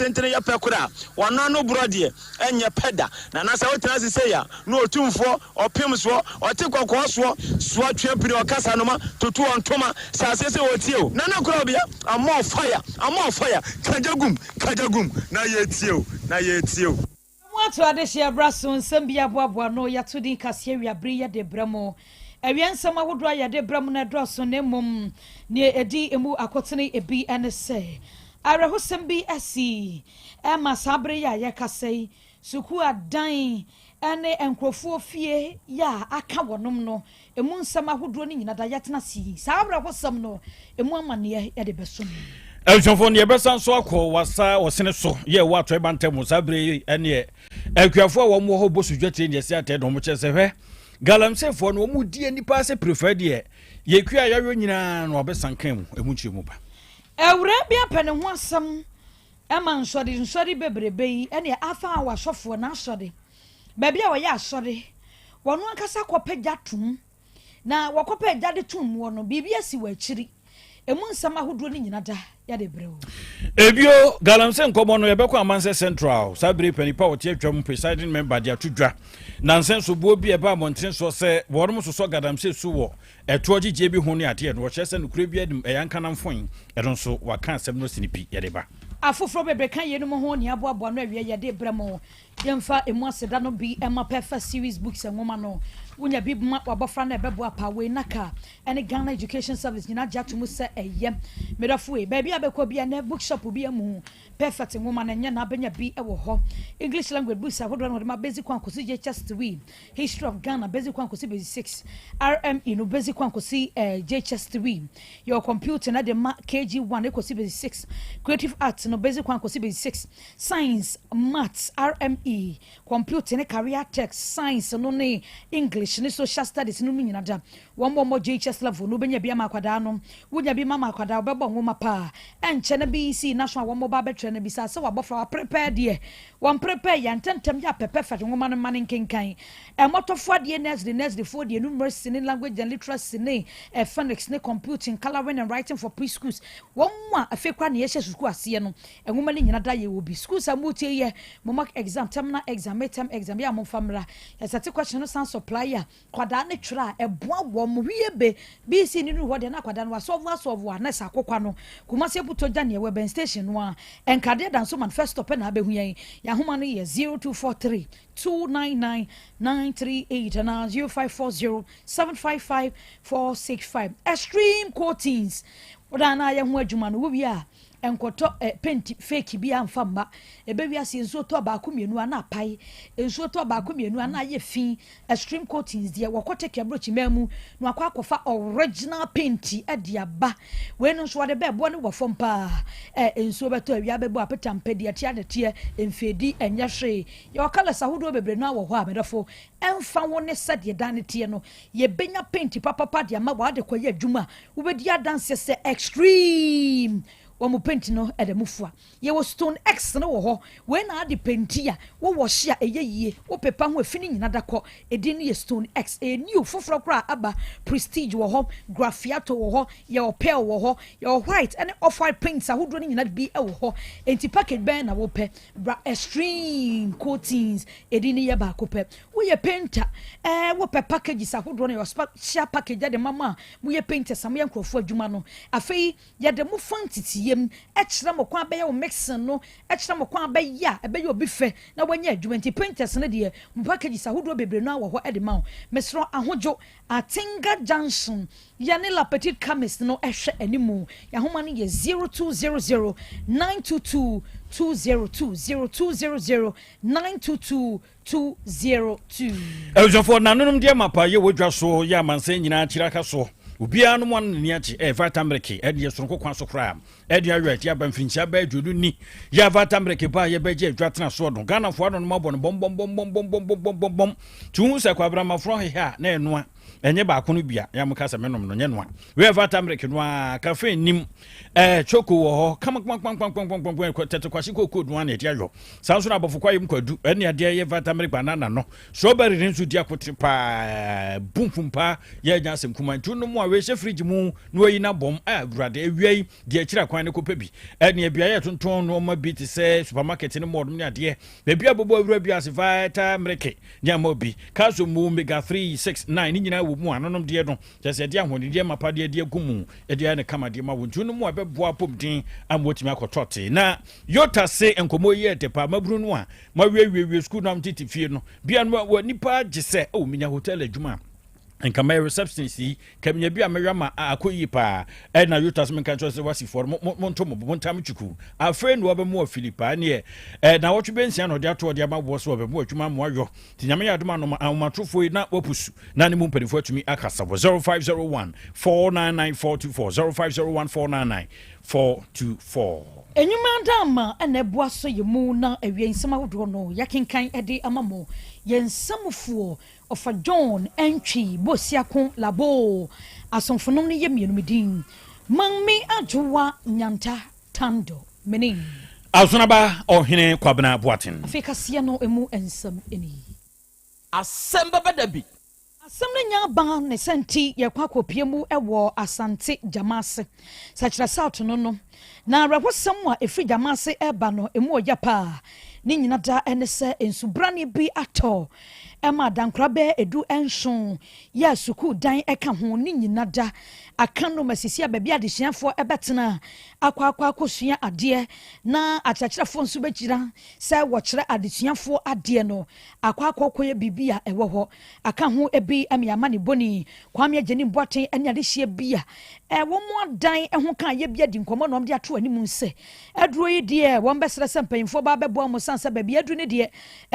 Tentene ya pekura wana no brode enye peda na nasa wotra se ya no otumfo opemso otekwakoso so atwepire okasa no ma totu ontoma sasese wotieo na na Krobea am fire kajagum na yetieo Mwatu adehia braso nsambia boaboa no yatudi kase wiabre ya de bramo ewiensama hodro ya de bramo na droso ne mom ne edi emu akotene ebi ense arahosem bi asi ema sabre ya yakasei suku adan ene enkrofo fie ya aka wonom no emu nsama hodro ni nyina da yatena si sabre hosem no emu amane ya de beso Elchofon ye besan so akọ wasa osene so ye wa to ebantem sabre ene akuafo wo mo ho bosudwete ne se atedom mo chese hwe galamsefo no mo die nipa se prefer de ye kua yawo nyina no obesan kan mu emu nchemu ba ewure bia pene ho asam ema nsori bebrebe yi ene afa awasofo na asode ba bia wo ya asode wono ankasa kopagya tum na wakopagya de tum wo no bibia si wa akiri emu nsama hodro ni nyina da ya de brewo ebio galamse nkomo no yebekọ amanse central sabre panipa wote atwam presiding member dia tudwa nansenso bo bi eba monten so se worom so galamse su wo etoji je bi honi ade no wo hyese no kure bi adim eyanka namfon edo so waka asem no sinipi yede ba afoforo bebre kan yenu mo ho ni aboabo no awie yede bremo yemfa emu aseda no bi ema perfect series books enwoma no unya bi ma wabofra na ebebo apa we naka ene Ghana Education Service nyina jatumu se eye medafo e ba bia bekọ bia na bookshop bi amu perfect nwoma na nya na benya bi ewo ho English language books ahodo no ma basic kwankosi JHS 3 history of Ghana basic kwankosi basic 6 RME no basic kwankosi JHS 3 your computer na de ma KG1 ekosi basic 6 creative arts no basic kwankosi basic 6 science maths RME computer ne career tech science no ne English ne social studies no nyina da wo JHS level no benya bia makwada no wonya bi mama makwada obebo nwoma pa enche na BC national wo ba betre na bisa se wabofra prepare de won prepare ya ntentem ya perfect nwoma no mane nkenkan emotofo de next the for the numeracy ne language and literacy ne phonics ne computing coloring and writing for preschools won wa afekwa ne yehye school ase no enwoma ne nyina da ye obi schools amutie ye mo mock exam terminal exam midterm exam ya mo famra ya sate question no san supplier kwada ne twra eboa wo mo wiebe BC ni nu ho de na kwada no solve na sa kokwa no kuma se buto ja ne weben station no a enkade dan so manifesto pe na abehu yan ya homa no ye 0243 299 938 and 0540 755 465 extreme coatings odana ya ho adwuma no wo wi a enkoto penti fake bi amfamba ebewi ase nso to ba ku mienu ana pai nso to ba ku mienu ana ye fin extreme coatings dia wakote kebrochi mamu no akwakofa original penti adiaba we no so de bebo ne wofompa nso beto awia bebo apetampe dia tia de tie emfedi enyehwe ye wakala sahudo bebre no awo ho amedafo emfa woni sade dan tie no ye benya penti papa dia ma wa de koye adwuma wo bedi adanse se extreme Wamu penti no edemufua ye wo Stone X no wo ho we na ade penti a wo wo hye a eyeye wo pepa ho afini nyina dakọ edin ye Stone X new foforo kra aba prestige wo ho graphiato wo ho ye opel wo ho ye white and off white paints ahodo nyina bi e wo ho enti package ben na wo pe extreme coatings edin ye ba ko pe wo ye painter wo pe packages ahodo na your special package de mama wo ye painter sam ye nkrofo adwuma no afei ye de mu fantiti extra mo kwa be mixing no extra mo kwa be ya e be obi fe na wanya adwumenti painters ne de packages ahodo bebre no awo ho e de ma mesro ahojo Atinga Junction yani la petite chemist no ehwe animu ya homa no ye 0200 922 202 922 202 Elzofo nanunum de mapa ye wodwa so ya manse nyina kiraka so Ubia no one niachi vatamreke edi sonko kwan so kra edi awet ya bamfincha ba adwodu ni ya vatamreke ba ye beje adwatena so do Ghana fo no mabo no bom tu se kwabra mafro he ha na enoa enye ba ko no bia ya mka se menom no nye no a we Vatamric no a cafe nim choco wo ho kama tete kwashi koko no na dia yo sanso na bofo kwayem kwadu ene ade ye Vatamric banana no strawberry rinsu dia kotre pa bumfumpa ye nya asem kuma ntu no mu a we hye fridge mu no yi na bom awurade awiei dia kira kwan ne kopa bi ene bia ye tonton no ma bi te se supermarket ne modum ne ade bebia bobo awura bi ase Vatamric nya mo bi kaso mu omega 369 ni nyina wo mu anonom de no jese de ahone de mapade de gumu e de ne kama de ma wontu no mu abeboa pomdin amotimi akotote na yota se enkomo ye tepa maburu no a ma wie school na mtiti fie no bia no nipa gese o minya hotel adwuma enka my receptionist kamnya bia mewama akoyi pa na yota se menka chose wasi for montam chuku afre no obemu Philippa ne na wotwe bensia no de ato de amabo so obemu adwuma mo ayo tinyame ya aduma no amatrofo na opusu na ne mu mpanifo atumi akasa 0501 499424 0501 499424 enyuma dama ene boa so yemu na awie nsema hodo no yakenkan ede amamo yensamufuo ofa John entry bosiakon labo asonfonom ne yemienu medin manmi ajowa nyanta tando menin azunaba ohene kwabena boaten afika sia no emu ensam eni Asem Beba Dabi asem ne nya ba ne senti yakwa kopiemu ewo asante jamase sachira south no na rahosam a efi jamase eba no emu oyapa ni nyina da enese ensubrane bi ato ema dan Krobea edu enson ya suku dan eka ho ni nyina da akano masisi ababia adesuafo ebetena akwa akosua ade na achachirafo nso begira se wo kire adesuafo ade no akwa akokoye bibia ewo ho aka ho ebi amiama ne boni kwame ageni boaten ane adehye bia ewo mo dan eho kan ye bia di nkomo no de ato ani mu nse aduro yi de wo mbesere se mpanyimfo ba bebo mo sansa babia adu ne de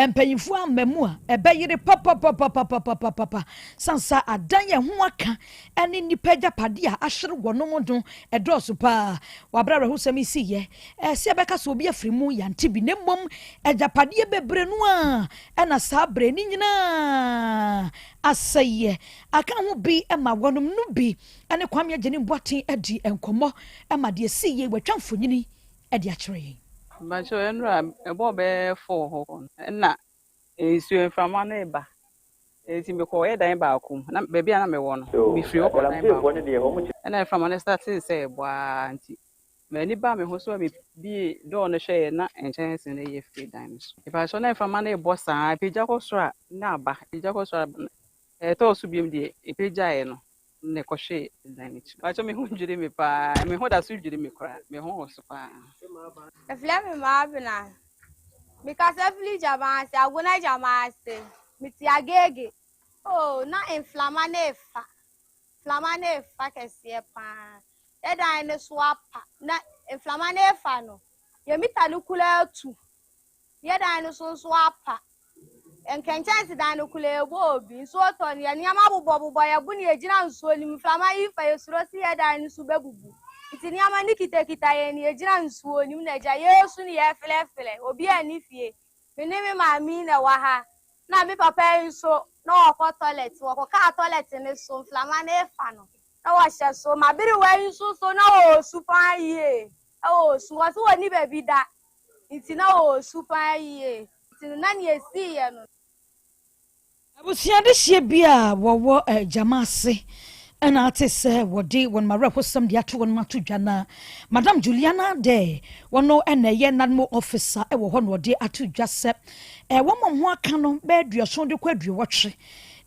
mpanyimfo amamu a ebeyire papa sansa adan ye ho aka ane nipa japade a ahwere wonom do edoso pa wabra rahusami siye se beka so obi afrimu yante bi nemmom ejapade bebre no a ena sabre ni nyina asaye aka ho bi ema wonom no bi ene kwame agene boaten adi enkomo ema de siye watwamfo nyini edi akere Bacho enra ebo be 4 ho na esu enfama na eba eti me ko edan ba akum na bebia na me wo no me free ko dan ba na enfama na start say bwa anti mani ba me ho so me bi do no hwe na enchense na ye free dan so e ba so na enfama na ebo sa peja ko so na aba peja ko so to so biem de e peja e no ne ko hwe dan ni bacho me ho njire me pa me ho da so njire me kra me ho so pa e fle me ma bina because every jama se aguna jama se miti agege oh na inflammane fa kese pa e dan ne swapa na inflammane fa no ye mitalukula tu ye dan ne so swapa enkenchansi dan ne kula ebo obi so to ne niama bobo ya bu ne ejina nsuo ni inflammane fa yesuro si ye dan ne su bebubu iti niama ni kita ye ni ejina nsuo ni na ja yesu ni ye fele obi ani fie me ne me mami na wa ha na me papa nso na okọ toilet wo ka toilet ni so inflammane fa no na wa hye so ma biri wa nso so na o super ye o su wa so ni baby da iti na o super ye iti na ni esi ye no abusia de hye bia wo jamase ana atese wodi won mara hosam de ato won mato dwana madam Juliana de wono ene ye nanmo officer e wo ho no de ato dwase wo mo ho aka no be aduaso de kwadue wotwe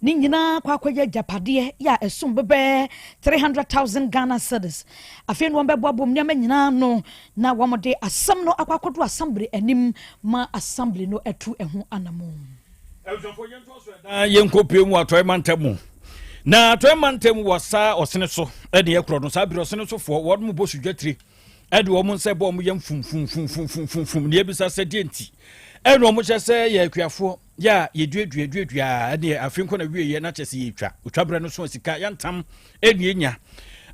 ni nyina kwakwaye japade ya esum bebe 300,000 Ghana cedis afi no be boabom ne nyina no na wo mo de asam no akwakodo assembly anim ma assembly no atu eho anamo yenkopie mu atoy mantemu na toemantem wasa osene so ede yekro no sabiro osene so fo wodum bosu dwatire ede wo mun se bo mu yam fum ne ebisa se dienti ene wo mu chese ye akuafo ya yeduadua ede afinko na wieye na chese yetwa otwabre no so sika yantam ene enya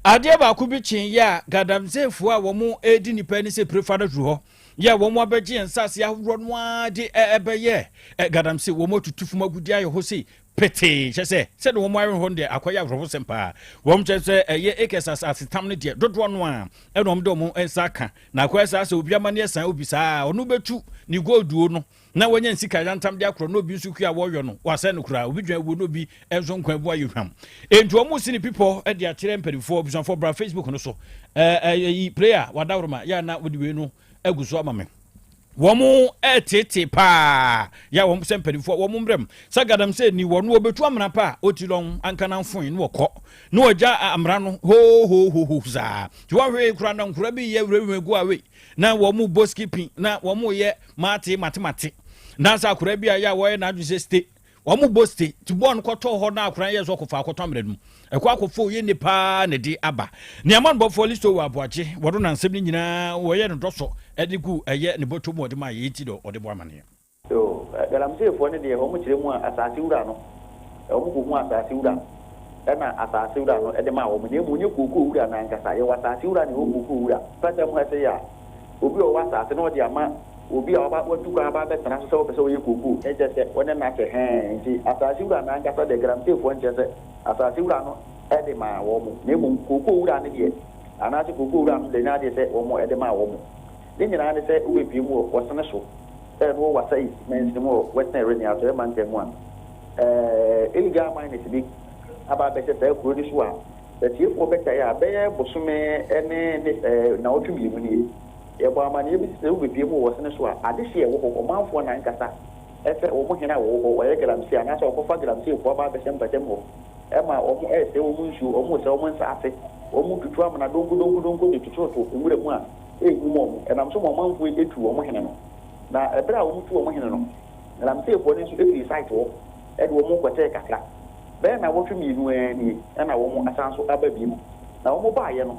ade ba ku bi chin ya gadamzefu a wo mu edi nipa ni se prefada dru ho ya wo mu abeje ensase ahoro no ade ebeye gadamse wo mu tutufu magudi ayo ho se pete say said wo mo hon de akoya afro sempa wo mche say eye ekesas asitam ne de dodo no a enom de mo ensaka na akoya sa se obi amane san obi sa onu betu ni goduo no na wonya nsika yantam de akro no obi nsu ku a wo yo no wase no kura obi dwan wo no obi enso nkwan bu ayehwam entu omo sini people e de akire mperifo obisanfo bra Facebook no so player wadawroma ya na wodi we no aguso amame womu etete pa ya womu semperifo womu mbrem sagadam se ni wonu obetu amna pa otilon ankana mfon no wokọ no oja amra no ho za ti wo hwe kura na nkura bi ye wrewegu awe na womu boskiping na womu ye mate na sa kura bi ya wo ye na adu se stay womu bosti ti bon kọtọ ho na akura ye zo kofa akọtọ mredum ekwa akofo ye ne pa ne di aba ne aman bo for listo wa boache wodo na nsem ni nyina wo ye no doso edigu eye ne boto mo de ma ye ti do ode bo amane so galamse fo ne de ho mo kire mu asase wura no ho mo ko mu asase wura na asase wura no ede ma wo mo ne mu nye koko wura na nkasa ye wasase wura ne ho koko wura pata mu ase ya obi o wasase no de ama obi a watu kwa ba betana so wo pese wo ye koko eje se wona na ke nti asase wura na nkasa de galamse fo nche se asase wura no ede ma wo mo ne mu koko wura ne de anase koko wura no de na de se wo mo ede ma wo mo de nyina ne se wo bi mu wo sene so no wasai men's mo western area aso e man temu an eliga minus big aba be se ko di so a the chief for better ya be bosume ene na otu bi mu ni e bo ama ne bi se wo bi mu wo sene so a ade hye wo ko manfo na nkasa e se wo mo hena wo ye gram si ana so ko fa gram si ko ba be se mpatem ho e ma o mo e se wo mu nsu o mo se o mo nsa afe o mu tutu amana dongo de tutu to nwure mu a e gu mo e nam so mo manfo etu o mo hena no na ebra wo mutu wo hene no na mte fo ne so every site wo e de wo mo kwete kakra be na wo twemi nu ani e na wo mo asanso aba bi mu na wo mo ba ye no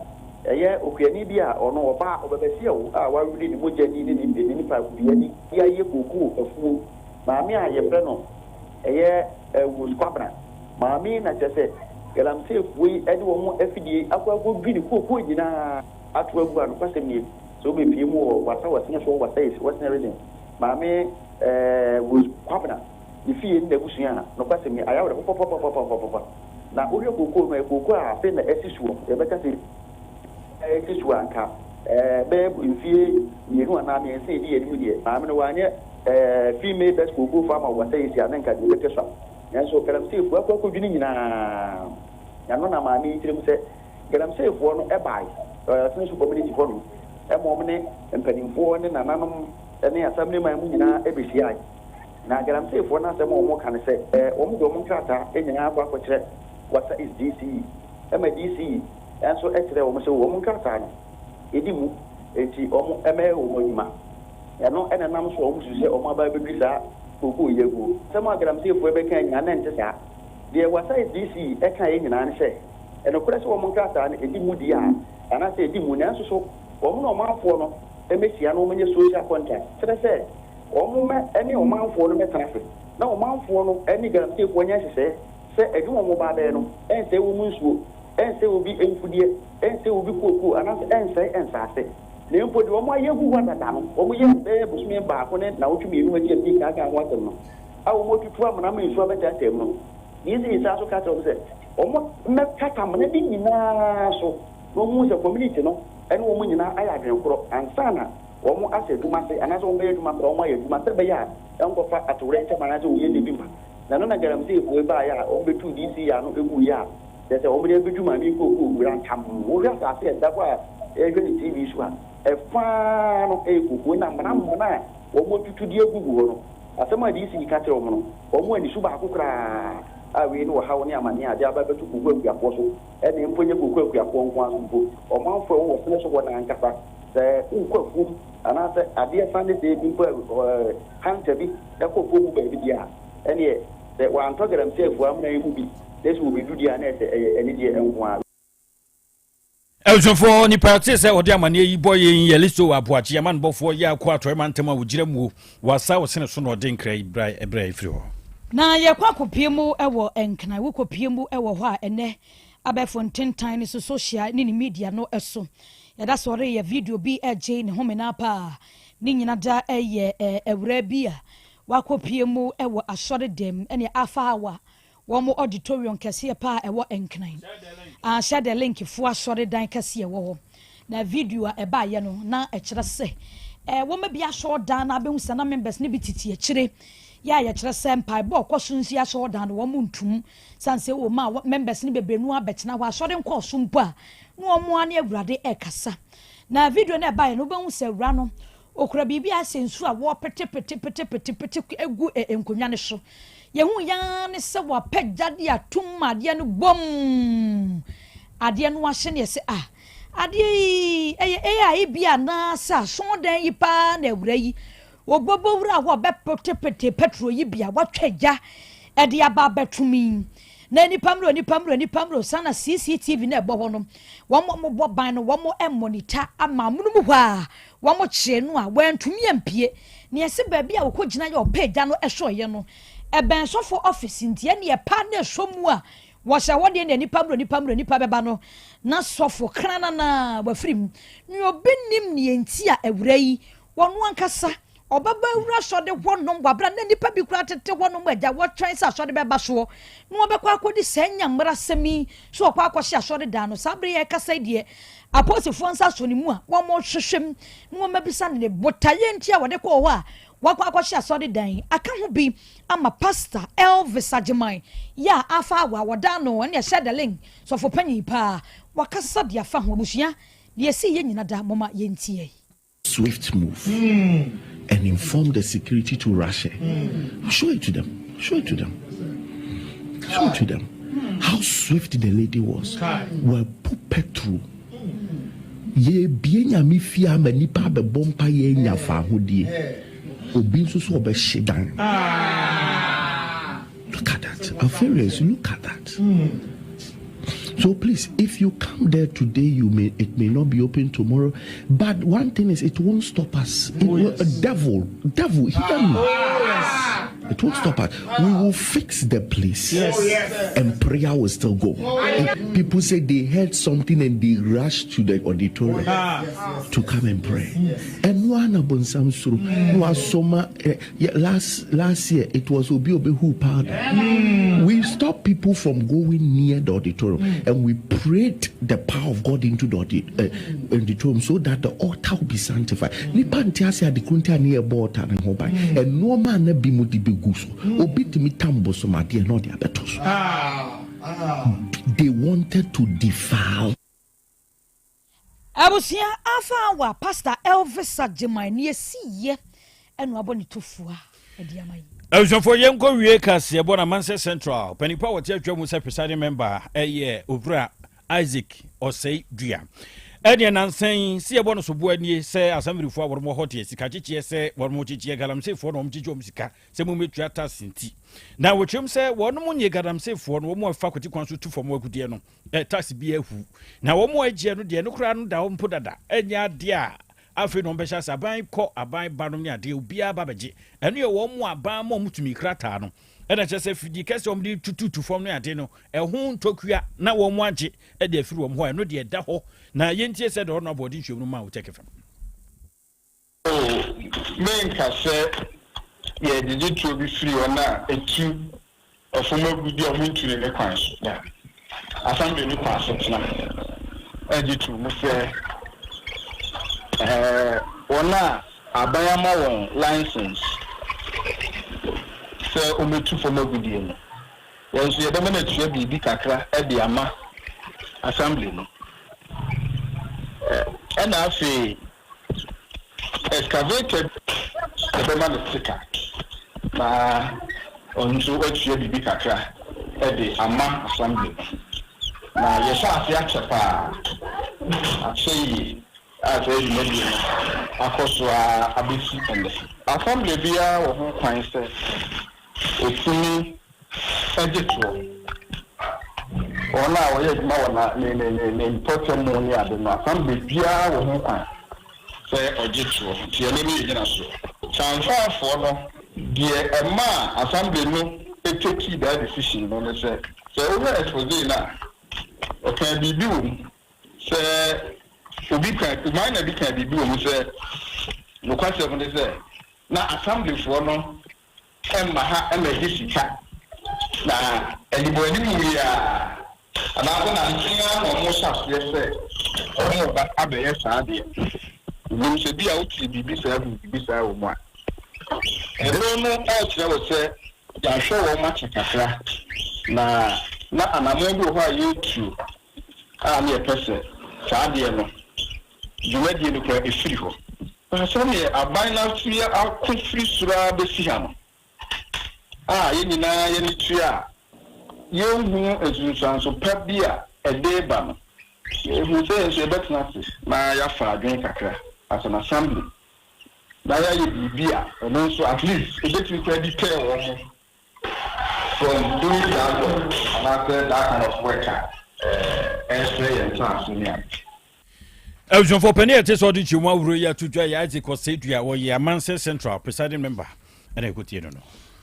eye okuani bi a ono oba obebesi wo a wa wuri ni moja ni ni pa bi ani ya ye koku afuo maami a ye pre no eye wo squabra maami na chese galamse fuyi e de wo mo afidie akwa bi ni koku nyina atu agu anu kwasem ni so be pie mu wasa wasene so wasa is wasene reason maame was kwabna the fee in the busia no kwase mi aya wo pop na ori okoko no ekoko a fe na esisuo e beka se esisuo anka be fie yeru ana me se di yeru die maame no wanye female best koko farmer wasa is ya nanka de beka so enso kelam se fu akoko dwini nyina ya no na maame tirem se kelam se fu no e bai since community for no emomne empanimfo ne nananom ne asamne man mu nyina ebehia na garamsefo na asem omo kan se omo do mo krata enyina akwa kwekere wasa is DC ema DC enso etere omo se omo krata no edimu enti omo eme omo nyima ya no ene nam so omo suse omo aba bedwisa koku yegu sema garamsefo ebe kan nyina na ntesa de wasa is DC e kan enyina ne se eno kure se omo krata ne edimu dia ana se edimu na enso so omo no manfo no emesia no menye social contact tere se omo me eni o manfo no metrafe na o manfo no eni garantie ko nya hye se edwuma mo ba be no ense wo munsuo ense obi enfudie ense obi koku anase ense ensase ne mpo de omo ayegu wadada no omo ye busumi ba ko ne na otumi enu aji bi ka ga watem no awo mo tutu amana me nsuo beta tem no yizi isa so ka to se omo me kata mo ne bi nyina so no mu se community no ene wo nyina aya adwenkoro ansana wo mu ase duma se anaso wo be duma pro mo ya duma se be ya enko fa atore nche manaje wo ye ne bima na no na garamse ko e ba ya o be tu DC ya no egu ya de se wo be duma mi ko ko gura tam wo ya sa se da kwa e gbe TV so a e fa no e ko na mra mo na wo mo tutu die gugu ho no asema DC ka tere wo no wo mo ani su ba akokra awe no ha woni amane ade aba betu kuku akuapo so ene mponye kuku akuapo nko asumpo o manfo wo sene so wona nkasa se nkwafu ana se ade fande de bi mpo hanta bi e ko fogu ba bi dia ene se wa antogram se fu amna yimu bi desu bi du dia na ese ene die enko a Eljonfo ni party se odi amane yi boy yin listo wa boachi man bofo ya kwa to man tema wo gire mu wasa wo sene so no de nkra ibra ifri ho na ye kwa kopiemu ewo enkna wo kopiemu ewo ho a ene abefontentan ni social ni media no eso ya da sore ya video bi eje ne homena pa ni nyina da eye ewra bi a wa kopiemu ewo asore dem ene afawa one more auditorium kɛseɛ pa ɛwɔ Nkran share the link fo asɔre dan kɛseɛ wɔ hɔ na video a ɛba yɛ no na ɛkyerɛ sɛ wɔn ma bi asɔre dan na abɛhu sɛ na members ne bi titi akyire ya kyerɛ sɛ mpa bɔ kɔ so nsi asɔre dan no wɔn ntum sanse wɔ ma members ne bebrenu abɛtena hɔ asɔre nkɔ so mpo a no wɔn ani awurade ɛkasa na video na ɛba yɛ no bɛhu sɛ awura no okura bibi asensu a wo pete egu enkonwa ne so ye hu ya ne se wo pegade atum ade no bom ade no ahye ne se ade ai bia na sa so dan yi pa na awura yi wo bobo wura wo be pete petrol yi bia watwaja e de aba betumi na ni pamro sana CCTV na ebo ho no wo mo ban no wo mo monitor ama munu mu hwa wo mo kire no a wantumi ampie ne ese ba bia wo kogina ye opagya no ehwoye no eben sofo office ntie ne pa na ehwomu a wo hya wo de ni pamro beba no na sofo krana na wafirim ne obenim ne enti a awura yi wo no ankasa obaba wura so de honom wabra na nipa bi kura tete honom agya wo twen sa so de beba so no obekwa akodi sanya mmara semi so okwa akohye so de da no sabre ye kasa de aposifo nsa so ne mu a wo mo hwehwem no mabisa ne botaye ntia wo de ko ho a wakwa akohye so de dan aka ho bi ama pastor Elvis Agyemai ya afa wa woda no ne share the link so for panyi pa wakasa de afa ho abusua de esi ye nyina da moma ye ntie swift move and inform the security to Russia. Show it to them. How swift the lady was. Well, put petrol. Ye bienya mi fia mani pa be bompa ye nya fa hodie. Obi nso so obe shedan. Look at that. Affairs, look at that. So please, if you come there today, it may not be open tomorrow. But one thing is, it won't stop us. Devil, hear me. It won't stop us. We will fix the place, and prayer will still go. People say they heard something and they rushed to the auditorium to come and pray. And one upon some sort last year it was Obi who powder. We stopped people from going near the auditorium. And we prayed the power of God into the auditorium so that the altar will be sanctified. Nipantiasi adikunti near altar and hobai. And no man be mutibiguso. Obitimi tambo somadi and not the abetos. They wanted to defile. Abusia afa wa Pastor Elvis Agyemai ne siye enu aboni tofua ediamai. For young Korea Cassia Bona Manchester Central, Penipa was your presiding member, a year Ubra Isaac or say Dria. Edian and saying, see a bonus of Bueni, say assembly for one more hot years, Kachi say one more Chichi Galam say for Omjomsika, Semumi Trata Sinti. Now, which him say one more Galam say for one more faculty council to for more Gudiano, a taxi be a who. Now, one more Geno, the Nukran down put that, and ya dear. Afei no mbɛhyɛ aban kɔ aban ba no ne ade obia ba bɛgye ɛno yɛ wɔn mu aban mo mutumi krata no ɛna kyerɛ sɛ fidi kɛse wɔn de tutu fam no ade no ɛho ntokua na wɔn mu agye ɛde afiri wɔn hɔ ɛno deɛ ɛda hɔ na yɛntie sɛ de ɔno abɔde nhwɛm no ma Otec FM menka sɛ yɛ de tuo bi firi wɔn a etu ɔfoma gudi ɔmo ntune ne kwan so ya asambe ne kwan so tena ɛde tuo mu sɛ Ona abayama won license se ometu for magudie no yenso ye dem na tue bibi kakra e de ama assembly no and afi excavated the man sika na onso atue bibi kakra e de ama assembly na ye sha afi achepa acheyi as a medium, Akoswa Abisi and Assembly Bia or who finds it. It's me, Editro. Or now, yes, Mawana, name Potemoni, I don't know. Assembly Bia or who finds say Editro, Tianemi Genaso. Transfer for dear Emma, Assembly no, a take that decision on the set. So, over expose now. Okay, be doing, say. Obi kan mine na bi kan bibi o mu se no kwase mo de se na assembly for no emma ha emma hisika na anybody we are another na almost as yes ba abeye saade we se bi out bibi sa wo ma ero no e kire wo se ya hwe wo ma chikakra na anamo bi ho a yetu a me pese saade no juwadi no kwa efiri ho so me abana tuya akofiri sura be si ha no yenina yeni tuya yenhu ezusan so pabia edeba no ehu se betnasi na ya fa adwen kakra as an assembly na ya ye bibia no so at least ebetimi kwa detail wo from doing that work and after that kind of work and transunion Eljon for penny at so did you want to try to consider your Manchester Central presiding member and I could hear no.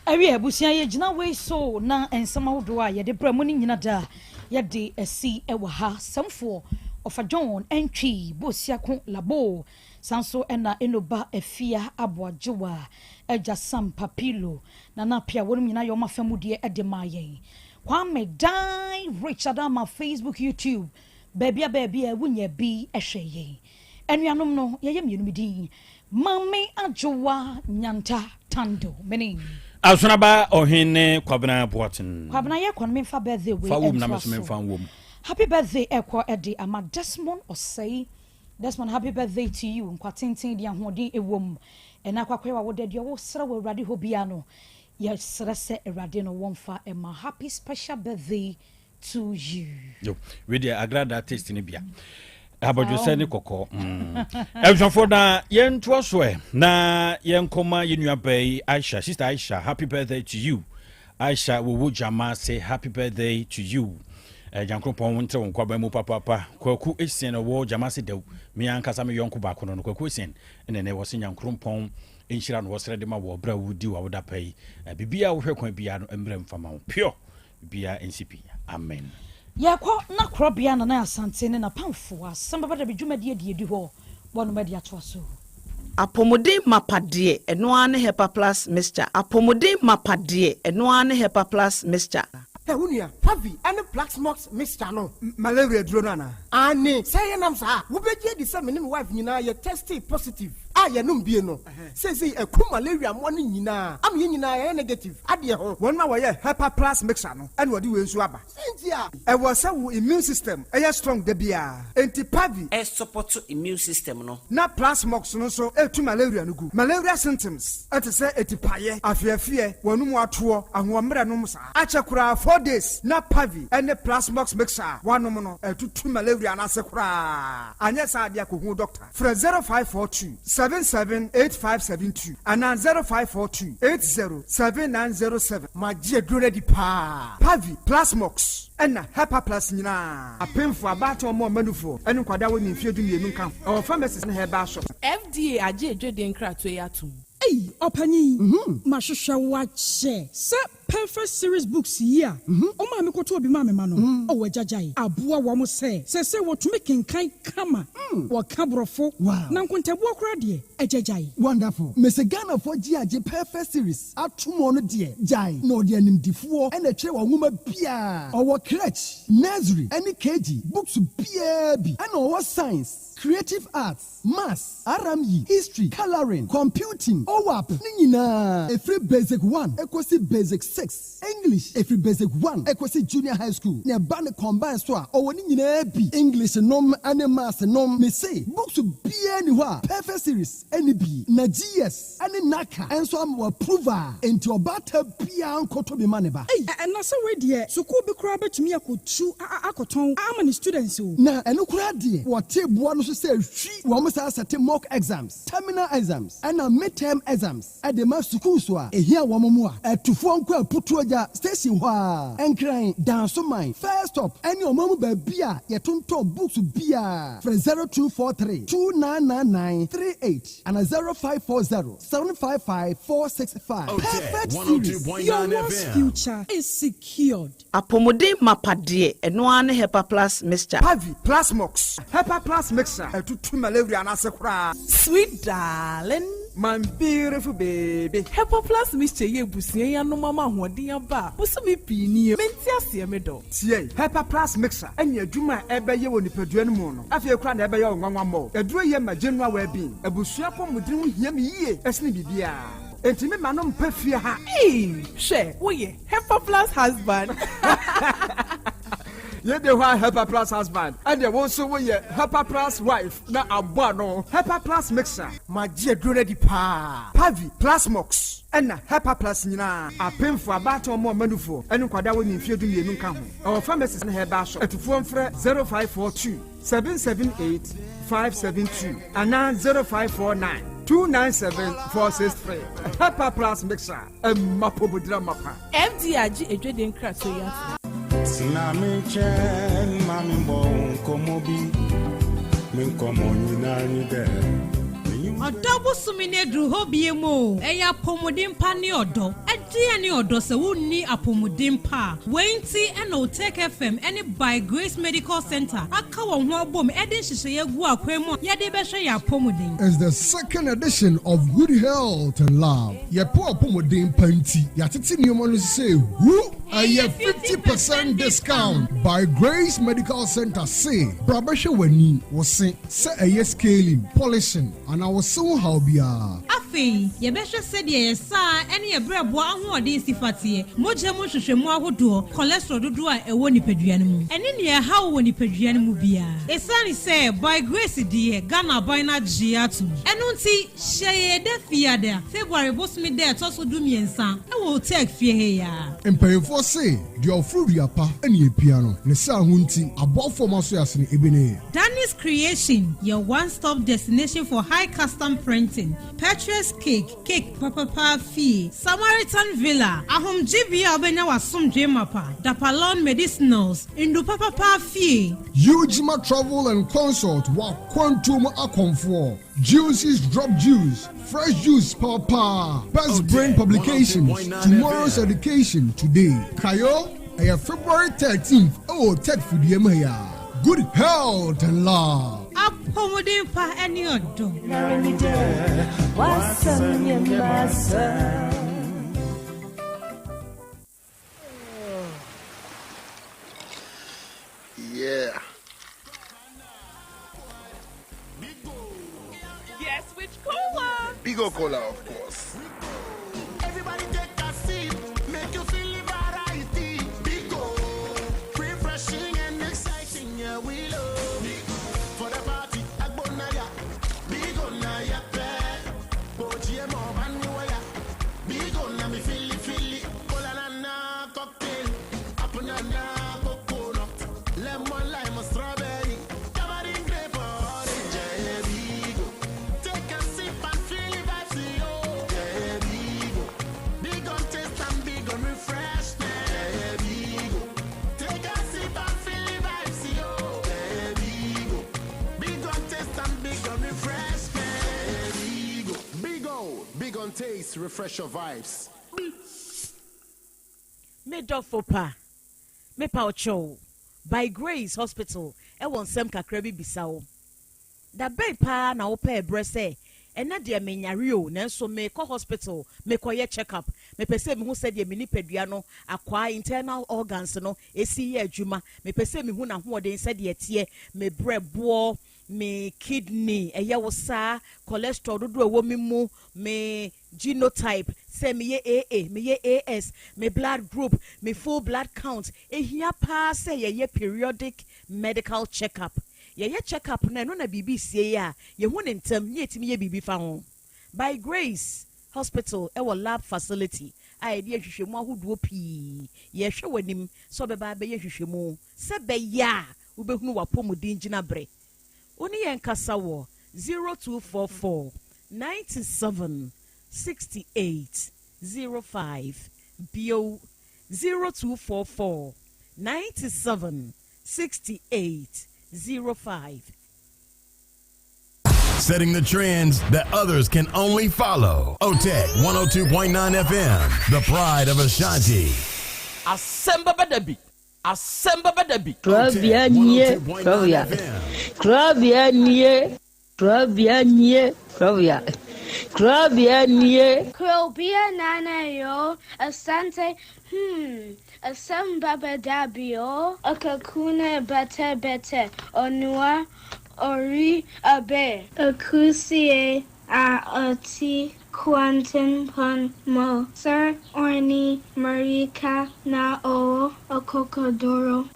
Awie abusia ye gina we so na ensama wodo a ye de bra mu ni nyina da ye de asi e wa ha samfo ofa John entwi bosia ko labo sanso ena enoba afia aboajewa eja sam papilo na na pia wonum nyina yo mafamude e de mayen kwame dai Richard ama Facebook YouTube baby wunya bi ehweye enuanom no ye ye mienu midin mame ajowa nyanta tando menin Asunaba ohene kwabena boatin. Kwabena ye kon me fa birthday we. Fa wom na me fa wom. Happy birthday ekwa edi ama Desmond Osei. Desmond, happy birthday to you. Nkwa tenten di ahoden ewom. Ena kwakwe wa wode de wo sra wo Awurade ho bia no. Ye sra se Awurade no wonfa ema happy special birthday to you. Yo, we dey agrada taste ni bia. About you send koko. Eljon for na yen to so na yen koma yenua bay Aisha, sister Aisha, happy birthday to you. Aisha wo jama say happy birthday to you. Jankropon wonte won kwa ba mu papa kwaku esien wo jama say dew me ankasa me yonko ba kono no kwaku esien ene ne wo se nyankropon enhira no wo sere de ma wo bra wudi wa woda pai bibia wo hwe kwan bia no emre mfama wo pure bibia NCP amen. Yakwa na Krobea na Asante ne na pamfo Asem Beba Dabi dwumade edi ho wonu made ato so apomode mapade eno ane hepa plus mixture apomode mapade eno ane hepa plus mixture Hunia, Pavi, and the Black Smokes Mr. No, Malaria Dronana. Anne, say an amsa, who be the same wife, you know, you're tested positive. I am Bieno. Says he a cool malaria morning, you know, I'm in negative. Adia, 1 hour, Hepa plus mixture, and what do you swabber? I was so immune system, a strong debia, anti Pavi, a support to immune system, no, not plus smokes, no, so to malaria, no good. Malaria symptoms, at a say, at paye, I fear, one more tour, and 1 minute, Achakura 4 days, not Pavi, and the plasmox mixer, 1 mono, 2 malaria, and Asakura. And yes, I diaku doctor. For 0542 778572 and 0542 807907. My dear Grady Pa Pavi Plasmox. And Hepa Plus Nina. A painful about or more manufo, and Quadawi in Field in Nunca, or pharmacist in her bar shop. FDA, I did in Cratway. Hey, Opani, Mashusha watch, sir. Perfect series books here. Oh, my go to be mamma mano. Oh, Jajai. Abua wamo say what to making kind kama. What cabrofo. Wow. Nankunte walk ready. A Jajai. Wonderful. Mr. Ghana for GIJ Perfect series. At 2 mono dear. Jai. No dear nim D4 and a chair woman Pia. Our crutch. Nursery. Any KG. Books BAB. And our science. Creative arts, maths, RME, history, coloring, computing, OWAP, Nina, a free basic 1, equals basic 6, English, a free basic 1, equals junior high school, near Banner combined store, or Nina English, nom, and maths, nom, may say, books to be anywhere, perfect series, NB, Nagias, and Naka, and so I'm a prover, into a batter pian kotobi maneba. Hey, and that's already, so could be crabby to me, I could chew, I could tongue, how many students who? Now, and no crowd, what table one say, she almost has a mock exams, terminal exams, and a midterm exams at the master school. A here one more at 2 phone call put to a station and crying down so mine. First up, and your mom by beer, your tonto books beer for 0243 299938 and a 0540 755 465. Perfect series. Your lost future is secured. Apomode mapade eno ane hepa plus mixture. Pavi Plasmox. Hepa plus mixture. To malaria and Asakura. Sweet darling. my beautiful baby. Hepa Plus Mr. Yebusi and no mama hodia ba. Busumi pini mentia siemedo. Tie, Hepa Plus mixer. And your Juma ebe ye woni peduan mono. Afia kra na ebe ye nwanwa mo. Eduro ye ma general well being. Ebusua pom mudin hia me yie. Esne bibia. Enti me manom pafia ha. Share, we Hepa Plus husband. Ye de wa Hepa Plus husband. And you also we Hepa Plus wife. Na abba no. Hepa Plus mixer. Ma je dure di pa. Pavi Plus Mox. And Hepa Plus nyina. Apem for abato mo manufo. Enu kwada woni mfie du mienu nka ho. Our pharmacist na heba shop. Etufo mfre 0542 778 572. Ana 0549 297-463. Hepa Plus mixer. Mapo budra mapa. MDRG Edwin Kratoya. Sinamiche mami bon komobi min komoni nani de. Odobo sumine dru hobie mo. Eya pomodin pa ni odo. Edi ani odo se wonni apomodin pa. Wenti and Otec FM any by Grace Medical Center. Aka won ho bom edin hihye gu akwemu. Yede be hwe ya pomodin. It's the second edition of Good Health and Love. Ye po apomodin panti. Ya tete niyomo no say who a 50% discount by Grace Medical Center say. Brabashe wani wo se a scaling, polishing and I was so how bia. Afi, ye be hwe se de ye sa ene ye brebo ahoɔden sifatie. Moje mo hwehwemu ahodoɔ, cholesterol dodo a ɛwɔ nipadua no mu. Ene ne ye hawo wɔ nipadua no mu bia. Esani se by Grace de Ghana boy na giatu. Eno nti hye de fiada. February bosmi de toso du miensa. Ɛwɔ Otec fie he ya. Empayefo say, the ofrudia pa ene piano. Ne sa hunti abofo maso yasene ebene. Danny's Creation, your one-stop destination for high custom printing. Petrus Cake Papa Fee, Samaritan Villa, Ahom Jibia Obenya Wasum Jemapa, Dapalon Medicinals, Indu Papa Fee. Ujima Travel and Consult wa Quantum Aconfor. Juices Drop Juice, Fresh Juice Papa. Best Brain Publications, Tomorrow's Education Today. Kayo, February 13th, Otec Fudiemaya. Good Health and Love. Apomodin pa any odo. Yeah. Yes, which cola? Bigo Cola, of course. Everybody take a seat, make you feel the variety. Bigo, refreshing and exciting, yeah, we love Bigo. For the party, Agbonaya, Bigo Naya Pet, Boji and Mobanwaya, Bigo Nami Philly, Cola Nana cocktail, Apunana coconut, lemon lime strawberry, tamarind grape orange, yeah, Bigo. Take a sip and feel the vibes, yo, yeah, Bigo. Big on taste and big on refreshment, yeah, Bigo. Take a sip and feel the vibes, yo, yeah, Bigo. Big on taste and big on refreshment, yeah, Bigo. Big on taste, refresh your vibes. Me dofo pa. Me pa ocho. By Grace Hospital. E won sem kakra bi bisawo. Da bay pa na wo pa ebrese. Ena de me nyare o nanso me ko hospital me koye check up. Me pese me hu se de me nipadua no akwa internal organs no esi ye adwuma. Me pese me hu na hoɔden se de tie me brɛboɔ me kidney eye wo sa cholesterol dodo ewo mi mu me genotype say me ye AA me ye AS me blood group me full blood count ehia pa say ye periodic medical checkup ye checkup na no na bibi sie ya ye hu ne ntem ye timi ye bibi fa ho by Grace Hospital e wo lab facility a de hwehwemu ahoduo pii ye hwe wanim so beba be ye hwehwemu se be ya wo behunu wapomudin gina bre oni yenkasa wo 0244 97 68 05 bio 0244 97 68 05. Setting the trends that others can only follow. Otec 1029 FM, the pride of Ashanti. Asem Beba Dabi. Asem Beba Dabi. Krobea nie, Krobea. Krobea nie, Krobea nie, Krobea. Krobea nie. Krobea nana yo. Asante. Asem Beba Dabi yo. Akakuna bete. Onua. Ori abe. Akusie. Ati. Quantum pon mo. Sir Orni Marika na o. Okokodoro.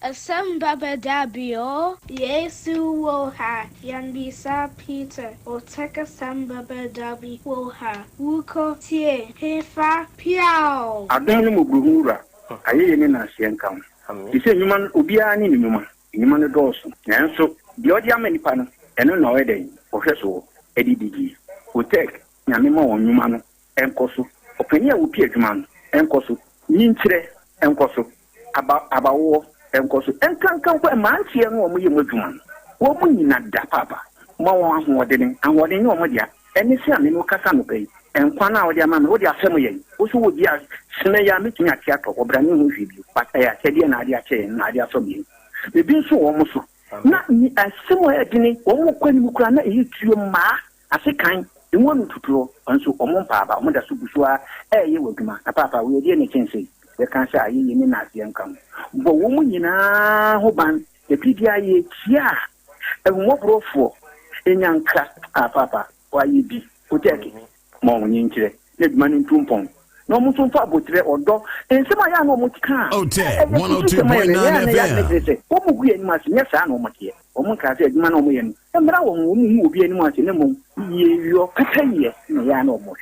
Asem Beba Dabi yo. Yesu woha. Yanbisa Peter. Otec 1029Fm woha. Wuko tie. Hefa piao. Adan mu buhura. Aye ni na asienka. Ise nyuma obiara ni nyuma. Nyuma no dɔɔso. Nanso de ɔde ama nipa no ɛno na ɔyɛ den. Ɔhwɛ so ɛdididi. Otec nyame ma wɔn nyuma no ɛnkɔ so. Ɔpanyin a wopi adwuma no ɛnkɔ so. Nyinkyerɛ ɛnkɔ so. Abawo ɛnkɔ so. Ɛnkankan kɔ ɛmanteɛ no wɔn yɛ mu adwuma no. Wɔn nyina da papa. Ma wɔn ahoɔden ne wɔn dia. Ɛne sɛ ame no kasa no pɛyi. Ɛnkwa na ɔde ama no wɔde asɛm yɛn. Woso wɔ bi a sene ya metumi ate atɔ ɔbrane ho hwɛ bi. Pata ya sɛdeɛ na ade akyɛ na ade asɔ bi. Ebi nso wɔn so. Na ni asɛm a yɛde ne wɔn kɔ ne mu kura na ɛyɛ tuo mmaa ase kan. Emu no tuturo nso wɔn mpaaba wɔn da so busu a ɛyɛ wɔ adwuma. Na papa wo yɛde ne kyɛnse. Yɛka sɛ ayɛ ne na aseɛ nka mo. Bɔ wɔn nyinaa ho ban. Ebi dia yɛ tia. Ehumɔborɔfoɔ enyanka papa wayɛ bi Otec ma wɔn nyinkyerɛ na adwuma no ntumpɔn na wɔn nso mfa abotire ɔdɔ nsɛm a yɛ na wɔn ka Otec 1029Fm wɔn mu gu anim ase nyɛ saa na wɔn teɛ wɔn nka sɛ adwuma na wɔn yɛ no mmara wɔn mu obi anim ase na mmom yɛwio kata yɛ na yɛ na wɔn hwɛ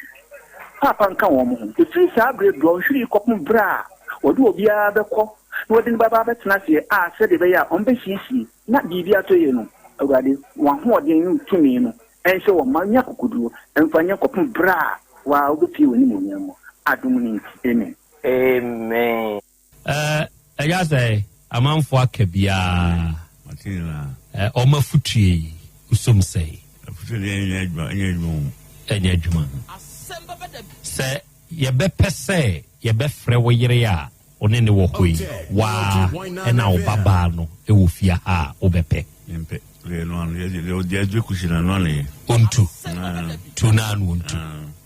papa nka wɔn ho efiri saa abere dɔ nhwiri kɔpem bere a wɔde obiara bɛkɔ na wɔde ne baba bɛtena ase a sɛde bɛyɛ a wɔn bɛsiesie na biribi atɔ yɛ no awurade wɔn ahoɔden no tumi no ɛnhyɛ wɔn ma nya kokoduro ɛmfa nya kɔpem bere a waa wobɛpie wɔ ne mu nyam adom ne nti amen ɛyɛ sɛ amanfoɔ aka biaa ɔma futue usom sɛ ɛnyɛ adwuma sɛ yɛbɛpɛ sɛ yɛbɛfrɛ wo yere a ɔne ne wɔ hɔ yi waa ɛna wo babaa no ɛwɔ fie ha a wobɛpɛ ontu tunanu ontu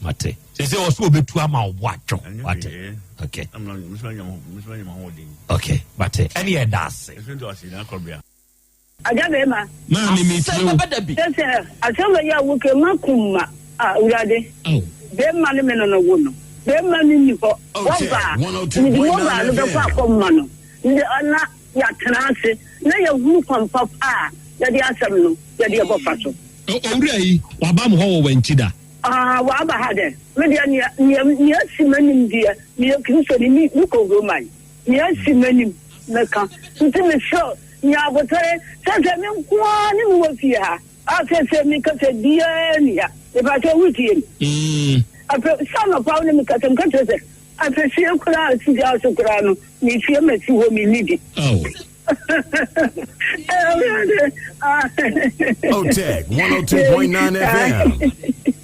mate sese oso obetu ama obwacho wate okay mate any edase agabe ma mi metie sese asema ya woke makuma urade be ma ne no no wo no be ma ni ni ko woba ni woba no be kwa akoma no ndi ana ya transe na ya hu kwampa pa ya di asem no ya di abofa so owura yi waba mo ho wo wantida waba ha de me dia ni asimanim dia ni kristo ni ko roman ni asimanim na ka nti me sure ni abotare sese me kwa ni mo fi ha afese mi ka se dia ni ya e ba to wuti ni ape sana pa ni mi ka tem ka se ape sie kura si dia so kura no ni fie ma si ho mi nidi Otec 1029FM.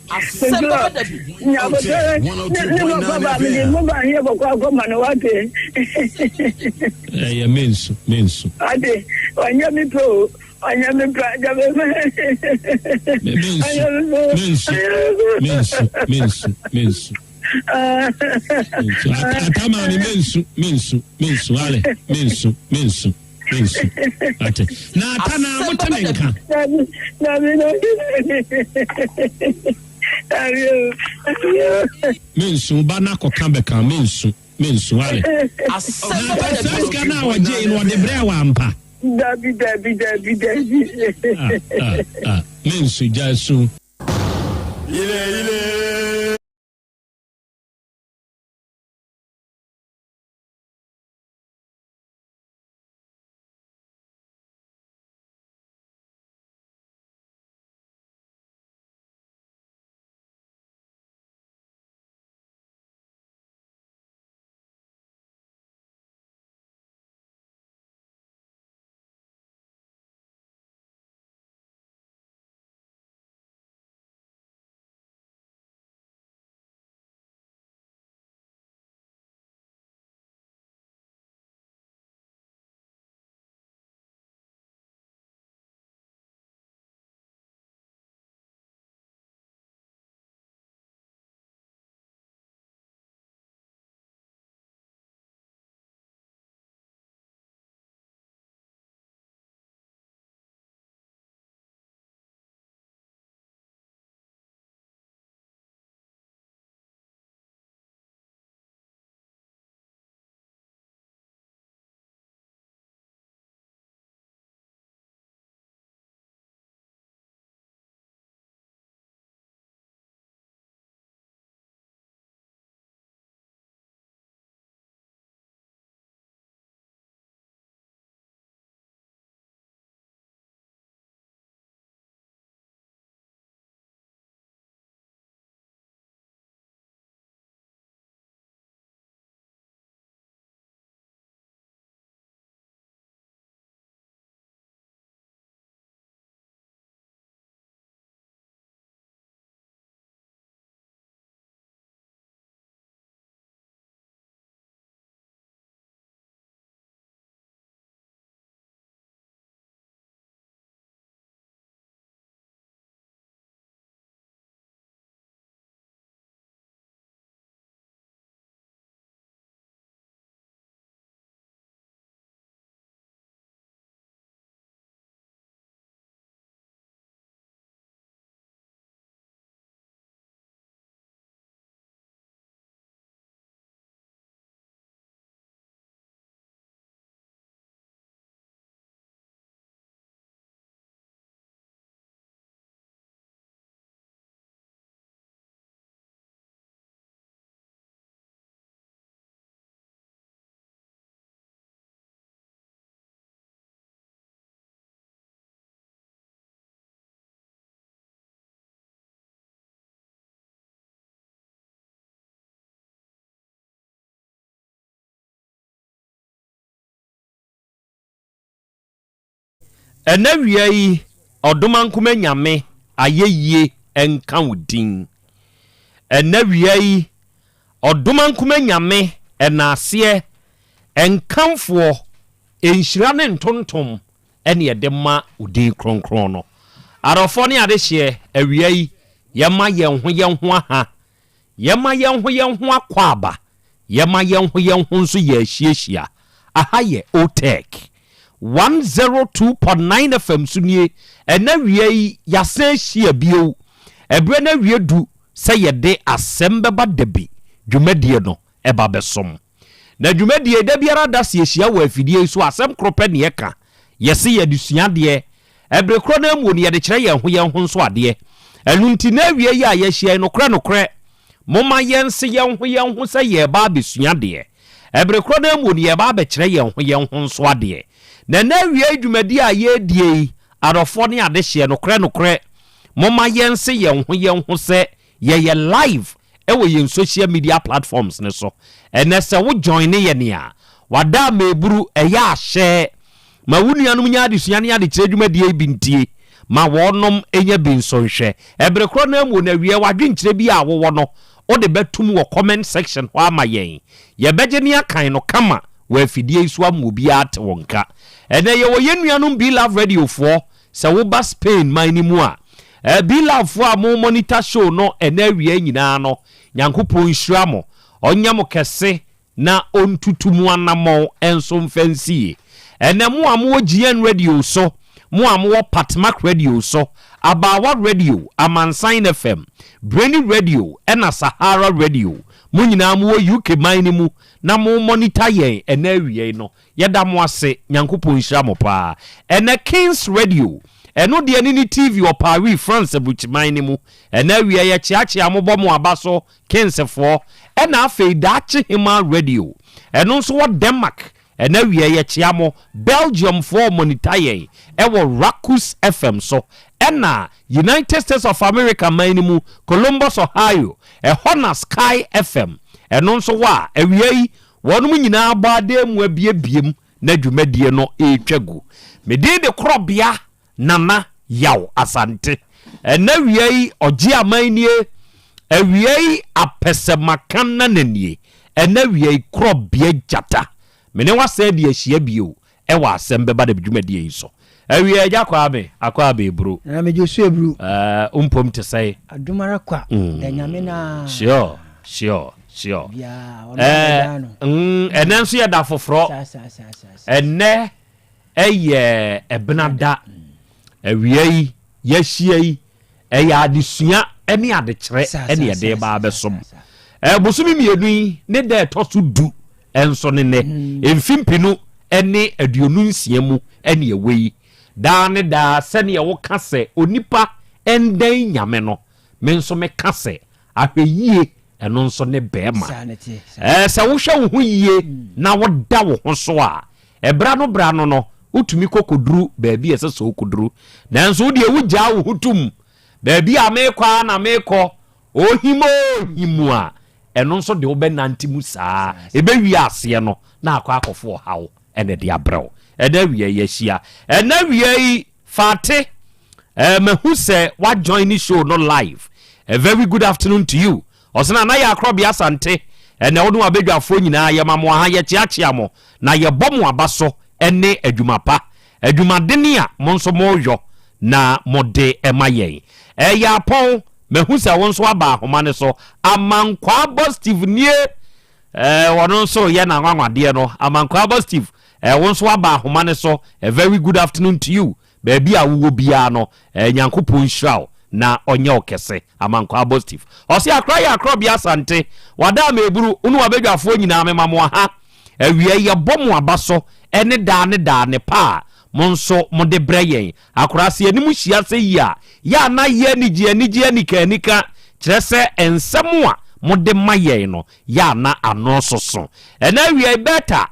Asem Beba Dabi. Otec 1029FM. Mensu. Ade, wanya mi pro, jabe. Mensu. Atama ni mensu ale mensu ate na atana mutanenka mensu bana ko kambeka mensu ale asaka na waje no de bre wa ampa dabi mensu jasu ile enawia yi odoma nkuma nyame ayeye enka wudin enawia yi odoma nkuma nyame enase enkamfo enhyira ne ntontom ene yedema udin kronkron no arofo ne ade hye awia yi yema yenho aha yema yenho akwaba yema yenho nso ye ahyiehia aha ye Otec 1029 FM sunie enawia yi yase hye bio ebre na wie du se yede Asem Beba Dabi dwumadie no eba besom na dwumadie da biara da se hia wa afidie so asem krope ne yeka yese yedusua de ebre kro na mu ne yede kire yenho nso ade elunti na wie yi a ye hia no kre moma yense yenho se ye ba besua de ebre kro na mu ne ye ba be kire yenho nso ade na wie dwumadi a ye die arofo ne ade hye no kre moma yense yenho se ye live ewe yen social media platforms ne so enese wo join ne ye ne a wada meburu eya hye ma wunuanum nya adesua ne ade kire dwumadi bintie ma wonom enya binsonhwe ebre kro na mu na wie wadwenkire bi a wo no o de betum wo comment section ho ama yen ye beje ne akan no kama wa afidie isu amu bi ate wonka ene ye wo yenuanum Be Love Radio for se wo ba Spain mani mu a Be Love for a mo monitor show no ene wie nyina no nyankopon hyira mo onyam kese na ontutumu anamo enso mfansie ene mo amo GN radio so mo amo Patmark radio so Abawa radio Amansan FM Brainy radio ena Sahara radio mo nyina mo UK mani mu na mo monitor yen ene wie no yeda mo ase nyankopon hyira mo pa ene Kings radio eno de ni TV o Paris France buchimani mu ena wie ye chiachi amobɔ mo abaso Kingsfo ena afei dachi hima radio eno nso wo Denmark ena wie ye chiamo Belgium for monitaye ewo Rakus FM so ena United States of America mani mu Columbus Ohio Hona Sky FM eno nso wa ewie wonum nyina abade mu abiebiem na dwumadie no etwagu mede de Krobea Nana Yaw Asante enawia oji amanie awia apesemakana nanie enawia Krobea jata mene wase de ahia bio ewa Asem Beba Dabi dwumadie so awia agya akwa be bro na me josu ebru umpom te sai adumara kwa nyame na sure enenso ye da foforo enne eye ebenada awia yahia eya adesua ene adekere ene yede ba besom bosumi mienu ne da toso du enso ne emfimpinu ene aduonu nsia mu ene yewi da ne da sene ye wo kase onipa enden nyame no menso me kase ahweyie eno nso ne bema se wo hwe wo yie na wo da wo ho so a ebra no no utumi kokoduru baabi eseso kokoduru nanso de wugya wo hutum baabi a mekwa na meko ohimo a eno nso de obenantimu saa ebewi ase no na akofo hawo ene de abrɛw ena wie yehia ena wie fate mehu se wa join the show no live. A very good afternoon to you osana na ya Krobea Asante ene wodu abedwafo nyina ye mamo ha ye chiachia mo na ye bomo abaso ene adwumapa adwumadene a monso moyo na mode emayen ya pon mehu se wonso aba ahoma ne so amankwa positive nie wono so ye na nwanwade no amankwa Steve wonso aba ahoma ne so. A very good afternoon to you baby a wo bia no nyankopon hiraw na onye okese amankwa Steve osi akra ya Krobea Asante wada meburu unu wabedwafo nyina memamo ha awie ye bomo abaso ene da ne pa monso mode breyen akurase animu hia se yia ya na ye nigye nika kyerese ensemu a mode mayen no ya na anososo ena awie beta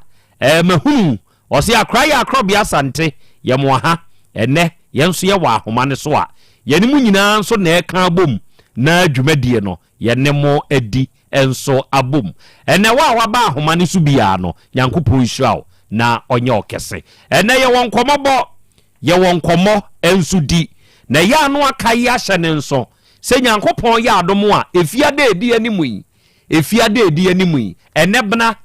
mahunu osi akra ya Krobea Asante ye mo ha ene yenso ye wa ahoma ne so a yanimu nyina nso na eka abom na adwumadie no yenemo edi enso abom ene wa ba ahoma ne so bia no yankopon hiraw na onye okese ene ye won komobo ye won komo ensu di na ya no aka ya hye ne nso se nyankopon ya adom a efiade edi animu yi efiade edi animu yi enebna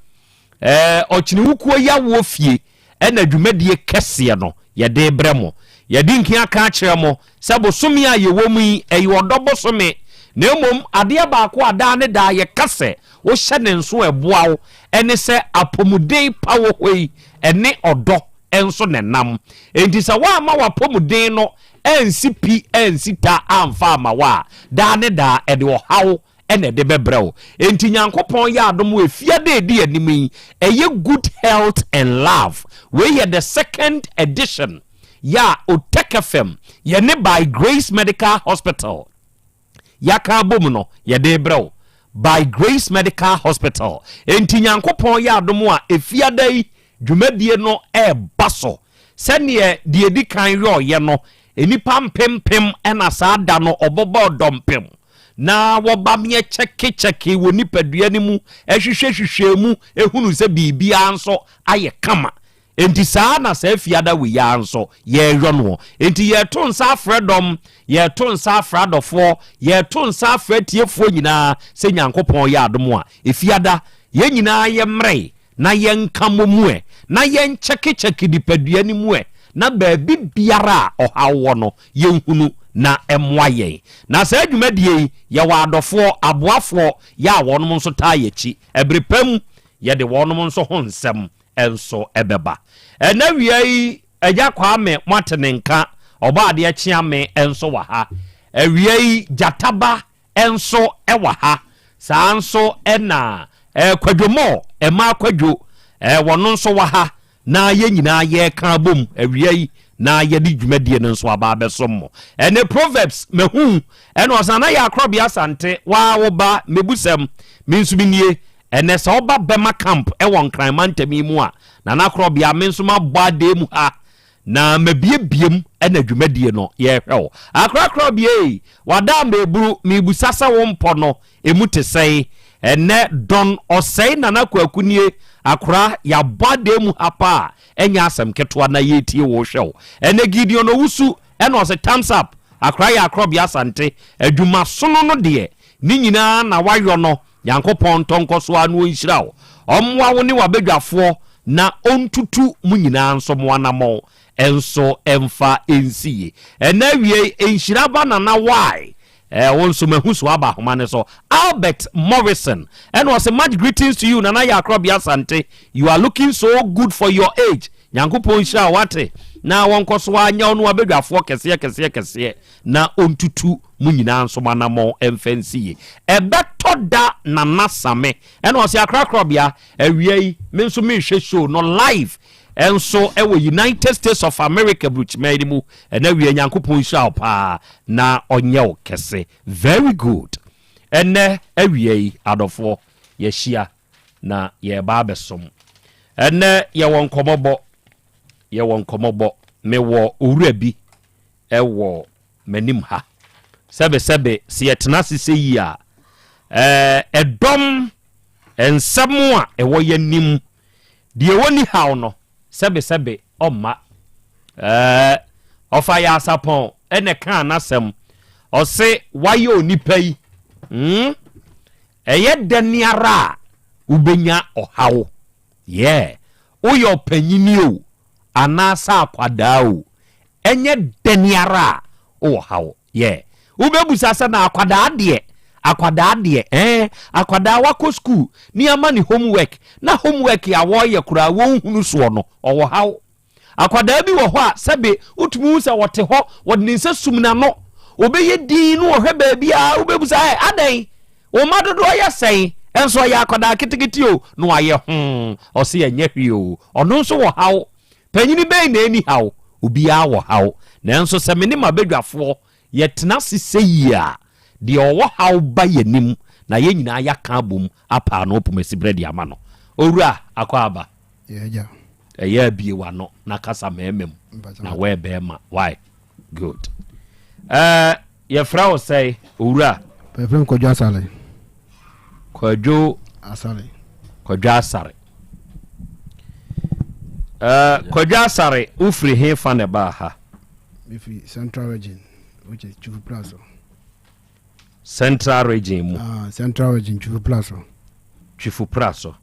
ochini wukuo ya wo fie ena dwumadie kese no ye de bremo ye di nkia ka kire mo se bosome a ye wo mu yi eyodo bosome na emom ade baako ada ne da ye kase wo hye ne nso eboa wo ene se apomuden pawo hoi ene odo enso ne nam enti se wa ma wa pomuden no ensi pi ensi ta amfa ma wa da ne da ede wo hawo ene de bebrɛw enti nyankopɔn ya adom we fiade edi animi eye good health and love we ye the second edition ya Otec FM ye ne by Grace Medical Hospital ya ka bom no ye de brɛw by Grace Medical Hospital enti nyankopɔn ya adom a efiade yi dwumadie no baso sɛne de edi kan ro ye no enipa mpempem ena saa da no obobo dompem na wobamye cheke wo nipadua ni mu ehwehwehwehwe mu ehunu se bibia anso aye kama enti saa na saa fiada we ya anso ye hwo enti ye to nsa afredom ye to nsa afradofo ye to nsa afretiefo nyina se nyankopon ya adom a efiada ye nyina ye mre na ye nkamomue na ye cheke dipadua ni mu na baabi biara ohawo no ye nhunu na emwaye na sa adwumadie ye wa adofo aboafo ya wonom nso ta yechi ebrepam ye de wonom nso ho nsem enso ebeba ena wiei agya kwame mwatenenka oba ade akia me enso wa ha wiei jataba enso ewa ha sa nso ena kwadwomo ema kwadwo wono nso wa ha na ye nyina ye ka bom wiei na ye di dwumadie no nso aba besom ene proverbs mehu ene osana ya Krobea Asante wa wo ba mebusem minsubinie ene se oba bema camp e won kran mantami mu a na Krobea mensuma bade mu ha na mabiebiem ene dwumadie no ye hwew Krobea wada meburu mebusasa wo mpo no emu tesei ene don osei na kwakunie akra ya bade mu hapa enya asem ketwa na yetie wo hwew ene Gideon owusu ene ose thumbs up akra ya Krobea Asante adwuma sono no de ni nyina na wayo no yankopon tonkoso anu nhirawo omwa wo ne wabedwafo na ontutu mu nyina nso mo anamo enso emfa ensie ene wie enhiraba na why wonso mahuso aba homane so Albert Morrison and was a much greetings to you Nana ya Krobea Asante you are looking so good for your age nyankopon hira wate na wonkoso anya onu abedwafo kese na ontutu mu nyina nso manamo emfansie ebeto da na nasame and was ya Krobea awiei menso me hwe show no live enso ewo United States of America bruch medimu ena wie nyankopon hia pa na onye kese very good ene awie adofo ye hia na ye ba besom ene ye won komobo me wo owura bi ewo manim ha sebe se yetena sese yi a edom ensem a ewo yanim de woni haw no sebe oma ofa ya sapon ene kan nasem ose waye onipa yi eye deniara ubenya ohawo uyo panyini o anasa akwada o enye deniara ohawo ubebusa sa na akwada de akwada wako school ni amani homework na homework ya wo ye kura wo hunu so no owo haw akwada bi wo ho a sebe utumu se wote ho wodne nse sumna no obeye din no ohwe ba bia ubebusa adan o madodo ya sei enso ya akwada kitikiti o no aye ose enye hwi o ono nso wo haw panyini be na eni haw obi a wo haw na enso se meni mabedwafo yetena sise a de owo haw ba yanim na ye nyina ya ka bom apa no pomasi bredi ama no owura akwaba ya bie wa no na kasa memem na we be ma why good ye frau say owura pefem Kodwo Asare Kodwo Asare Kodwo Asare ufri he fa ne ba ha If Central Region, which is Chufu Plaza. Central Region. Central Region, Chufu Plaza. Chufu Plaza.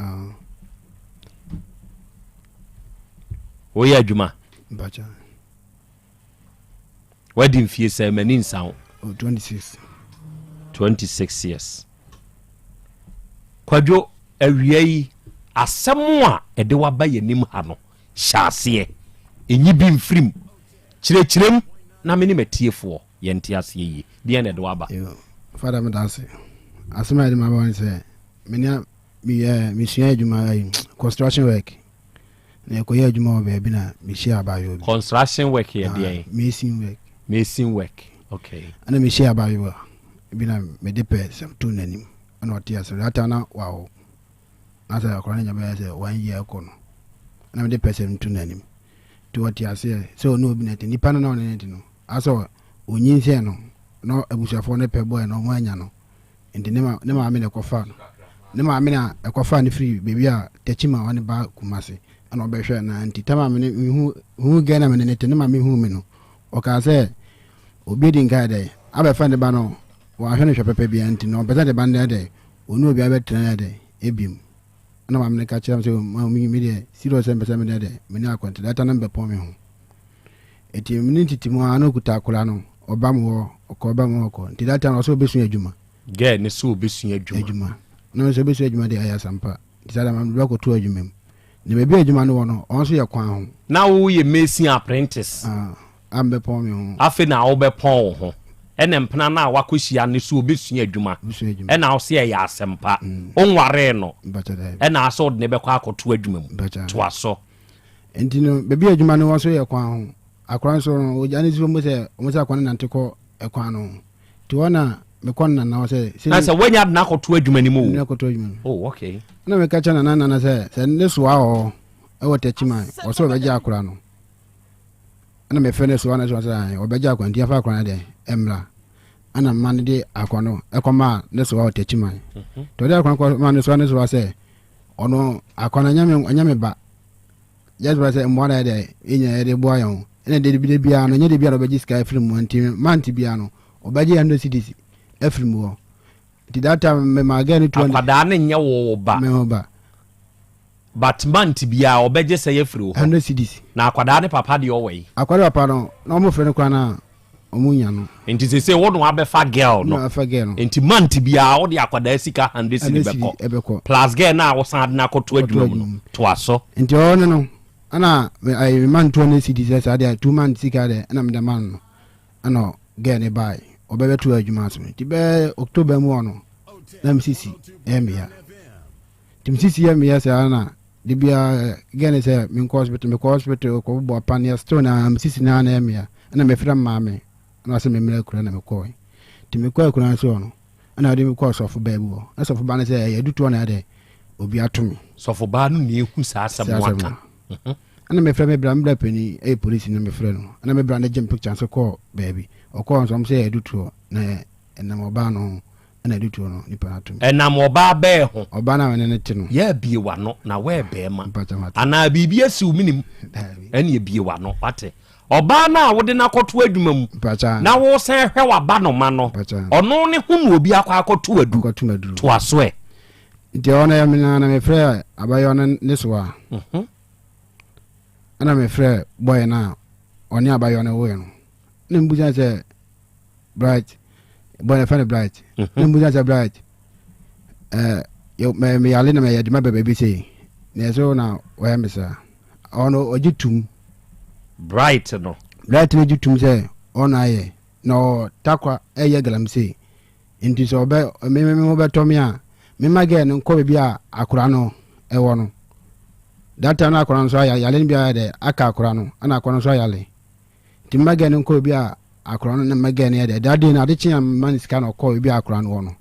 Oya Juma. Bacha. Wedding fee say many sound. 26. 26 years. Kwadwo awiei asɛm a ɛde waba yɛnim ha no hyɛaseɛ ɛnyi bi mfirim kyerɛkyerɛm na mene matiefoɔ yɛnte aseɛ yi deɛ na ɛde waba Father medase asɛm a ɛde maba wɔn sɛ mesua adwuma construction work na ɛkɔyɛ adwuma wɔ baabi na mehyia abayewa bi construction work yɛ deɛ mason work okay ana mehyia abayewa bi na mede pɛ sɛm to n'anim ana ɔte asɛm data na wawo asa akɔra nya bɛyɛ sɛ 1 year kɔ no ana mede pɛ sɛm to n'anim to ɔte asɛ sɛ ɔno obi na te nipa no na ɔne ne te no asɛ onyin sɛ no na abusuafoɔ no pɛ bɔɛ no ɔmo anya no nti ne maame na ɛkɔfa no ne maame na ɛkɔfa no firi baabi a tɛkyima ɔne ba Kumase ana ɔbɛhwɛ na nti tama me hu gɛ na me ne te ne maame hu me no ɔka sɛ obi di nka dɛ abɛfa ne ba no wɔahwɛ no hwɛ pɛpɛ bia nti no ɔpɛ sɛ de ba no dɛ ɔno obi abɛtena dɛ ebim ana maame ne ka kyerɛ sɛ maame mi deɛ serious mpɛ me dɛ me ne akɔnte data no mbɛpɔn me ho eti me ne titi mu ana okuta akora no ɔba mu ɔkɔba mu ɔkɔ nti data no ɔsɛ obesu adwuma gɛ ne so obesu adwuma na me sɛ obesu adwuma de ayɛ sampa nti sɛ maame bɛ kɔto adwuma mu ne baabi adwuma no wɔ no ɔnso yɛ kwan ho na wo yɛ mason apprentice ambɛpɔn me ho afe na wo bɛpɔn wo ho ɛna mpena na wakɔhyia ne so obesu adwuma ɛna wo sɛ yɛ asɛmpa onware no ɛna asɛ ɔde ne bɛkɔ akɔto adwuma mu to aso nti no baabi adwuma no wɔnso yɛ kwan ho akora nso no ɔgya ne so mo sɛ akɔne nante kɔ ɛkwan no nti wɔna mekɔ no nana sɛ woanya de na akɔto adwuma no mu okay na meka kyɛ nana sɛ ne soa hɔ ɛwɔ tɛkyima ɔsɛ ɔbɛgye akora no ana mefɛ ne soa no sɛ ɔbɛgye akora nti afa akora no deɛ ɛmmra ana mma no de akɔ no ɛkɔma ne soa wɔ tɛkyima nti ɔde akora kɔma ne soa sɛ ɔno akɔ no ɔnyame ba just ba sɛ mmoa no yɛdɛ ɛnya yɛde boa yɛ ho ɛna de biara no nyɛ de biara ɔbɛgye sika afiri mu nti mante biara no ɔbɛgye 100 cedis afiri mu hɔ nti data memaga no akwadaa ne nyɛ wo ba but mante biara ɔbɛgye sɛ yɛfiri wo 100 cedis na akwadaa ne papa deɛ ɔwɔ yi akwadaa papa no na ɔmo frɛ no kora na ɔmo nya no nti sɛ wo no abɛfa girl no nti mante biara wode akwadaa sika 100 cedis bɛkɔ plus girl na wo san na akɔto adwuma mu no to aso nti ɔno no ana man 200 cedis sɛ ade 2 months sika de ana meda man no ana girl ne bai ɔbɛbɛto adwuma so nti bɛ October mu ɔno na msisi ɛmia nti msisi ɛmia sɛ ana de bia girl sɛ menkɔ hospital kɔ bɔ pania stone na msisi na ɛmia ana mefrɛ maame na sɛ memra kura na mekɔ nti mekɔ kura so ɔno ana ɔde mekɔ sɔfo baa bi hɔ na sɔfo baa no sɛ ɛyɛ duto na ɛde obi atome sɔfo baa no ne ɛhu saa asɛm waka ana mefrɛ me bra pani ɛyɛ police na mefrɛ no ana me bra no gye picture so kɔ baabi ɔkɔ nso sɛ ɛyɛ duto na ɛnam ɔbaa no ana duto no nipa na atome ɛnam ɔbaa bɛɛ ho ɔbaa na wɔne ne te no yɛ bie wano na wɔɛ bɛɛma anaa biribi asiw minim ɛne yɛ bie wano wate ɔbaa no a wode no akɔto adwuma mu na wo sɛ hwɛ waba no ma no ɔno ne ho na obi akɔ akɔto adu to aso ɛ nti ɔno yɛ mena na mefrɛ abayɛ ɔno ne so a ana mefrɛ boy na ɔne abayɛ ɔno woyɛ no na mbusa sɛ bright boy na fane bright na mbusa sɛ bright me yale na me yɛ de ma bɛbɛ bi sɛ na so na wɔyɛ me sa ɔno ɔgye tum bright no gye tum sɛ ɔno ayɛ na takwa ɛyɛ galamsey nti sɛ ɔbɛ me wobɛtɔ me a mema gɛ no nkɔ baabi a akora no ɛwɔ no data no akora no so ayɛ yale no biara dɛ aka akora no ana akora no so ayale nti mema gɛ no nkɔ baabi a akora no na mema gɛ no yɛ dɛ dade no ade kyea mema no sika na ɔkɔ baabi a akora no wɔ no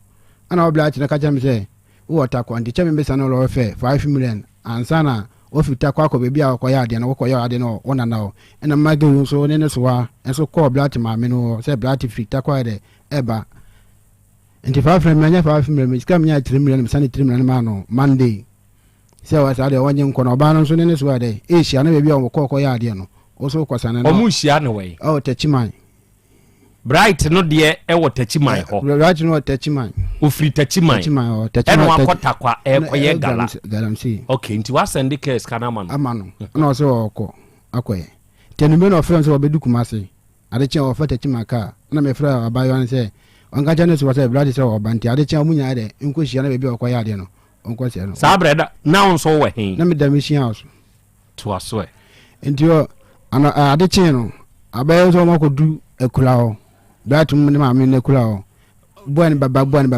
ana wɔbla akyerɛ ka kyerɛ me sɛ wowɔ takwa nti kyɛ me bɛsa no lɔwɔ fɛ 5 million ansa na ofi takwa akɔ baabi a ɔkɔyɛ adeɛ no wɔkɔyɛ adeɛ no wɔnana hɔ ɛna mema gɛ no so ne ne soa ɛnso kɔɔ blate maame no sɛ blate firi takwa yɛ dɛ ɛba nti 5 million nya 5 million sika menya 3 million misane 3 million ma no Monday sɛ wa sa de wonye nkɔ no ba no so ne so ade ehia na baabi a wɔkɔ yɛ adeɛ no also kwasana no omuhia ne we oh tachiman bright no de e wo tachiman ho bright no tachiman ofri tachiman oh tachiman eno akota kwa e koye gala galamsi okay nti wa send case kana man amano no so okọ akoye tenume no friends obedu kumase ade che ofa tachiman ka na me fra abayo an say onka chane so say bright say obanti ade che omunya de nkohia na bebi okoye ade no onko se no sa breda now so we hin na me da mission house to aso nti o ana ade che no abayo so makodu ekula ho Bratum ne ma me ne kula o boan baba boan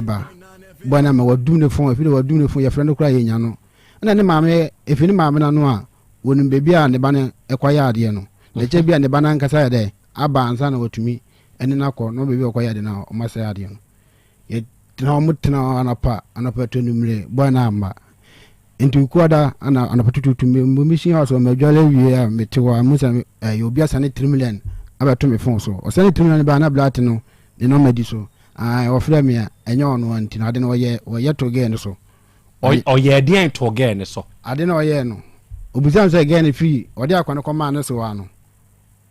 ma wadu ne fon efi wadu ne fon ya frendo kula yenya no na ne ma me efi ne ma me na no a wonu bebi a ne ba ne ekwaya ade no ne che bia ne ba na nkasa ya de aba ansa na watumi ene na ko no bebi ekwaya ade na o masa ade no ye tena mo tena anapa to numre boan amba nti kuada ana anapatutu me mission house o medwale wie a metewa musa obi asane 3 million abato me fon so o sane 3 million ba na blat no de no medi so o fra me enye ono anti na de no ye to gen so o ye de to gen so ade no ye no obusan so gen free o de akwana koma na so wa no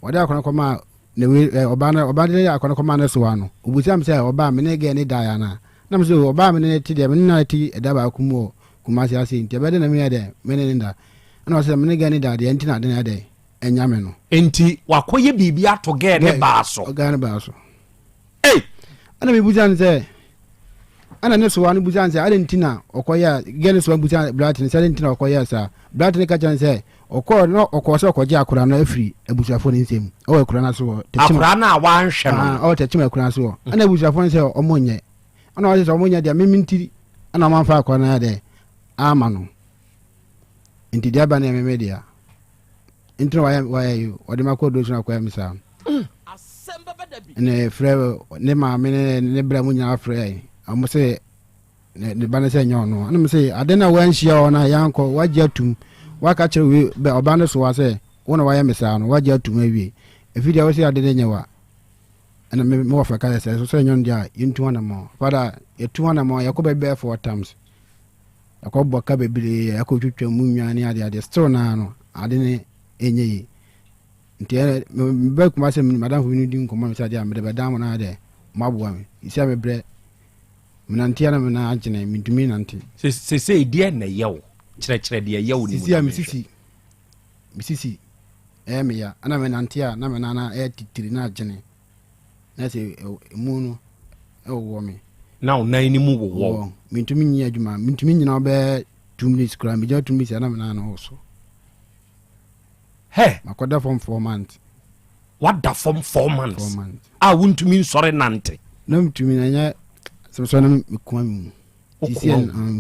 o de akwana koma ne we oba de akwana koma na so wa no obusan se oba me ne gen ni da ya na na me so oba me ne ti de me na ti eda ba kumo kumasi ase nti abede na me ya de me ne nda na o se me ne gen ni da de nti na de na de enyame no enti wakoye bibia to ge ne baaso ana me buzan se ana ne so wanu buzan se ale ntina okoya ge ne so buzan blat ne se ntina okoya sa blat ne ka chan se okọ no okọ se okoje akura na afiri abusafo ne nsem o akura na so akura na wanhwe no o techima akura so ana abusafo ne se omonye ana o se omonye dia memintiri ana manfa akura na de ama no enti dia ba na memedia intro why you or the makodo so akwa misa Asem Beba Dabi ne frɛ ne ma me ne bra mu nya frɛ am se ne ba ne se nyo no na me se ade na wan hia ona yanko wagye atum waka kyerɛ we be oba ne so wa se wona wayɛ misa no wagye atum awie efidi a wo se ade ne nyewa ana me wo fa ka se so nyo ndia yintu na mo fada yetu na mo yakoba be 4 times yakoba ka bebire yakotwetwa mu nwane ade still na no ade ne enye nti be kuma se madam fu ni din ko ma se dia me be dam na de mabuwa me isia me bre menantia na me na agene mitumi nanti se die na yew kire de yew ni isia misisi me ya ana me nantia na me na titiri na agene na se mu no wo me na onan ni mu wo mitumi nyi adwuma mitumi nyina be 2 minutes kra me ja 2 minutes na me na no so. Hey, makoda from 4 months. What the from 4 months? 4 months. I won't mean sorry nante. No to me na so na me kwam.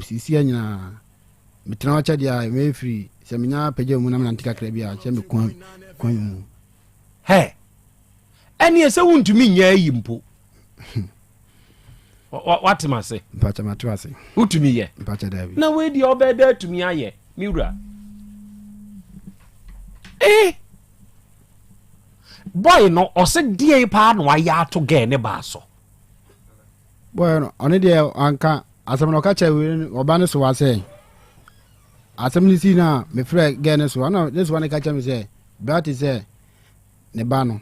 Sisi anya me tena wacha dia me free. Se me nya page mu na me nante kakra bia che me kwam. Hey. Eni ese won't me nya yimpo. What am I say? Mpacha matwase. Utumi ye. Mpacha Dabi. Na we di obeda to me aye. Miura. Boy no ose die pa no aya to ge ne ba so. Boy no oni die anka asem no ka che we oba ne so wa se. Asem ni si na me frɛ ge ne so na this one ka che me se that is ne ba no.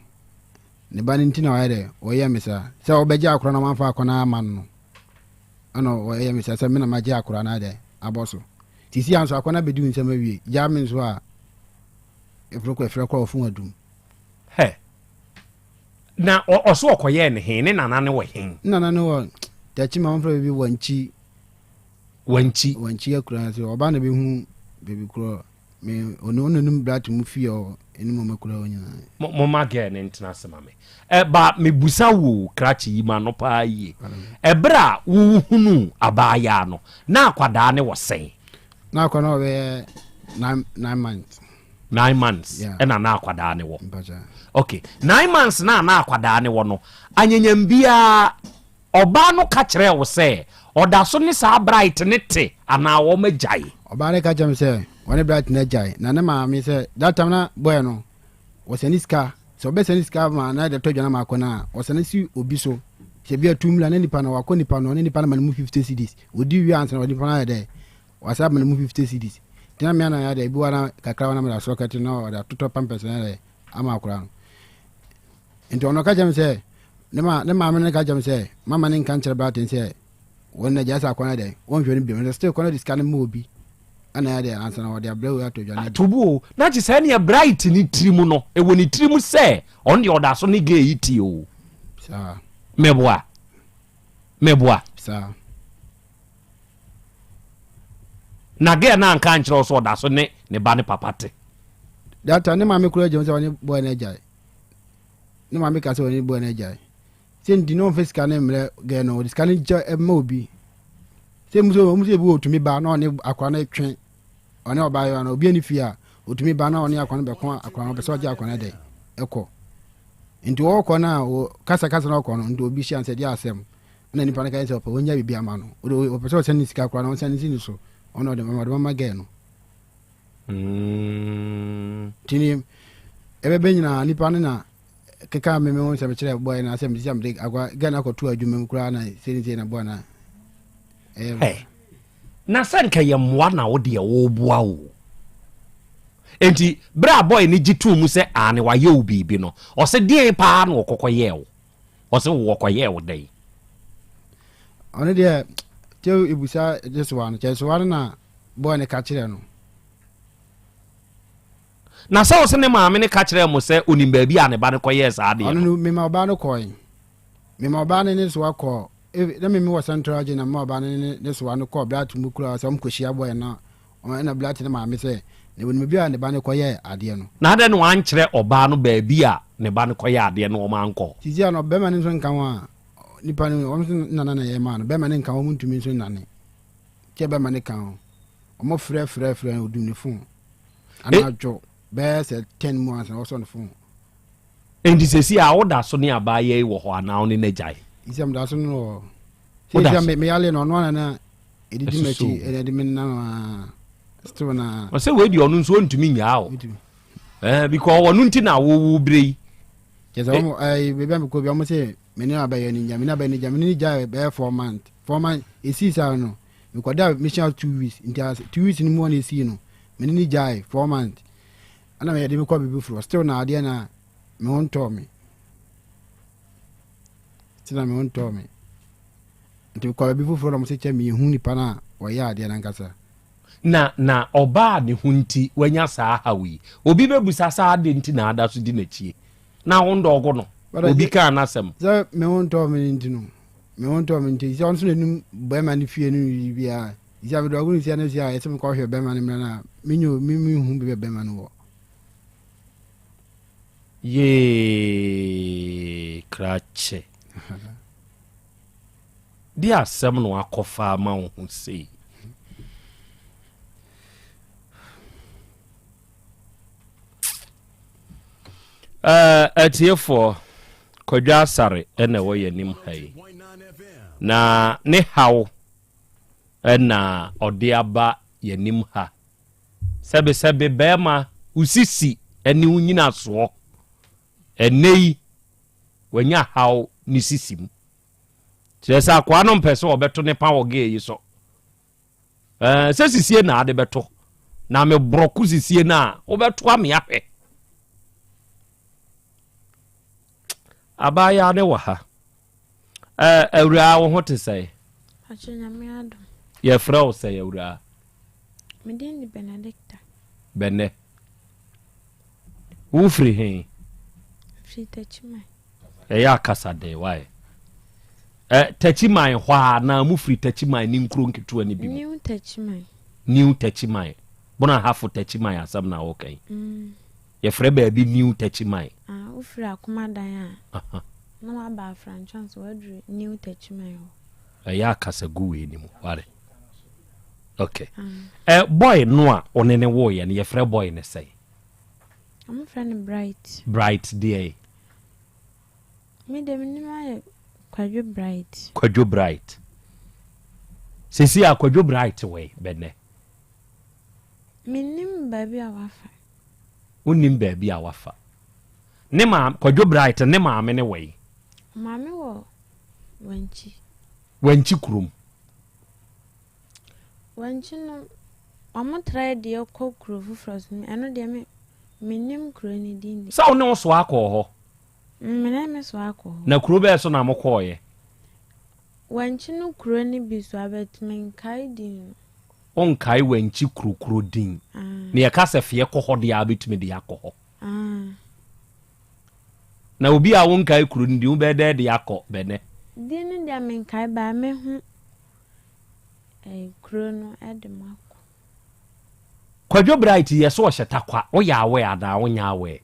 Ne ba ni ntina wa de o ye me sa. Se obeja akora na manfa akona aman no. Ana o ye me sa se me na maji akora na de aboso. Tisi anso akona bedu nsem awie. Ja me so a efreko ofun adum. He. Na oso okoye ne he ne nana ne wo he. Nana ne wo tachi ma mfra bi wanchi akura so oba na be hu bebi kro me ono num brat mu fi o enimu makura onya. Mo ma ge ne ntina sema me. Ba me busa wo krachi yi ma no pa yi. Bra wo hunu abaya no. Na akwada ne wo sen. Na akwana we 9 months. 9 months ena na akwada ne wo. Okay, 9 months na akwada ne wo no. Anyanyam bia oba no ka kire wo se oda so ne sa bright ne te ana wo magyae. Oba ne ka jam se woni bright ne jai. Na ne ma me se that time na boy no wo se niska so be se niska ma na de todwana ma akona wo se ne si obi so se bia tumla ne nipa na wako nipa no ne nipa na mu 50 cedis. Odi wi ansa odi pa na de wasa ma mu 50 cedis. Tina me na ya de bi wana kakra wana me la socket no da toto pampers na de ama akora no nti ono ka jam say ne maame ne ka jam say mama ne nka nkyere ba ten say won na jasa akona dey won hwe ne bi no still kona discan mo bi ana ya dey answer na wo dey abrew ya to dwane tubu na ji say ne bright ni tirimu no e woni tirimu say on the order so ne ge yiti o sa meboa sa na ge na nka nkyere so order so ne ba ne papate data ne maame kura jam say woni boy na jai ne maame ka say woni boy na jai sen di no fiscal ne mre ge no discan ja ma obi se muso bi otumi ba na one akwa na twen one oba yo na obi ani fia otumi ba na one akwa na be ko akwa na be so ja akwa na dey ekọ nti wo ko na o kasa na ko no nti obi hia se dia asem na nipa na ka se opa wonya bibia ma no o pe so se ni sika akwa na se ni sini so ono de mama ge no tini ebe be nyina nipa na keka me won se be kire boy na asem siam de agwa ge na ko tu adwuma kura na se ni na boy na na sanka ye mwa na wo de wo boa wo enti bra boy ni jitu mu se ane wa ye obi bi no o se die pa na okokoye wo o se wo kokoye wo dai one de te ibusa this one che so one na boy ne ka kire no na sa o se ne maame ne ka kire mo se onim ba bi ane ba ne koye sa ade no me ma ba no koy me ma ba ne so akọ na me was central na ma ba ne so ano ko bla tumu kura so mkoshia boy na na bla te na maame se ne woni bia ne ba ne koye ade no na ade no an kire oba no ba bia ne ba ne koye ade no o ma anko tizia no be ma ne so nkan wa nipa ne o na ye ma no be ma ne nkan o muntumi so nane ke be ma ne kan o mo frɛ odum ne fon ana jo be se 10 months na o so ne fon endi sesi a woda so ne aba ye wo ho ana oni na jai isem da so no se me yale no no na edidi mechi edidi men na still na o se we di onu nso ntumi nya o because wonu nti na wo brei je so mo be am ko bi am se me ni aba ye ni nya me na ba ni nya me ni jai be 4 months esi sa no me ko da mission 2 weeks into 2 weeks ni mo na esi no me ni jai 4 months ana me de me ko bi fro still na ade na me won to me tina me won to me nti ko bi fro mo se che me hu ni pa na wo ya ade na nkasa na oba ne hunti wanya saa hawi obi bebusa saa de nti na ada so di na chie na wondo ogo no obi ka anasem so me won to me nti no me won to me nti so nso nenum boy man fie no bia isa be do ogo ni sia na sia esem ko hwe be man me na menyo mi hu be man wo ye krache dia asem no akofa ma wo hu sei atiefo kodwa asare ene wo yanim hai na ne hawo ena ode aba yanim ha sebe bema usisi eni unyina so enei wanya hawo ni sisim kyesa kwa no mpese obeto ne pa wo ge yi so se sisie na ade beto na me broku sisie na obeto ame ahwe abaya ne wa ha awura wo hote sai achenya me ado ye fra o sai awura me din ni Benedicta benne wo free he free tachimai ya kasa de why tachimai hwa na mu free tachimai ni nkro nketu ani bi new tachimai bona hafu tachimai asam na okay ye fra ba bi new tachimai ufiri akumadan a na waba franchise wadru new tachimai ho ya kasa guwe ni mu ware okay boy no a onene wo ye ne ye fra boy ne say am friend bright day me dem ni ma kwadwo bright sisi akwadwo bright we benne minim baby awafa unim baby awafa ne ma kwadwo bright ne ma ame ne we maame wo wanchi kurum wanchi no amo try de ko kuro fufros ni eno de me Minim kroni din. Sa wo ne wo so akọ ho. Me so akọ. Na Krobea so na mokọ ye. Wanchi no kroni bi so abetmen kai din. On kai wanchi krokro din. Na ye ka se fie kọ ho de abetumi de akọ ho. Na obi a won kai kroni din wo be de akọ bene. Din dia men kai ba me hu. Krono edemako. Kwadwo bright yes wo hyetakwa wo ya awe ada wo nya awe.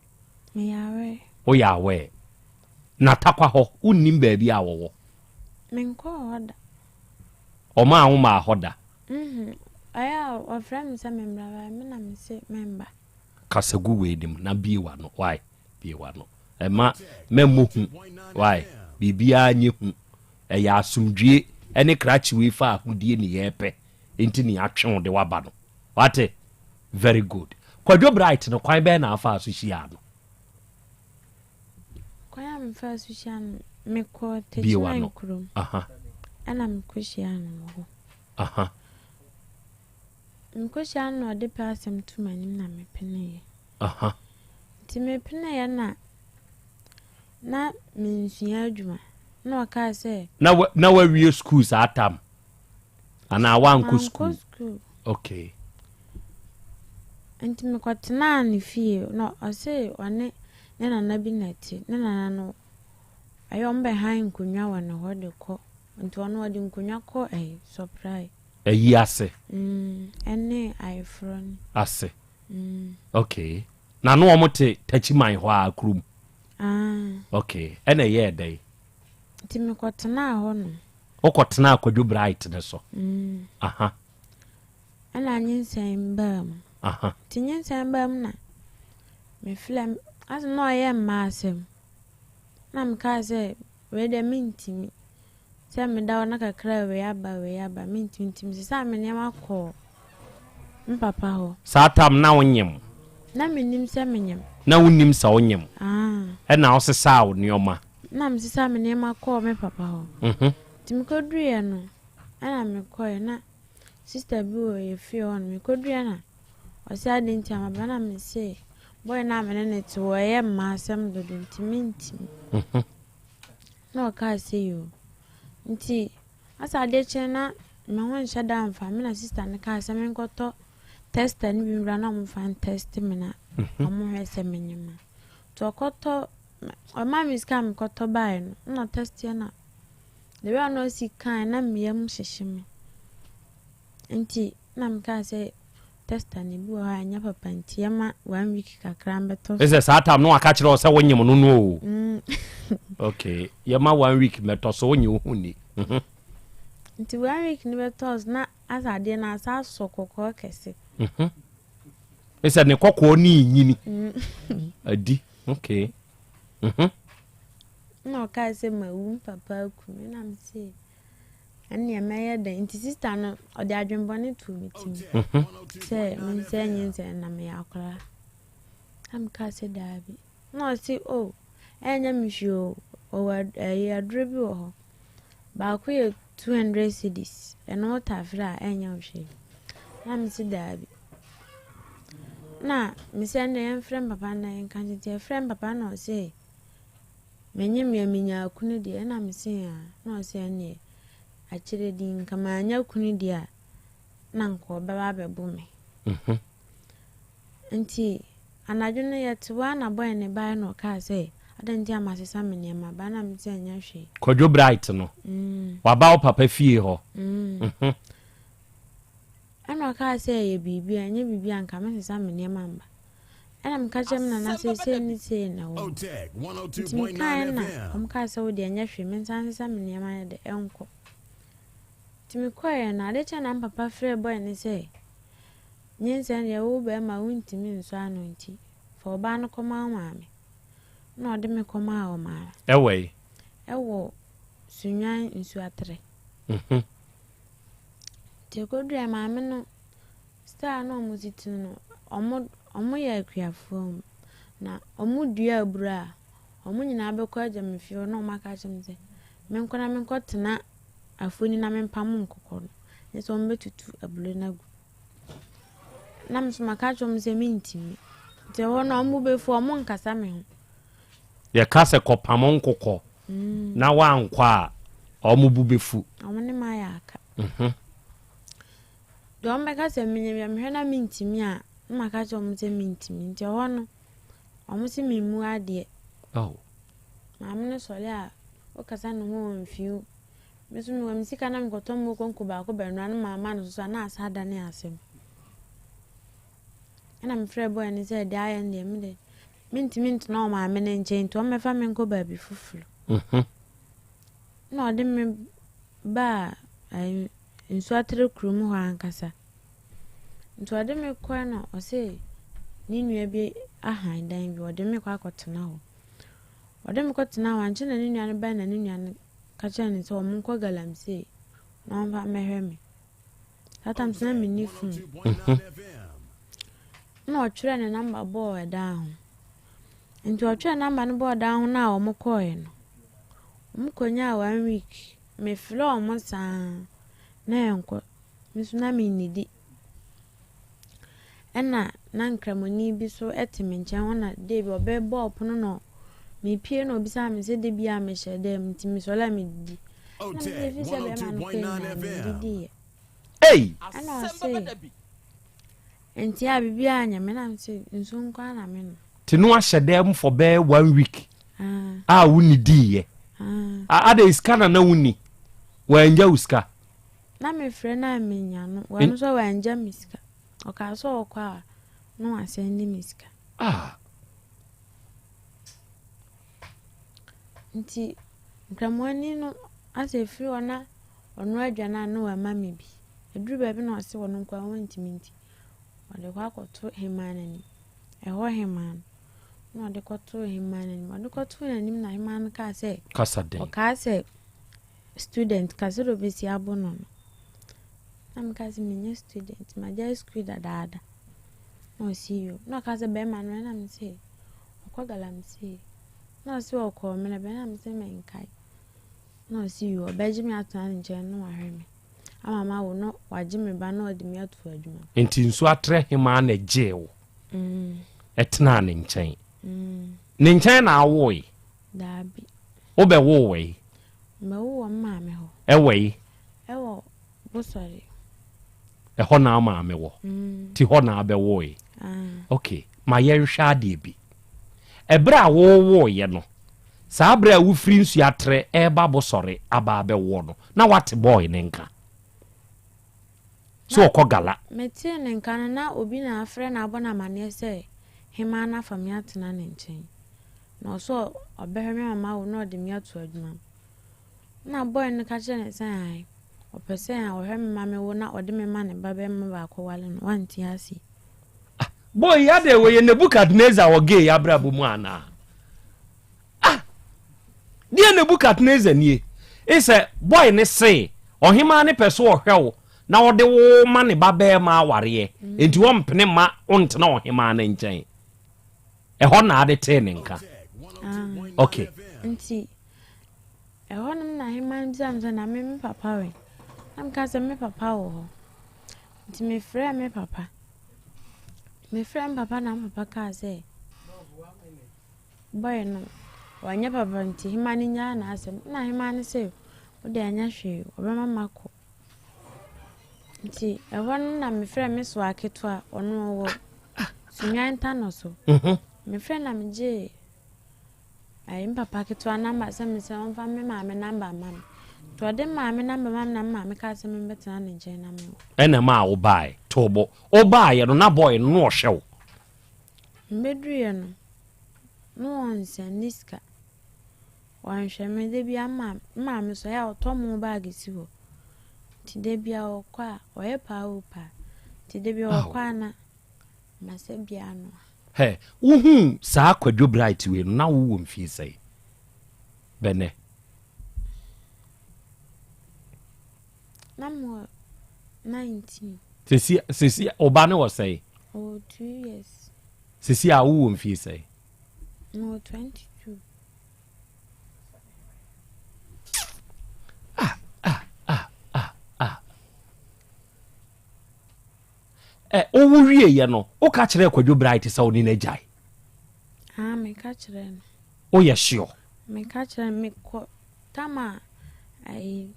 Me yawe. Wo ya awe. Na takwa ho unnim ba bi awowo. Menko hoda. O ma wo ma hoda. Aya o friend say member ba me na me say member. Kasagu we dim na biwa no why biwa no. Ema memohu why bibia nye hu. Ya asumdwie ene krachi we fa ahudie ni yepe enti ni atwe de waba no. Wate very good. Kwadwo bright no kwan be na afa so hia no. Kwan am fa so hia no me ko techman krom. Ana me ko hia no ho. Me ko hia no de pa asem to manim na me pene ye. Ti me pene ye na me nsua adwuma. No ka say na we schools atam. Ana wanko school. Okay. Enti me kwatena ne fie no ose one ne na bi nati ne na no ayo mbe han nkonwa wona ho de ko enti ono odi nkonwa ko surprise yi ase ene ifron ase okay na no omote tachiman ho akrum okay ene ye dey enti me kwatena ho no okotena akwadwo bright ne so ana nyinsen bam tinyen sambam na me flam as no ye masem na me ka say we de mintimi se me da wona kakra we aba mintimi se sa me ne makọ mpapa ho satam na wonyem na me nim se menyem na wonnim sa wonyem e na wo sesa wo nioma na me sesa me ne makọ me papa ho timi kodue no ana me koy na sister bi o ye fi on me kodue na Osi adinti amabana me say boy na me ne to wo ma asem do minti. No ka say you. Nti asa de chena me won shada amfa me na sister ne ka asem nkoto test ni bi mra na mo fan test me na omo hwese menyima. To koto o ma mi scam koto bai no test ya na. The way no si kan na me yam hyehye. Nti na me ka say testa ni bi wa anya papa ntiama 1 week kakra mbeto is that time no aka kire o se wonyem no no okay yema 1 week meto so wonye ohuni nti 1 week ni beto na asade na asa sokoko kese is that ne kokko ni nyini adi okay no ka se ma papa ku me na mse ani amaya da inti sister no odi adwenbone to meeting say me say nyense na me akora am ka se dabi no si enya mi hwo o adre bi ho ba ko ye 200 cedis eno ta fra enya hwe na me si dabi na me say na en friend papa na en kan je friend papa no say menyem ya minya akunu de na me say no say ne achire din kama anya kunu dia na nko baba bebu me nti anadwo no yetwa na boy ne bai no ka say adanti amasesa me ne ma ba na me say anya hwe Kwadwo bright no waba o papa fie ho ana ka say ye bibi anya bibi anka mesesa me ne ma mba ana me ka chem na say ni say na wo Otec 1029Fm ka say wo de anya hwe me sansa me ne ma de enko timi koye na de cha na papa frɛ boy ne say nyensen ye wo be ma wuntimi nso ano nti for ba no koma maame na ode me koma o ma ewo sunyan nsu atre te kodu e maame no star no muziti no omo ye akuafo na omo dua abura omo nyina be ko agya me fie no maka chimze me nkotena afoni na mempam nkokoro ne so mbetutu abule nagu na mso maka chom ze mintimi Te wono mu be fu omo nkasa me ho. Ye ka se kopamo nkokọ. Na wa nkwa a omo bu befu. Omo ne ma ya aka. Do me ka se me hwe na mintimi a, ma ka che omo se mintimi. Te wono omo se memu ade. Oh. Ma me so le a o kasa no ho mfiu. Me so me wa misika na mkoto mu konko ba ko be no na mama no so na asada ne asem. Ana me frɛ boy ne sɛ de ayɛ ne me de mint na o ma me ne nkyɛn to me fa me nko ba bi fufulu na ɔde me ba nsu atre krum ho ankasa nto ɔde me kɔ na o sɛ ni nua bi ahan dan bi ɔde me kɔ akɔtena ho ɔde me kɔtena ho ankyɛ na ni nua no ba na ni nua no ka kyɛ ne sɛ o mo nkɔ galamsey na ɔmfa mehwɛ me tatam sɛ me ni fun na ɔtwerɛ ne number boy down. Nti ɔtwerɛ number no boy down na ɔmo kɔe no. Ɔmo konya 1 week. Me flo ɔmo saa na enko. Me so na me nidi. Ɛna na nkramoni bi so ɛte me nkyɛn ho na de bi ɔbɛbɔ ɔpono no. Me pie na obi sa me sɛ de bi a me hyɛ dem nti me so la me didi. Otec 1029Fm. Hey! Ana ɔse enti a bibia anya me na mse nso nkwa na me no ti no ahye dem for be 1 week wuni di ye ada iska na wuni wanja uska na me frɛ na me nya no wanu so wanja miska o ka so okwa no asɛndi miska nti nkramoni no ase free ona ono adwana na wa mama bi eduru ba bi na ɔse wono nkwa wontiminti ɔde kwa kɔto hemanani ɛhɔ heman na ɔde kɔto hemanani ɔde kɔto nanim na heman ka sɛ kasaden ɔka sɛ student kasero besi abono no na mka sɛ menye student ma ja school dadaada na ɔsi yo na ɔka sɛ bɛma no na mse ɔkɔ galamsey na ɔsi ɔkɔ me na bɛ na mse menkai na ɔsi yo ɔbɛgye me atona ne nkyɛn no wahwɛ me ama wo no waje me ba na odi me ato adwuma enti nso atre hema na jewo etna ne nkyɛn ne nkyɛn na awoi dabi wo be wo wei me wo ma me ho wei wo bosori ɛhɔ na ama me wo ti hɔ na be woi okay ma ye hwa ade bi ebra wo wo ye no saa bra wo firi nsu atre eba bosori aba be wo no na what boy ne nka so okogala meti ne nka na obi na afre na abona mane se hema na fami atena ne nchen na so obehwe mama wo na odi mi ato adwuma na boy ne ka che ne se ai opese a ohwe mama me wo na odi me ma ne ba be me ba ko wale no wanti asi boy ya de we Nebukadnezar oge ya brabo mu ana die Nebukadnezar nie ise boy ne se ohima ne pese ohwe na ode wo ma ne ba be ma aware enti wo mpene ma ontena ohima na nkyɛn ɛhɔ na ade te ne nka okay nti ɛhɔ no na hima nzam za na me papa we am ka se me papa wo nti me frɛ me papa na papa ka se boy no wanya papa nti hima ni nya na asem na hima ni se wo de anya hwe obema mako nti ɛhɔ na me frɛ me so aketo a ɔno wo sunyanta no so me frɛ na me je ai papa keto namba sɛ me sɛ on fa me ma me namba mam to de ma me namba mam na ma me ka sɛ me betena ne nkyɛn na me ɛna ma wo bai tobo o bai no na boy no ɔhwɛ mbedruye no on saniska wanhwɛ me de bia ma me so ya otomo bag si ho ti de bia okwa oye pa opa ti de bia okwa na mase bia no he wuhu saa kwadwo bright we no na wo mfie sei bene na mo 19 sisi oba ne wo sei 2 years sisi a wo mfie sei no 22 owo wie ye no o ka kire Kwadwo Bright se oni na jai me ka kire no o ye sure me ka kire me ko tama ai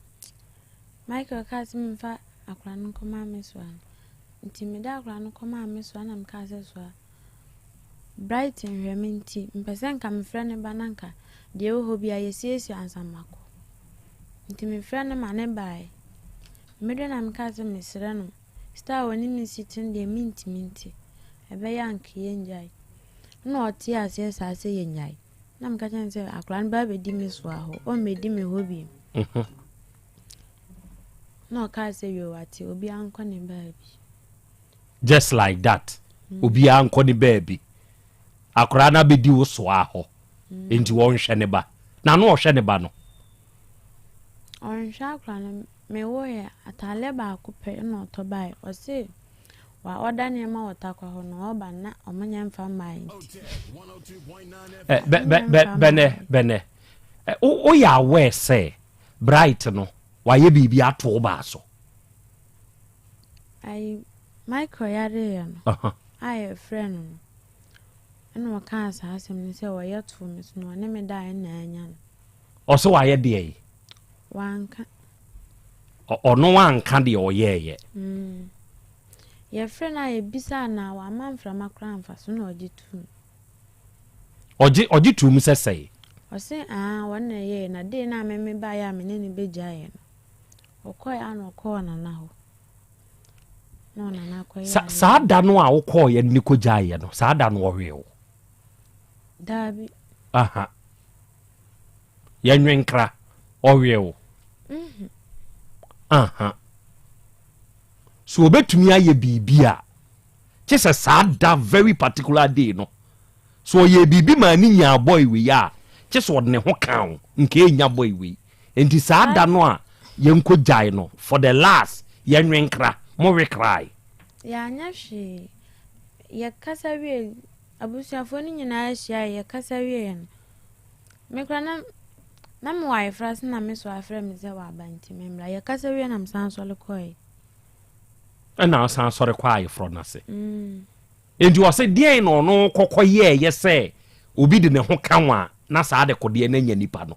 Michael kasi mfa akra no koma me so an nti me da akra no koma me so na me ka se so Bright nhwementi mpese nka me frɛ ne bananka de wo hobi ayesiesi ansamako nti me frɛ ne ma ne bai me do na me ka se me srɛ no star woni me sitin de minti ebe yank yenjai no oti ase sa se yenjai na me ka chen se akra no ba be di me so aho o me di me hobi no ka se yo ati obi anko ne baby just like that obi anko ne baby akra na be di wo so aho enti won hwe ne ba na no hwe ne ba no on sha akra no me wo ya atale ba ko pe no to bai o se wa oda ne ma wota kwa ho no oba na omunya mfa mai bene o ya we say Bright no wa ye bibi ato ba so ai Michael yare ya no ai friend no ka sa asem ni se wa yeto me so no ne me da na anya no o so wa ye de wanka ono wanka de o ye ye friend na ye bisa na wa manfra makra mfa so na oji tu mu sesei o se wona ye na de na me ba ya me ne beja ye no okoy an okoy na na ho no na na koy sa da no a okoy ye ni ko jaye no sa da no ohwe o dabi ye nwenkra ohwe o so obetumi aye bibia chese sa da very particular day no so ye bibi ma ni nya boy we ya chese odne ho kan nke nya boy we enti sa da no a ye nko jai no for the last ye nwenkra mo we cry ya nya hwe ye kasa we abusuafo ni nyina ahia ye kasa we me kra na me wife ras na me so afre me ze wa banti me mra ye kasa we na msan so le koi na san sore kwa ye fro na se enti wo se die no kokoye ye se obi de ne ho kanwa na sa de kode na nya nipa no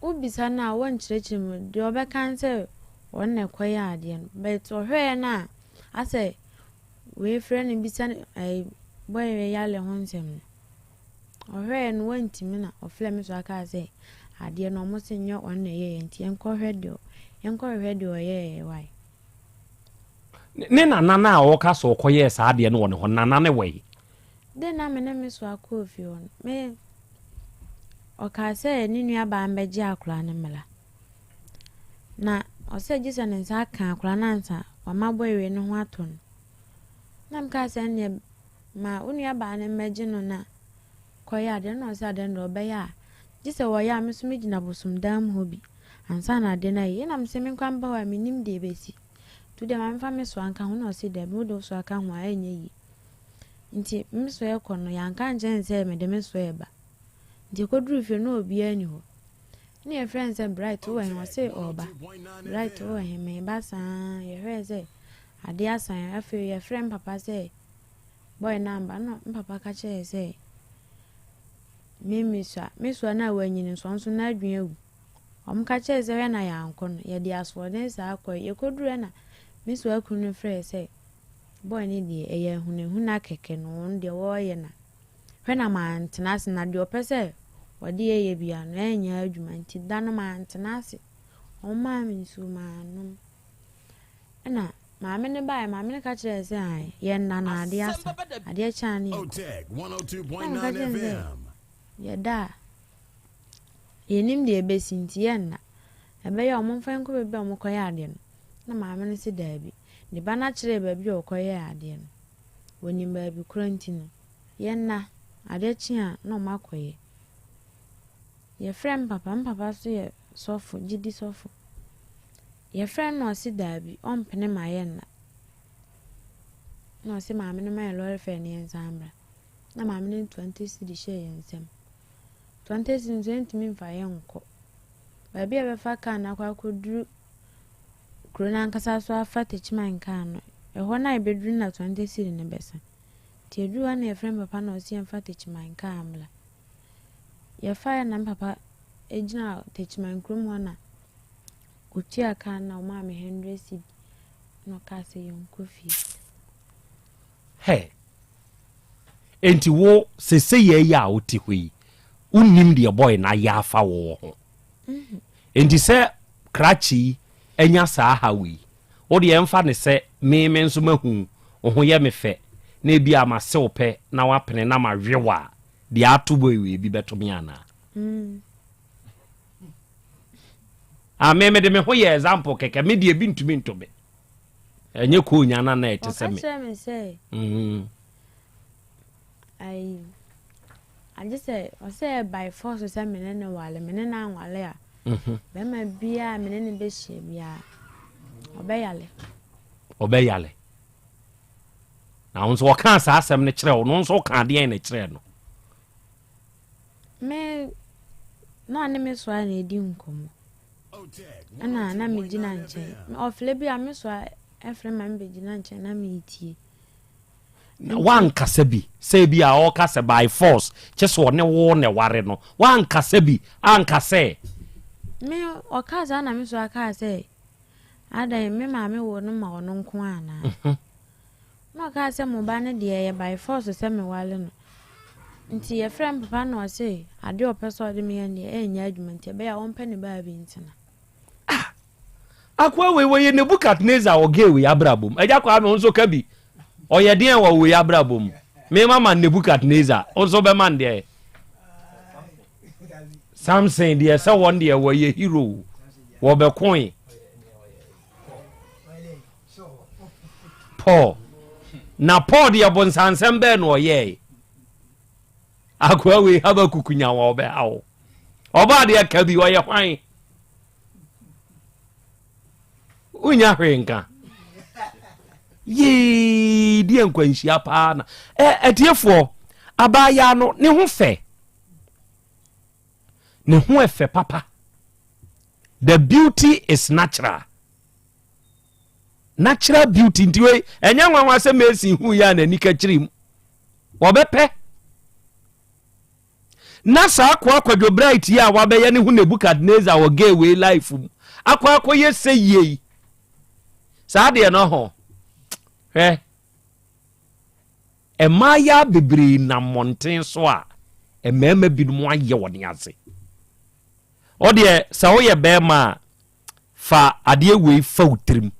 ubisa na won chirechim de obekan se won na koye ade no but ohwe na ase we friend bisa ai boy we yale honsem ohwe no wantimi na ofle me so aka se ade no mo se nyo won na ye enti enko hwe de oye wai ne na o ka so koye sa ade no won ho nana ne wai de na me na me so akofi on me o ka se ni nua ba mbeji akura ne mela na o se gisa ne nsa kan akura na nsa wa maboy we no ho aton na mka se ne ma unua ba ne mbeji no na koye ade no se ade no be ya gisa wo ya me so me gina bosum dam hobi ansa na ade na ye na me se me kwa mba wa minim de besi to dem am fa me so anka ho na o se de me do so aka ho a enye yi nti me so e kono ya anka nje nse me de me so e ba nti kodru fe no obi ani ho ne e friends and Bright wo en o se oba Bright wo en me ba san ye hwe se ade asan afi ye friend papa se boy number no papa ka che se me so na wanyini so na adwen agu ka che se we na ya anko no ye de aso ne sa akoy ye kodru na me so akunu frɛ se boy ni de eye hunahuna keke no nde wo ye na hwe na mantenase na de opese wode eye bia no enya adwuma nti da no mantenase o ma me su manum na maame ne bae maame ne ka kire se ai ye nna na ade asa ade cha ne Otec 1029Fm ye da ye nim de ebesi nti ye nna ebe ya omomfa nko bebe omokoye ade no na maame ne se daabi ne ba na kire baabi okoye ade no woni baabi kuranti no ye nna ade chia no makoye ye friend papa so ye sofo gidi sofo ye friend no se daabi ompene ma ye nna no se maame ne ma lori fe ne ensambra na maame ne 20 cedi she ye nsem 20 cedi ntimi mfa ye nko baabi e be fa ka na kwa koduru Krona nkasa so afa techiman kan no. Ehɔ na ebedru na 20 cedi ne besa. Ti edu an ye friend papa na osi emfa techiman kan amla. Ye fa na papa ejina techiman krom ho na. Uti aka na o ma me 100 cedi. No ka se yon kofi. Hey. Enti wo sese ye ya oti hwi. Unnim de boy na ya fa wo ho. Enti se krachi enya saa hawi. Wo de emfa ne se me nso mahu ho ye me fe. Na bi amase wo pe na wapene na ma hwewa. De atobo ewe bi beto me ana. Me de me ho ye example keke me de bi ntumi ntobe. Enye ko nya na na etese me. I just say by force say me na wale me na wale a. Be ma bia me ne be hye bia. Obeyale. Na unso waka sa asem ne kire wo no unso ka de ne kire no. Me na ne me so na edi nkomo. Na me gina nche. Ofle bia me so efre ma me gina nche na me itie. Wan kasabi say bi a o kasa by force cheso ne wo ne ware no wan kasabi anka say me o kasa na me so aka say ada me ma me wo no ma wo no nko ana no kasa mo ba ne de by force say me wale no nti ye friend papa no say ade o person de me ne enya adwuma be ya won pe ne ba bi ntina akwa we ne Nebukadnezar o ge we abrabom eja kwa me nso ka bi oye den wa we abrabom me mama Nebukadnezar onso be man de Samson de say one de we ye hero wo be coin Paul na Paul de bonsansem be no ye akwa we Habakukunya wo be awo oba de ka bi wo ye hwan unya hwenka ye die nkwanhia pa na etiefo abaya no ne ho fe ne ho efe papa. The beauty is natural beauty ntiwe enya nwanwa se mesi hu ya na nika kirim obepe na sa akwa bright ya wabe ne hu Nebukadnezar wo gawe life akwa ye se ye sa de no ho emaya bebiri na mountain so a emema bidum aye woni ase o de sa wo ye bema fa ade we fa utrim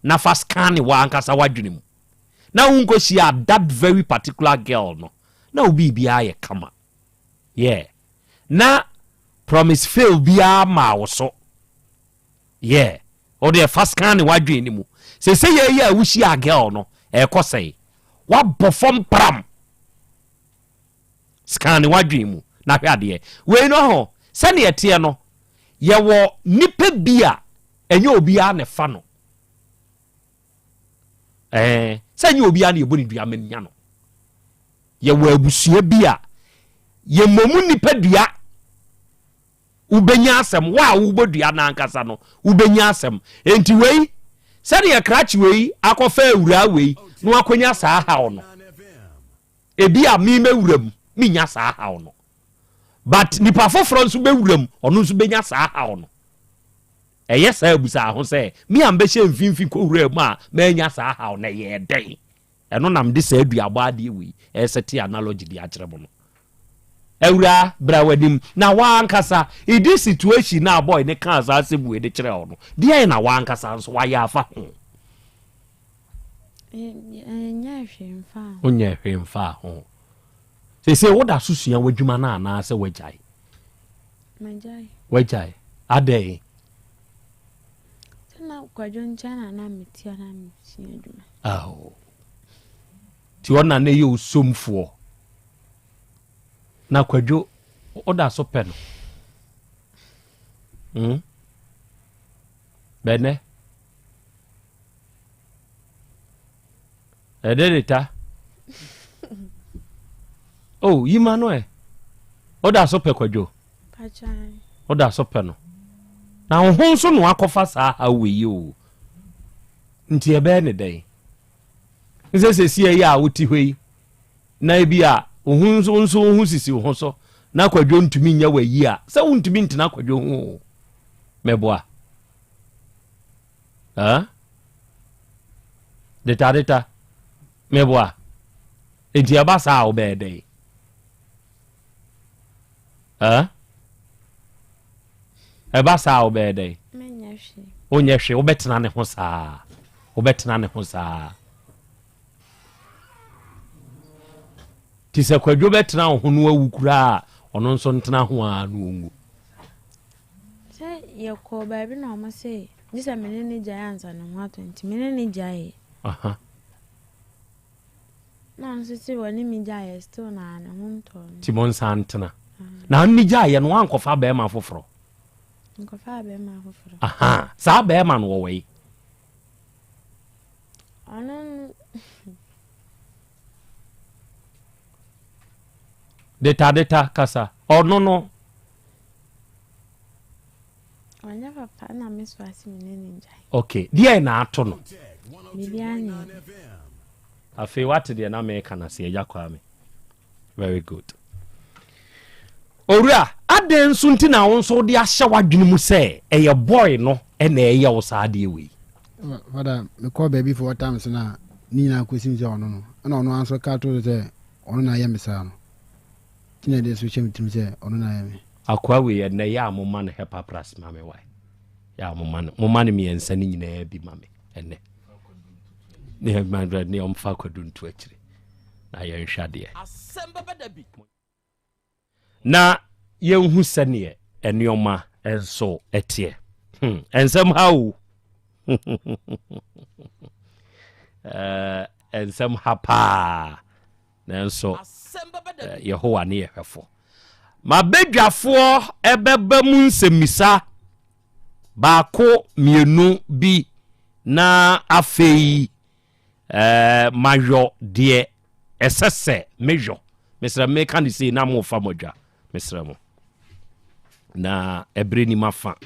na fa scan wa ankasa wadwenem na unko shia that very particular girl no na obi bia ye kama na promise fail bia ma wo so o de fa scan wadwenem se ye ya wushi a girl no ekosei wa bofom pram scan wadwemu na hwade we no ho se ne ete no ye wo nipa bia enye obi a ne fa no se nye obi a ne eboni dua manya no ye wo abusua bia ye momu nipa dua ubenya asem wa ubodua na ankasa no ubenya asem enti wei sani ya krachi wei akofa ewura wei no akonya saa hawo no ebi a mi mewuram mi nya saa hawo no but nipa foforo nso bewuram ono nso benya saa hawo no saa abusa ho se mi ambehye mfimfi ko wura mu a ma nya saa hawo na ye den eno nam de saa aduaba ade wei seti analogy di akyerebo no ewura brawadim na wankasa idi situation na boy ne kan sa sebu e de kire ho no de na wankasa nso wa ya afa ho nya hwemfa ho se wo da susua wadwuma na na se wajai wajai ade na kwadwo nchana na metia na metia adwuma ti wona na ye osomfo na kwadwo oda so pe no bene edeta yima no oda so pe kwadwo pachai oda so pe no na ho so no akofa saa hawe yi o nti ebe ne dai nse se sie ya wuti hoi na bi a ohun so ohun sisi ho so na kwadwo ntumi nya wayi a se wontumi ntina kwadwo ho meboa deta meboa enti abasa obe dai abasa obe dai onye hwe obetena ne ho saa ti se kwadwo betena ho no awukura ono nso ntena ho a no ongu se yeko baabi na omo se disa menene giants na ho atenti menene giant na nso se woni mi giant still na na ho nto Timon Santana na nni giant no ankofa ba ma foforo nkofa ba ma foforo sa ba ma no wo yi anan deta kasa no onya papa na meswasi menene njai okay dia na ato no bibi anya afi what dia na me kana se ya kwa me very good owura aden so nti na won so de ahye wadwene mu se eye boy no e na eye wo sa de we Father, me call baby for times na ni na kwesi ono no na ono anso ka to se ono na ya mesa no tina de so chem tim se ono na ya me akwa we na ya amoma no hepa pras mame why ya amoma no me ensa ni nyina bi mame ene ne mandra ne omfa kwaduntu akire na ya nhwade Asem Beba Dabi na yenhu sane enioma enso etie ensem hawo ensem hapa nanso Yehowa ne yehwefo mabedwafo ebeba mu nsemisa baako mienu bi na afei majo de esese mejo mesra me kan say na mo fa modwa mesra mo na ebreni mafa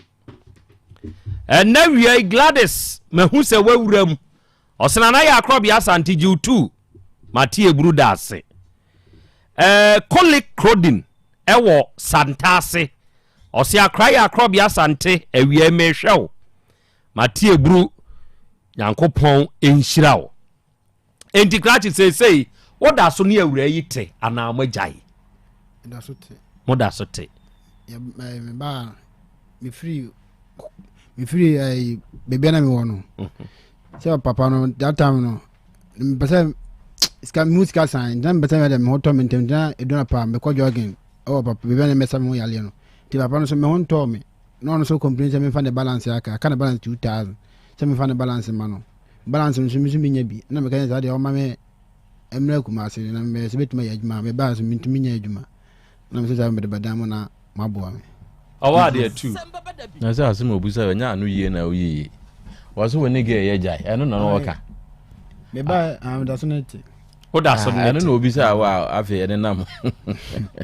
na wi Gladys mehu se wawuram osena na ya Krobea Asante jiu 2 Matie Brudase Kolik Crodin ewo Santase osi akra ya Krobea Asante awie mehwew Matie Bru Nyankopon enhyirawo enti krachi say woda so ne awura yite ana magyae da so te moda so te ya me ba me free ai bebe na me wono se papa no that time no me pese ska musical sign dan pese me dem hoto me ntem edona pa me ko jogging papa bebe na me sa me yale no ti papa no so me honto me no so complain se me fa the balance aka ka na balance 2000 se me fa the balance ma no balance no so me nya bi na me kan sa de o ma me emre kuma ase na me se betuma ya adwuma me ba so me ntumi nya adwuma na me se sa me de badam na maboa me awade atu na se asem obusa we nya anu yie na oyi waso woni ge ye jai eno na no waka me ba da so na ti oda so na eno na obisa wa afi ene nam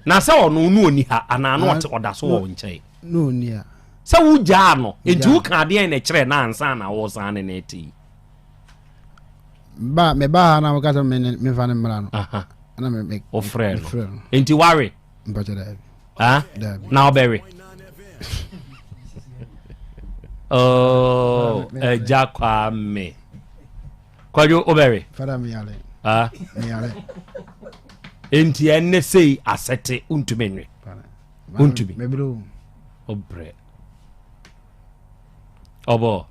na se onu nu oni ha ana no oda so wo nkyai no oni a se wo ja no enti wo ka de na kire na ansa na wo san ne neti ba me ba na wakata me fa ne mra no na me o freno enti ware mbacha da na obere jakwa me kwajo obere fara me yale me yale enti enne sei asete untumenwe untumi me bro obre obo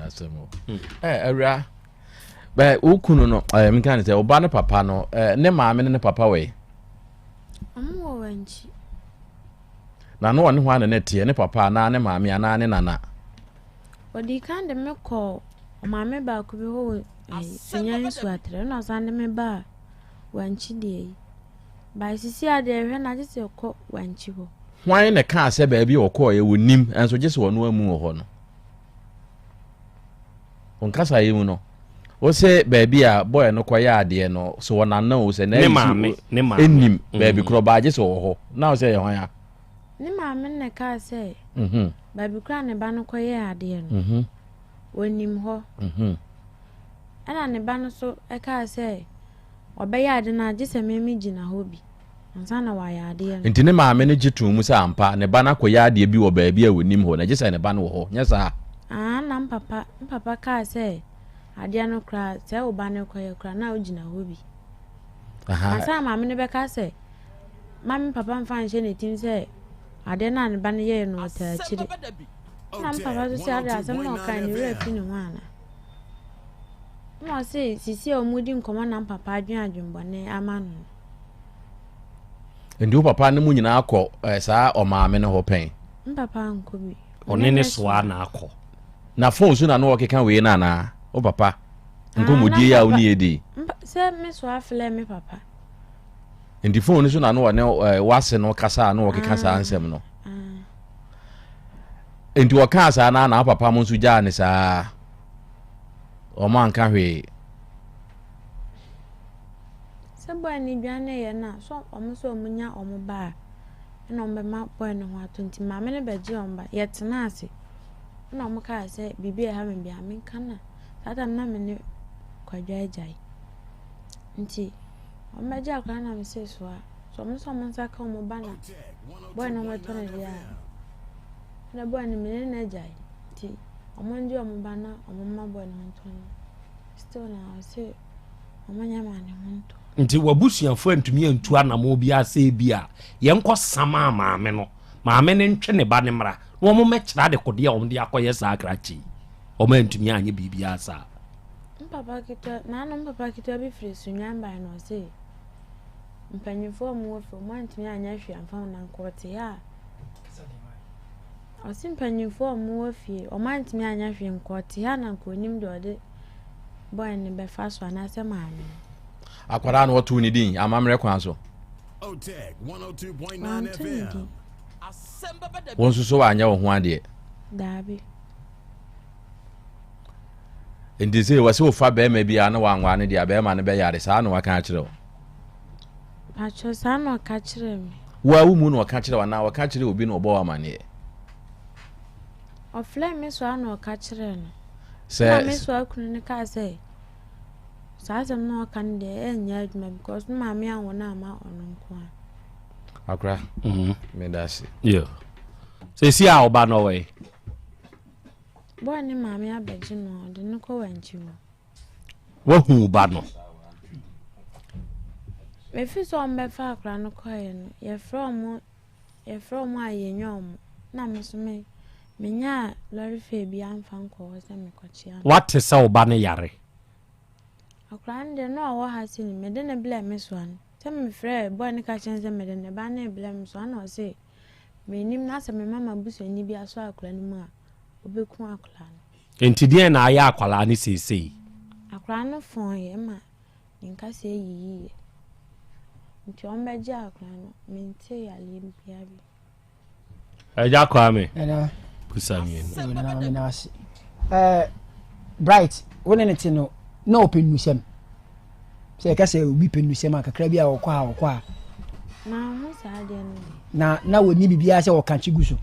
asemo awra ba ukunu no me kan say oba ne papa no ne maame ne papa we amu wanchi na no wone hwa ne tie ne papa na ne maame ana ne nana odi kan de me ko maame ba ku bi ho enyan su atre na san de me ba wanchi de ba sisi ade hwe na je se ko wanchi ho hwan ne ka se ba bi okọ ye wonim enso je se wono amu ho no on kasa yi mu no o se baby a boy no kwaya ade no so wona na o se na enim baby Krobea je se wo ho na o se ye hwan ya ni maame ne ka se baby kra ne ba no kwaya ade no wonim ho ana ne ba no so e ka say obeye ade na age se memi gina hobi ansa na wa ya ade nti ne maame ne gitu mu sa ampa ne ba na koya ade bi wo ba bi a wonim ho na age se ne ba no wo ho nya sa na papa ka say ade no kra se wo ba ne koya kra na o gina hobi ansa maame ne be ka say mami papa mfa nche ne tim say ade na ne ba ne ye no ta chiri na papa so say ade asem no kan ni refi no ana mo say sisi o mudi nkomo na papa adwenbone amanu ndi papa ne mu nyina akọ saa o maame ne ho pen papa nko bi onene so ana akọ na phone so na no okeka we na na o papa nko mudi ya oni edi se me so afle me papa ndi phone so na no ne wase no kasa na okeka saa ansem no ndi waka saa na papa mo so ja ne saa o man ka hwe sebo ani dwane ye na so omuso omunya omuba na ombema boy no ho atonti maame ne beje omba ye tena ase na omuka se bibi ha me bia me kana tata na me ne kwadwaejai nti omeje akwa na me se so a so omuso omunsa ka omuba na boy no me tona dia na boy ne me ne jai nti omonje omuba na omumma boy no tona still na se omanya mane hunto nti wabusuafo antumi antu anamo bi ase bia yenko sama maame no maame ne ntwe ne ba ne mra wo mo mekira de kode a wo de akoye sakrachi o ma antumi anye bibia asa papa kita na no papa kita bi firi sunyamba no se mpanyifo mo wo mo antumi anye hwe amfa na nkote ya o sim mpanyifo mo wo fie o ma antumi anye hwe nkote ya na nkonim de ode boy ne be fa so na se maame akwara no otu ni din amamre kwan so Otec 1029 FM Asem Beba Dabi won so anya wo ho ade dabi ndi se wase wo fa be ma bia na wanwa ne dia be ma ne be yare saa no waka kire wo acho saa no ka kire me wa wu mu no waka kire wa na waka kire obi no obo wa mane ofle me so ano ka kire no se me so akunu ne ka say Asem no kan de enya adwuma because maame anwona ama ononko a akra me dasi yo se si a oba no we boy ni maame abeji no de no ko wanchi mo wo hu ba no me fi so mbe fa akra no ko ye no ye from ayenyom na me so me nya lori fe bi amfa nko wo se me kochia what is oba ne yare akrande no wo ha sini me de ne bla me so an se me frɛ boy ne ka chense me de ne ba ne bla me so an o se me nim na se me mama buso ni bi aso akra ni mu a obeku akra no entidie na aya akwala ni sesei akra no fon ye ma nka se yiyi nti on beje akra no me nte ya le bia bi eja kwa me na pusami na bright wona ne tino na open nusem se ka se obi pen nusem akakra bia okwa na ho sa de na woni bibia se okanchi guso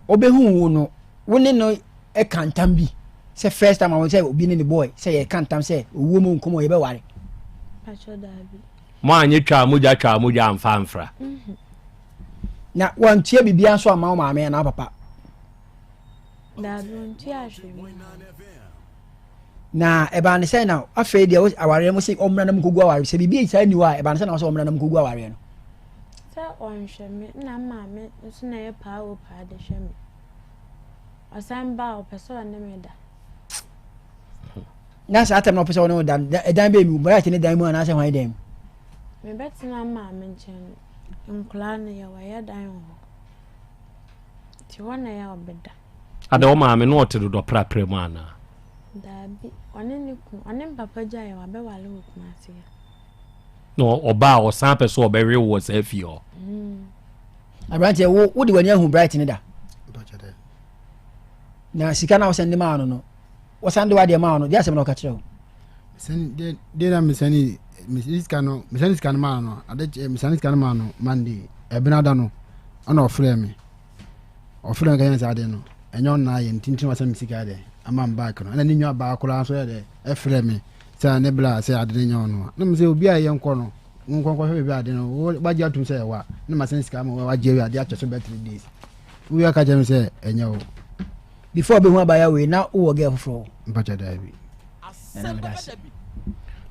obehu wo no woni no e kantam bi se first time I won say obi ne boy say e kantam say owo mu nkomo ye be ware pacho dabi mo anye twa moja amfa na wan tie bibia so ama maame na papa dabi nti ahwe na eba ne say na afei dia aware mo say omra na mkogu aware se bibia isa ni wa eba ne say na so omra na mkogu aware no sa onhwe me na maame nso na ye pa o pa de hwe me asamba o peso na me da na sa atem no peso no da edan be mi bra tene dan mu na say hwan dem me betina maame nchen nkula na ye wa ye dan ho ti wona ya obeda ade o maame no otedo do prapre mu ana dabi one papa jai wa be wale wo kuma se no oba o san person obewe wo se fi o abrante wo de wani ahu bright ne da na sika na wo sende ma no wo sande wa de ma no dia sem no ka kire wo sen de na misani miska no ma no ade misani ska no ma no mandi ebinada no ana ofre me ka yan sa de no enyo na ye ntintin wa sam sika de amam back no na ni nwa ba akora so de e frɛ me sa ne bla se ade nya ono na me se obi a ye nkɔ no nkɔ hwe bi ade no ba gya tum sɛ wa na ma sen sika ma wa gya wi ade akyɛ so be 3 days we aka jam sɛ enya wo before be hu abaya we na wo ge foforo mpacha Dabi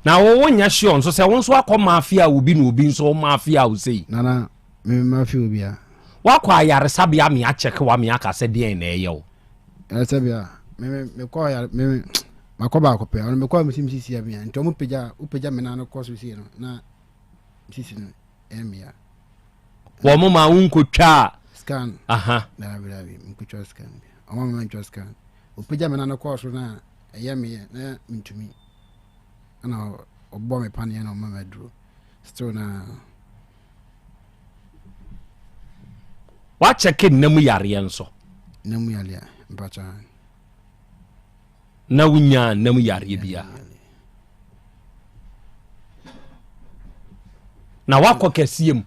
na wo wonya sure nso sɛ wo nso akɔ mafia obi na obi nso mafia wo sei nana me mafia obi a wakɔ ayaresa bia me akyɛke wa me aka sɛ deɛ na ɛyɛ wo ɛsɛ bia me kɔ ya me makɔba akɔpɛ ɔno me kɔ me sisi ya bia nti ɔmo pagya me na no kɔ so sie no na sisi no ɛmia wo mo ma unkotwa scan aha Dabi unkotwa scan ɔmo ma ntwa scan o pagya me na no kɔ so na ɛyɛ me na ntumi ana ɔbɔ me pane na ɔma maduro still na wa check namu yare nso namu yare mpacha na wunya namu yare bia na wakɔ kasiem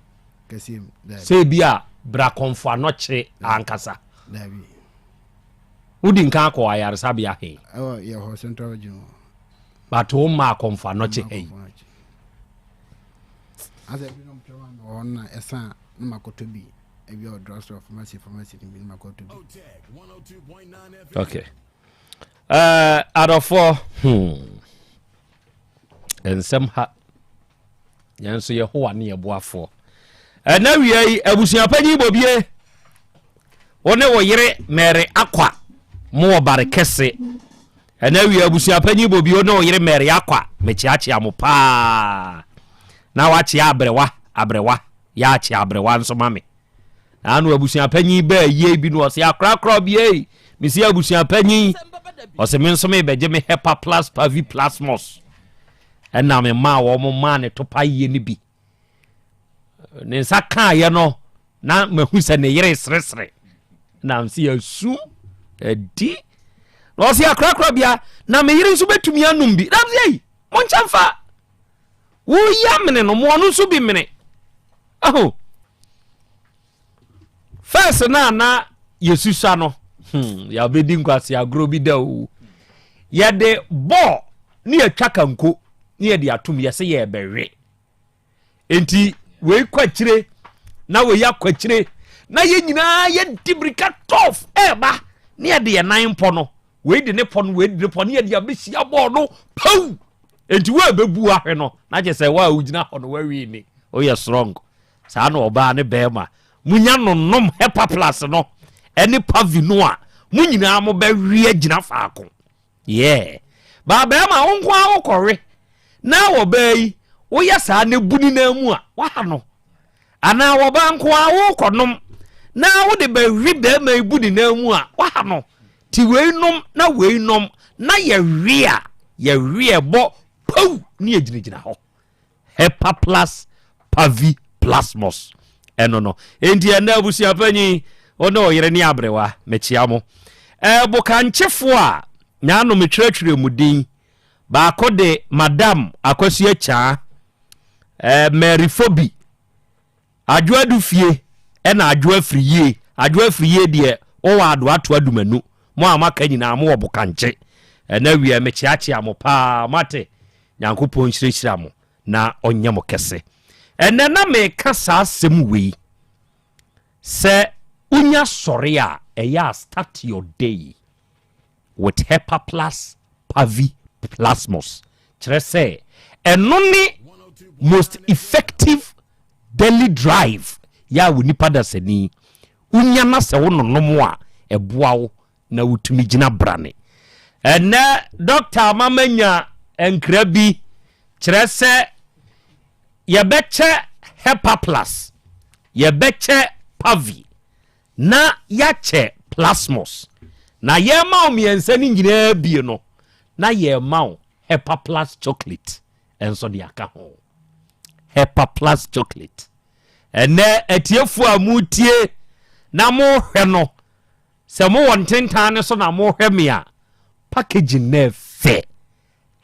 sɛ bia bra konfa no kye ankasa Dabi wudi nka akɔ ayare sabia he ye ho central region but o ma konfa no kye he asa bi no mpɛwa no ona ɛsa na makotobi ebi o dress of pharmacy ni makotobi okay adofo ensem ha yanso ye ho ane ye boafo na wiei abusua panyi bobie one wo yere mere akwa mo bare kese na wiei abusua panyi bobie one wo yere mere akwa mechiachi amopa na wachi abrewa ya chi abrewa nso mame anu abusua panyi ba ye bi no se akrakra bie misi abusua panyi o se men so me beje me hepa plus pavi plasmos na me ma wo mo ma ne topa ye ni bi ne saka ye no na mahu se ne yere sresre na msi asu edi no se akrakra bia na me yere nso betumi anum bi na msi mo nchamfa wo ya mene no mo no so bi mene aho first na yesusa no ya bedi nkwase agro bi da o ye de bo ni atwa kanko ni ye de atum ye se ye bewe enti we kwachire na we ya kwachire na ye nyina ye dibrika tof eba ni ye de ye nan po no we de ne po no we de po ni ye de abesia bo no pau enti we bebu ahwe no na je se wa ugina ho no we wi ni o ye strong sa na oba ne bema munya nonnom hepa plus no eni pavino a munyina mo ba wi agina faako ba ma wonko a wokore na wo bai wo ya sa ne buni na mu a wa no ana wo ba nko a wokonom na wo de ba wi ba ma buni na mu a wa no ti we nom na we nom na ye wi bo pau ni agina ho hepa plus pavi plasmos no enti na abusia panyi ono yere ni abrewa mechia mo boka nchefo a na no metwerɛtwerɛ mu din ba akode madam akwasi acha marifobi adwoadu fie na adwoafriye de o wa ado ato adumanu mo amaka nyina mo boka nche na wie mechiachia mo pa mate nyankopɔn hyirɛhyira mo na ɔnyɛ mo kɛse na me kasa asɛm wei sɛ unya sɔre a ɛyɛ start your day with hepa plus pavi plasmos kyerɛ sɛ ɛno ne most effective daily drive ya wo nipa da sani unya na sɛ wo nonom a ɛboa wo na wotumi gyina brane ɛnɛ doctor mamanya enkra bi kyerɛ sɛ yɛbɛkyɛ hepa plus yɛbɛkyɛ pavi na yache plasmos na ye ma o miensa ni nyina bie no na ye ma o hepa plus chocolate enso de aka ho hepa plus chocolate ene atiefu amutie na mo hwe no se mo wontentan ne so na mo hwe me a packaging na fe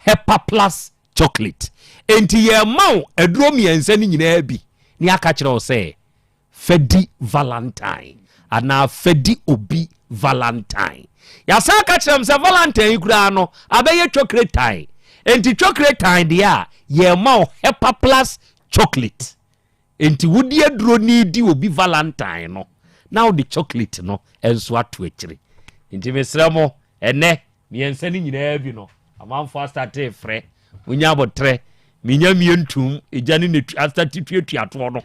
hepa plus chocolate enti ye ma o aduro miensa ni nyina bi ni aka kire o se fedi valentine ana fedi obi valentine ya sa ka kyerem se valentine kura no abeye chocolate time enti chocolate time dia ye ma Hepa Plus chocolate enti wodi aduro ni di obi valentine no now the chocolate no enso ato akire enti mesramo ene miensa ni nyina bi no amanfo start frɛ unya botre minya mientum ejani ne start tuato no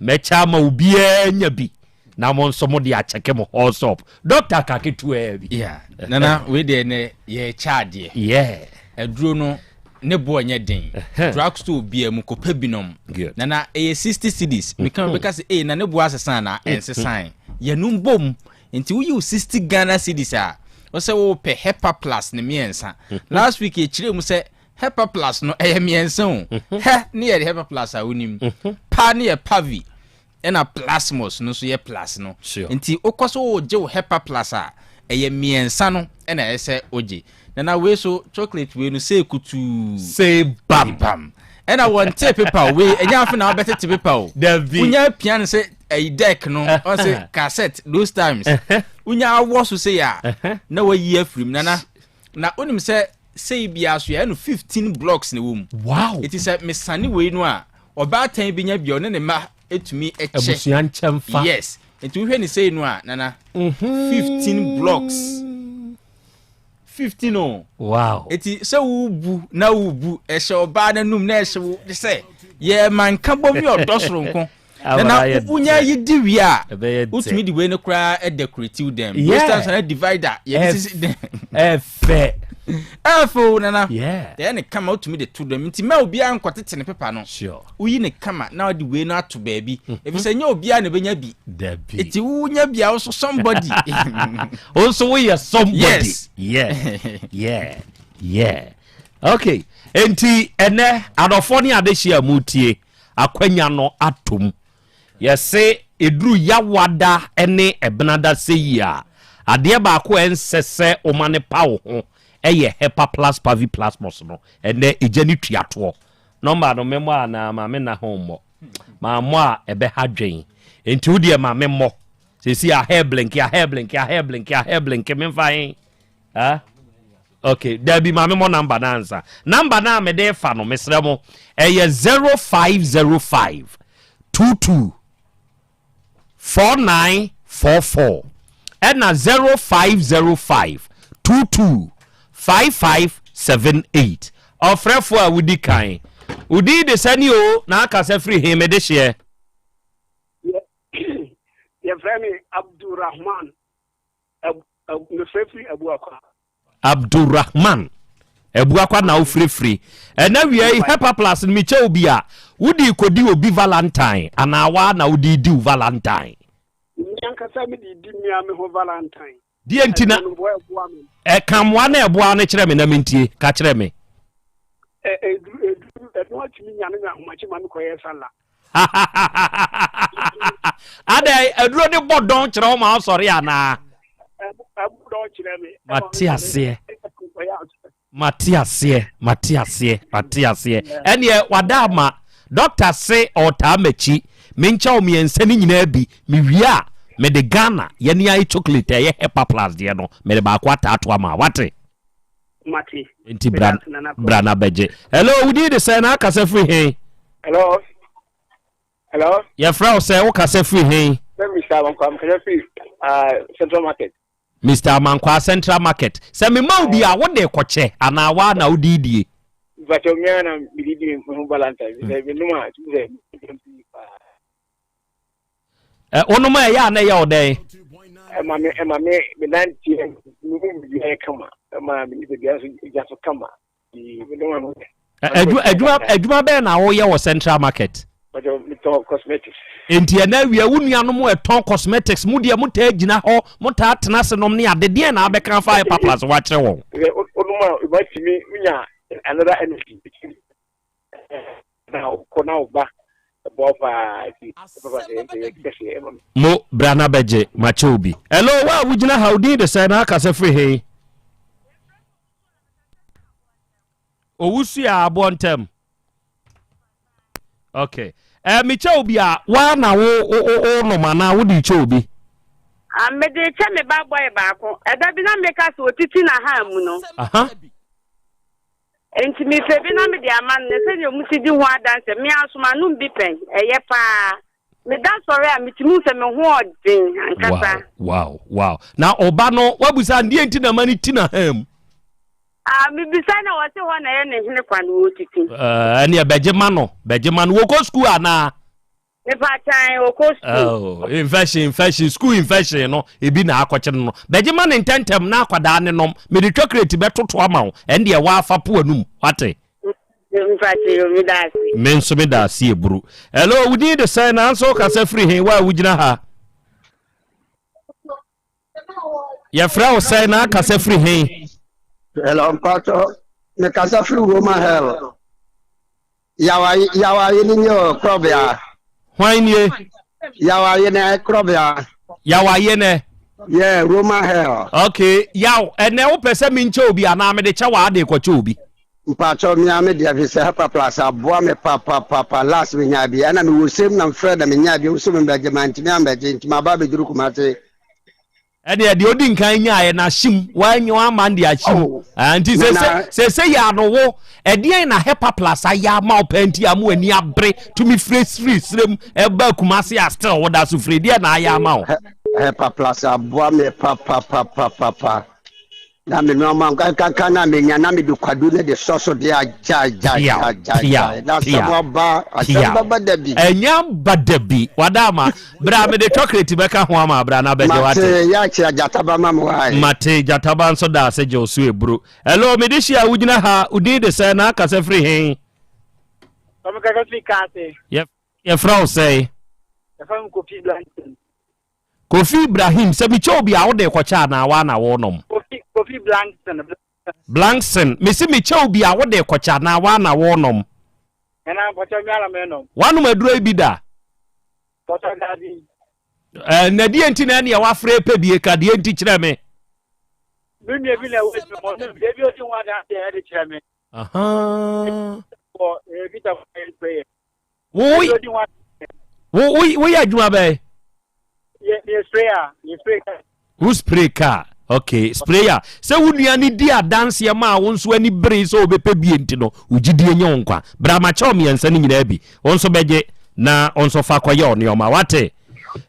mecha ma obi anya bi na mo nso mo de acheke mo also doctor kaketu bi yeah nana we de ne ye charge aduro no ne bo nya den drugstore bia mu kopa binom nana 60 cedis me kan because na ne bo asesa na ensesan ye num bom nti wo 60 Ghana cedis a wo se wo pe Hepa Plus ne miensa last week e kire mu se Hepa Plus no miensa o ne ye Hepa Plus a wonim pa ne ye pavi ena plasmos no so ye plus no nti okoso wo je wo Hepa Plus a miensa no ena ese oje na we so chocolate we no say kutu say bam ena one tape paper we enya afa na better tape paper o unya piano say a deck no or say cassette those times unya awo so say ya na we year from na onim say bia so ya no 15 blocks na wom wow it is a mesane we no a oba tan bi nya bia ne ma etumi eche abusuan chamfa yes etu hwe ni say no a nana 15 blocks 15 no wow eti se wubu na wubu ehye oba na num na ehye wo de se ye man ka bomi odosoro nko na unya yidi wi a utumi di we no kra e decorative them those times na divider ye this them efe nana yeah ne kama utumi de to them nti ma obi an kwatete ne pepa no sure uyi ne kama na di we no ato baabi ebi se nya obi a ne benya bi eti unya bia wo somebody also we are somebody yes okay enti ene adofo ni adehia mutie akwanya no atom yese eduru yawada ene ebenada seyia ade ba ko ensese omane pawo ho eye Hepa Plus pavi plasmos no ene ejani tuato number no memo na ma me na homo ma mo a ebe hadwen enti wodi ma me mo sesi a hair blink me fine okay there be ma me mo number na answer number na me de fa no mesremo eye 0505 22 4944 and 0505 22 5578 ofrefo a wudi kan udi de sani o na aka se free him de share ye frame Abdurrahman no free Abdurrahman ebuakwa na o free na wi Hepa Plus mi che obi a wudi kodi obi Valentine anawa na wudi di Valentine nyanka sa mi di mia me ho Valentine di entina kamwa na eboa no kire me na mentie ka kire me no atimi nyane na homachi ma me koye sala ada eduro de bodon kire o ma sori ana abudon kire me Matiasie ene wadama doctor say otamachi mencha o miensa ni nyina bi miwia me de Ghana ye ni ai chocolate ye Hepa Plus de no me de ba kwa tato ama wate mati enti brana beje hello we dey say na aka say free hey hello your friend say o ka say free hey Mr. Mankwa free Central Market Mr. Mankwa Central Market say me ma obi a wo de koche ana wa na odidie but o mia na bididi mo Valentine say me no ma say onuma ya na ya oden ema me nanti mi bi kama ema mi bi so kama mi no ma aduma be na wo ye wo Central Market but mi to cosmetics enti na wi awunuanom e ton cosmetics mu de mu ta agina ho mu ta atena se nom ne ade de na abeka fa Hepa Plus wa kire won onuma ba timi nya another energy now kona ba mo brana beje machobi hello wa wujina haudi de say na aka se free hey owusu ya abontem okay mi chobi a wa na wo no mana wo di chobi Amede che me ba boy baako. Eda bi na make us otiti na ha mu no. Aha. Enti mi fe bi na me de aman ne se yo musidi ho adanse me asoma no bi pen. Eye pa. Me dan sorry a mitimu se me ho odin ankasa. Wow. Na oba no wabusa ndie nti na mani tina ham. Mi bisa na wose ho na ye ne hene kwa no otiti. Ene bejema no wo ko school ana. Me pa chan wo ko school. Oh, infection school infection no ebi na akwache no. Bejema ne ntentem na akwada ne nom. Me de chocolate betoto ama wo. Ene de wa afa po anum. Wate. Menso me da si eburu. Hello, we need the sign answer kasa free he wa wugina ha. Ya fra o sign na kasa free he. Hello, Pato. Me kasa free woman hell. Yawa yini nyo Krobea. Hwan ye? Yawa yene Krobea. Yawa yene. Yeah, woman hell. Okay, yaw ene wo pese mi nche obi ana me de cha wa ade kwache obi. Mpacho mi ame dia vise hapa plus aboa me papa last me nya bi ana me wosem na mfred na me nya bi wosem me beje manti me ambeje ntima ba be duru kumate ene de odi nkan nya ye na him wanyo ama ndi achim anti se ya no wo ede na hapa plus aya ma openti amu ani abre to me free srem e ba kumase a still wo da so free de na aya ma wo hapa plus aboa me papa na me no man kan na me nya na me du kwadu ne de soso de aja na so ba Asem Beba Dabi enya badabi wadama bra me de chocolate be ka ho ama bra na be je wate mate ya chi ajataba mamu ai mate jataba nso da se je osu ebru hello me de shia wugina ha udi de se na ka se free hen Como que eu ficasse? Ye frau say Eu fui Kofi Blankson. Kofi Ibrahim se mi chobi a wo de kwacha na wa na wo nom Kofi Blankson me si mi chobi a wo de kwacha na wa na wo nom Ena kwacha mi ala me nom wanu maduro bi da kwacha dadi na die enti na ne wa frɛ pe bie ka die enti kyerɛ me Bimie bi na wo mo no de bi o ti wa da de kyerɛ me aha ko bi ta prayer wo ya adwuma bɛ ye sprayer who spray car okay sprayer se wunua ni di adanse ma wo nso ani bere so obepe bie enti no ugidie nye wonkwa bra ma cha omiensa ni nyina bi wonso beje na onso fa kwaye oni oma wate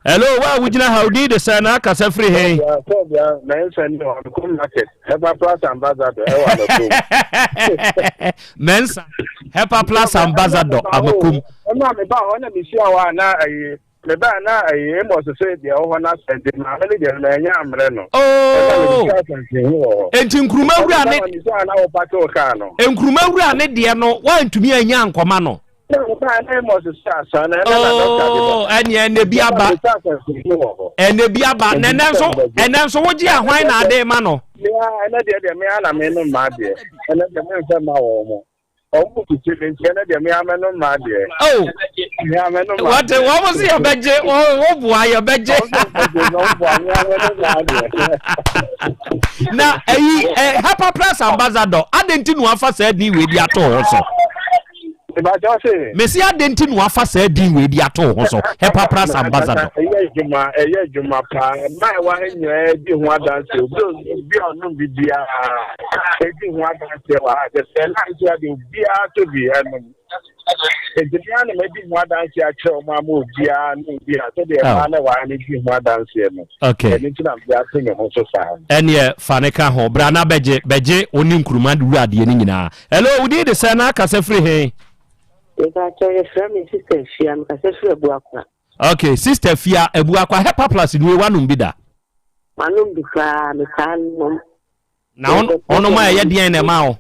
hello wa wugina howdy de sana ka sa free hey na ensa ni on come market Hepa Plus ambassador e wa no mensa Hepa Plus ambassador amakum ona me ba ona me sia wa na me ba na mo so say de o na send ma me de na nya amre no enti nkruma wura ne na wo pato ka no nkruma wura ne de no wa ntumi anya nkoma no ene bi aba nenenso woji ahwan na ade ma no ene de me ana me no ma de ene de me nfa ma wo mo omu kitchen ene de me ama no ma de me ama no ma what was your beje o bua your beje na Hepa Plus ambassador adenti no afa sa di we di ato ho so Messi adenti no afa sa din we di ato ho so Hepa Plus ambassador eye juma pa mai wa nya di ho adanse bi onu bibia di ho adanse wa de se na nti ade bia to bi anu ejia na me di ho adanse a che o ma mo bia no bia to de ma na wa ni di ho adanse no okay ni ti na bia to me ho so sa ene faneka ho bra na beje oni nkuruma du ade ni nyina hello udi de se na ka se free he sister Fia Ebuakwa. Okay, sister Fia Ebuakwa Hepa Plus ni wanum bi da. Manum bi fa me kan mom. Na ono ma ye de na ma o.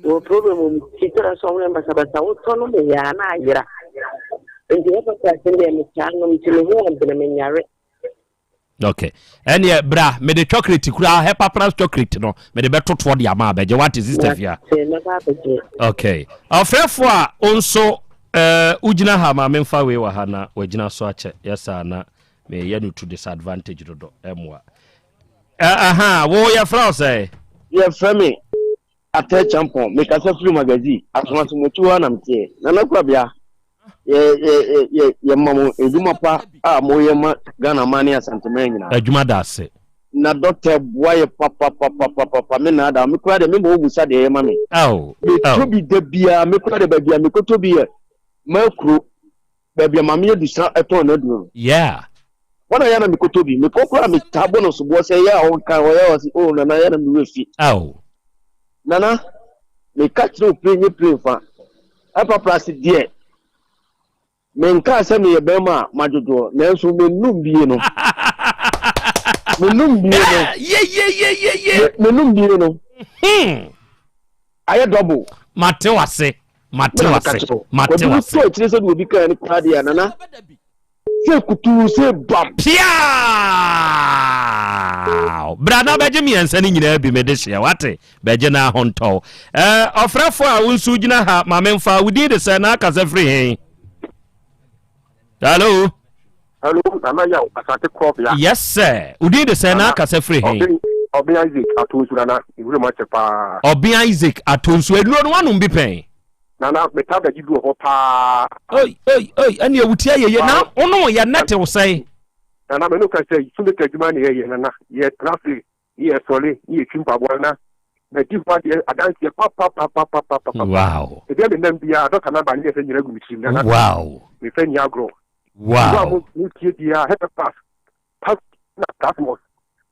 O problem titira so we mbasa o tono me ya na ayira. Nti Hepa Plus ndi me kan mom ti me ho ndene me nyare. Okay. Ene bra me de chocolate kura Hepa Plus chocolate no me de betoto de ama beje what is sister Fia. Okay. Afrefo a onso ugina ha ma memfa we wa ha na wagina so ache yesa na me ye no to disadvantage dodo emwa. Wo ya fra say. Ye frame Ate champion me ka se free magazine asoma so motu na mtie na na Krobea ye mamo eduma pa a mo ye ma Ghana mani Asante nyina adwuma da ase na doctor boy papa me na da me kura de me mo busa de ye ma me to bi de bia me kura de ba bia me ko to bi makro ba bia ma me dusa eton na duro wana yana me ko to bi me ko kura me tabo no so bo se ya o kan o ya o si o na yana me wefi nana me catch no play fa apa plus die men ka se me be ma majojo na so me num bie no menum bie no aye double mate wase so tire so obi kan ni kwade ya nana se kutu se bam pia brana beje mi ensa ni nyina bi me de hye wate beje na honto ofrefo a wonsu gina ha ma memfa wudi de se na aka free hen hello Mama Yaw Asante Krobea. Yes sir. Udi de say na kase free hen. Obi Isaac atonsu na iwure ma chepa. Obi Isaac atonsu eduro no wanu bi pen. Na me ta gaji du ho pa. Oi ani ewuti ayeye na ono ya nete wo say. Na me no ka say sunde kajuma ne ye na ye traffic ye sole ye chimpa bona. Na di fa de adansi ye pa. Wow. E de me nam bia do kana ba ne se nyira gumichim na. Wow. Me fe nya agro. Wow. Mutie dia hepa pass na tasmos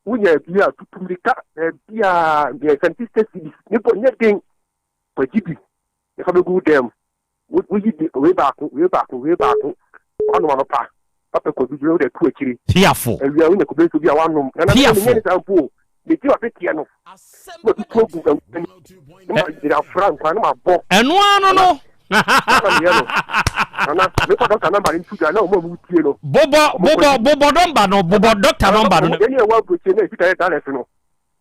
unya bia tutumika bia de scientist ni po nyedin po jibi e fa be go dem we yi we back wanu pa papa ko du de ku akiri piafo e wi unya ko be so bia wanu na ni ni tampo de ti wa petia no ko tu ko ma dira frank kwa na bo eno anu no Ana me ko doctor number ntu ga na o mo mu tie no bobo number no bobo doctor number no any one go tie na fita ta lefe no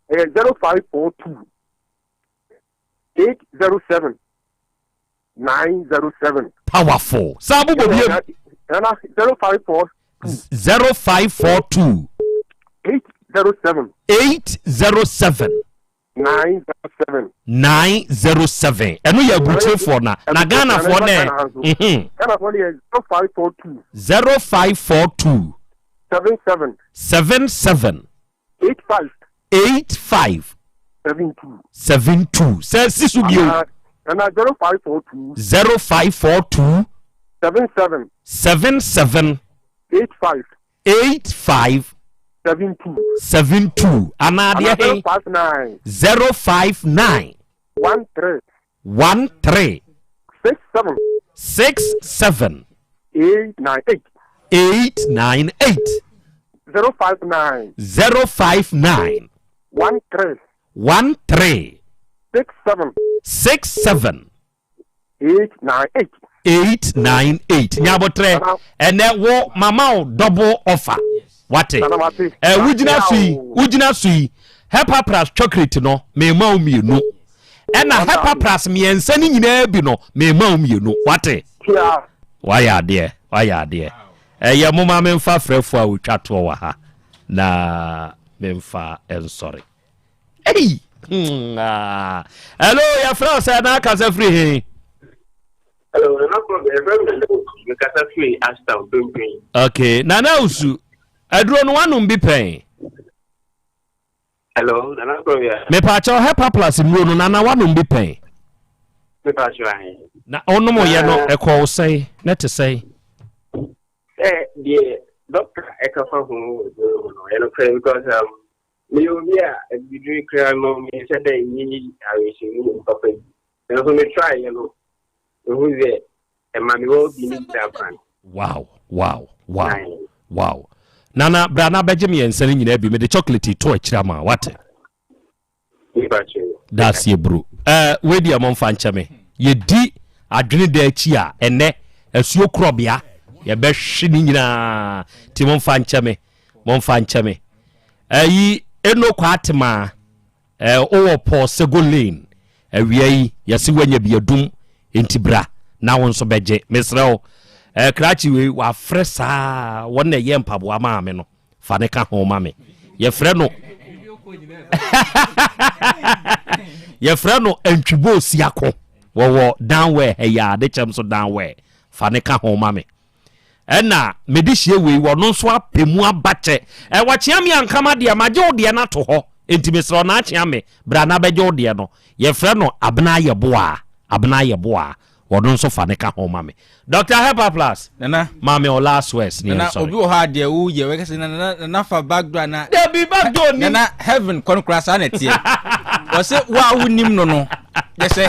0542 807 907 powerful sabu bobi ana 0542 807 907 enu ya buche for na Ghana for ne Ghana for ne 0542 77 85 72 say sisu bio na 0542 77 85 72 anade 059 13 67 898 059 13 67 898 nyabotre ene wo mama double offer wate wujina sui Hepa Plus chocolate no me ma umienu ena Hepa Plus miensa ni nyina bi no me ma umienu wate waya de ye moma memfa frefo a wotwato wa ha na memfa ensori hey hello ya France na kasa free hey hello na problem me kasa free asta umpin okay na usu aduro no wanum bi pen hello na Krobea me pa cho Hepa Plus mu no na wanum bi pen me pa cho ahin na onomo ye no ekọ say na te say the doctor ekafa hu no because me obia a degree crime me said that ni awisi ni papa and so me try who is it and mommy will be need that plan wow nana brana beje me ensani nyina bi me de chocolate to akira ma what that's ye bro we dia mon fa ncheme ye di adwene da achi a ene asuo Krobea ye be hwe ni nyina ti mon fa ncheme ayi eno kwa atema owo Paul Segolane awiai yesi wanya biadum entibra na won so beje mesrew krachi we wa fresa wona ye mpabo ama me no fa ne ka ho ma me ye frɛ no entwibo siako wo downware ya de chem so downware fa ne ka ho ma me ɛna medihie wei wɔno nso apemu abakyɛ wɔkyea me ankama deɛ magye wo deɛ no to hɔ enti mesrɛ na akyea me bra na bɛgye wo deɛ no yɛfrɛ no abena yɛ boa wɔno nso fa ne ka ho ma me Dr. Hepa Plus nana mame o last words ni nana obi wo ha de wo ye we kase nana fa background na there be background ni nana heaven concrasa na tie wo se wa wonim no ye se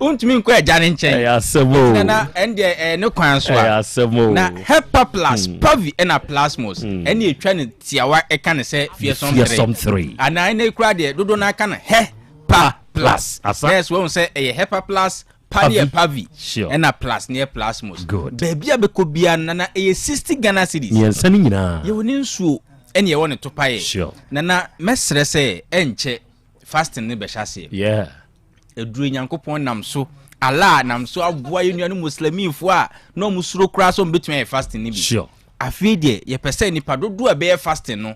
untumi nko eja ne nchen ya semo nana ende ne kwan so ya semo na Hepa Plus pavi na plasmos ene etwa ne tiawa eka ne se fearsome 3 ana ene kura de dodo na aka na Hepa Plus yes we say Hepa Plus pavi and a plus near plasmos good baby abeko bia nana 60 Ghana cedis yensa ni nyina ye woni nsuo ene ye woni to paye sure nana mesre say enche fasting ne be hyase yeah eduru nyankopon nam so ala nam so aboa ye nuanu muslimifo a no musuro kura so mbetumi fasting ne bi sure afi de ye pese nipa dodo a be fasting no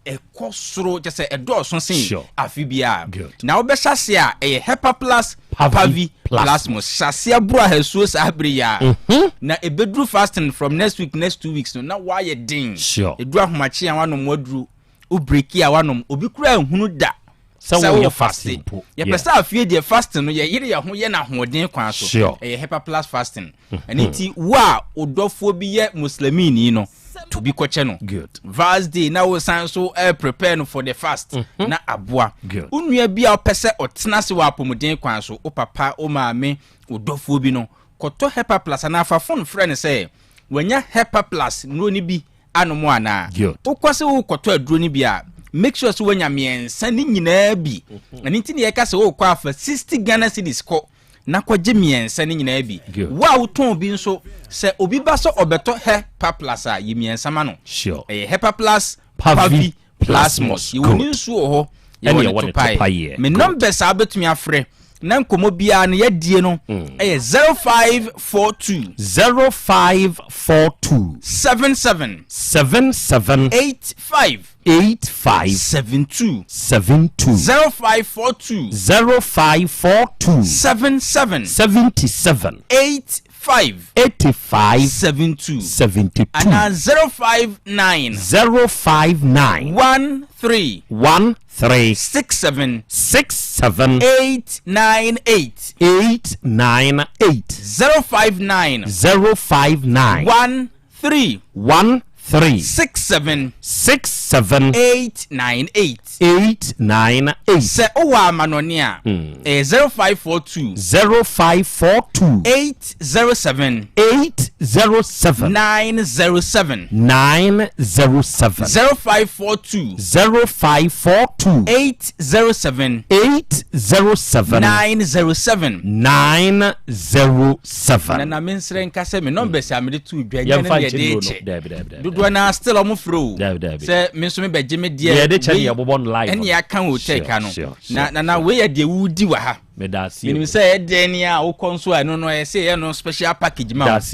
ekosoro je say edoso sin afi bia na wo be hyase a Hepa Plus pavi plasmos hyase abro ahesuo sa abriya na ebedru fasting from next 2 weeks no na why ye din edu ahomachi anwanom wadru o breaki awanom obi kura hunu da so we fasting ye pesa afie de fasting no ye yire ye ho ye na hoden kwan so Hepa Plus fasting aniti wa odofo bi ye muslimini no to be koche good verse day now we san so prepare for the fast na aboa unua bia opese otena se wa apomuden kwan so o papa o maame odofo bi no koto Hepa Plus na afa phone friend say wanya Hepa Plus no ni bi anomo ana ukose wo koto aduro ni bia make sure so wanya miensa ni nyina bi aniti ne ye ka se wo kwa afa 60 Ghana cedis ko na kwaje miensa ni nyina bi wa wuton bi nso se obi ba so obeto Hepa Plus a yi miensa ma no sure Hepa Plus pavi plasmos yi woni nsu ho ye woni to paye me number sa betumi afre na nkomo bia na ye die no 0542 77 85 72 0542 77 85 72 and 059 13 67 898 059 13 67 898 say owa manonia 0542 807 907 0542 807 907 na mensre nka se me number se amede tu dwanya na ye de che dodo na still omo fro se me so me beje me de ye de che ye bobon live en ya kan Otec no na we ye de wudi wa ha me say e de ni a wo konso a no ye say ye no special package ma vast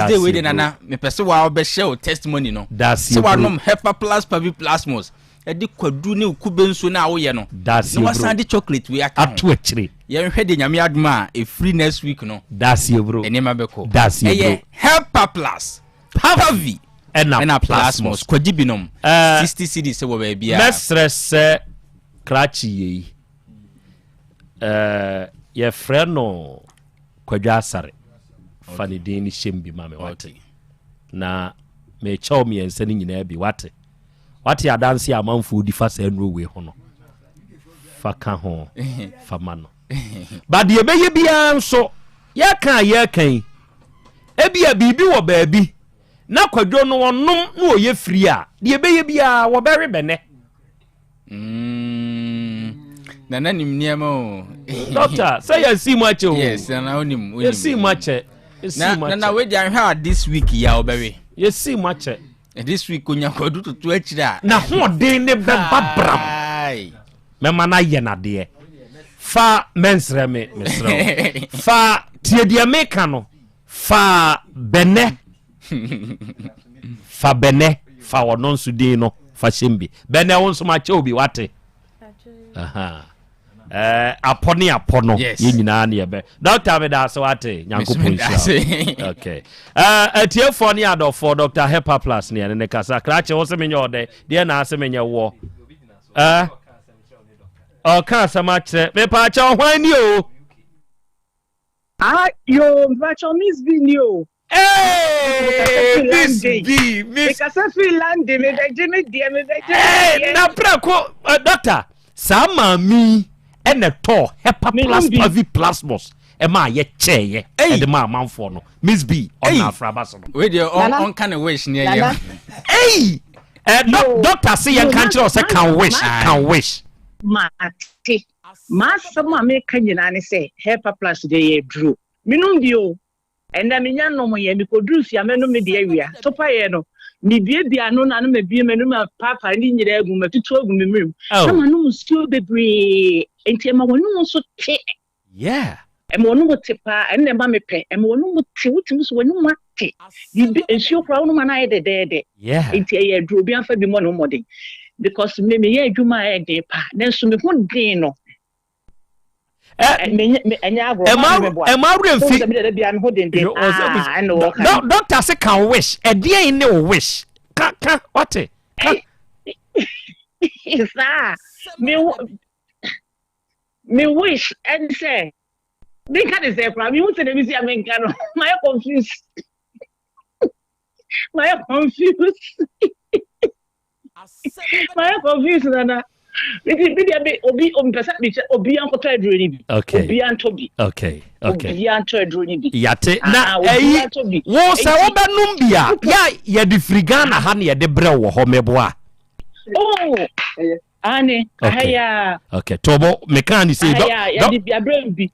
day we de na me pese wa obe share testimony no se wa nom Hepa Plus pavi plasmos e di kwadu ne ukube nso na wo ye no na wasande chocolate we aka atu akire ye hwe de nyame aduma e free next week no bro enema beko bro Hepa Plus pavi ena plasmos kwadi binom 60 cedis se wo ba bia mesrese krachi yi ye freno kwadwa asare fani deni shembi mame wate na me chaw mi ensa ni nyina bi wate adanse amanfo di fa sa nrowe ho no fa ka ho fa mano ba de beye bia nso ya kan ebia bibi wo baabi na kwadwo no wonom no oye free a de beye bia wo bere bene na nimniema o doctor say you see much o yes na onim you see much na we dey how this week ya obewe you see much this week onya kwadu tutu akira na hoden ne babram mema na ye na de fa mensre me mesre fa tiedia meka no fa bene fa wonon su de no fa shembi bene won so ma che obi wate aha apɔne apɔno yɛ nyinaa ne yɛbɛ doctor me da so ate nyankopɔn nhyira okay atiefo ne adɔfo Dr. Hepa Plus ne ne kasa krache wo se menye ode de na ase menye wo ka sama che me pa cha hwan ni o yo vacho Miss B ni o Miss B because Finland me be na prako doctor sama mi ene to Hepa Plus Pavi Plasmos e ma ye cheye e de ma manfo no Miss B on afraba so no we dey on kind of wish near you doctor say you can't say can wish ma sama me kanyina ne say Hepa Plus dey ye dru minum bio and na menya no mo ye mi kodru fia me no me de awia to pa ye no mi bia no na no me bia me no ma papa ni nyira agu ma tutu agu me mirim sama no muskio bebre enti ma wonu so te e mo no te pa enne ma me pe e mo no te wutim so wonu ma te bi ensio kra wonu ma na ye de enti e dro bi anfa bi mo no modern because me ye adwuma e de pa na so me ho din no doctor say can wish e dey in no wish ka what is that me wish and say they can say from you say me see American my confused nana obi pesa obi ankoto aduro ni bi obi antobi okay obi anto aduro ni bi yate na wo se wo benum bia ya de frigana ha ne ya de bre wo ho meboa ane ahaya okay tobo mekani say ya de bia bre bi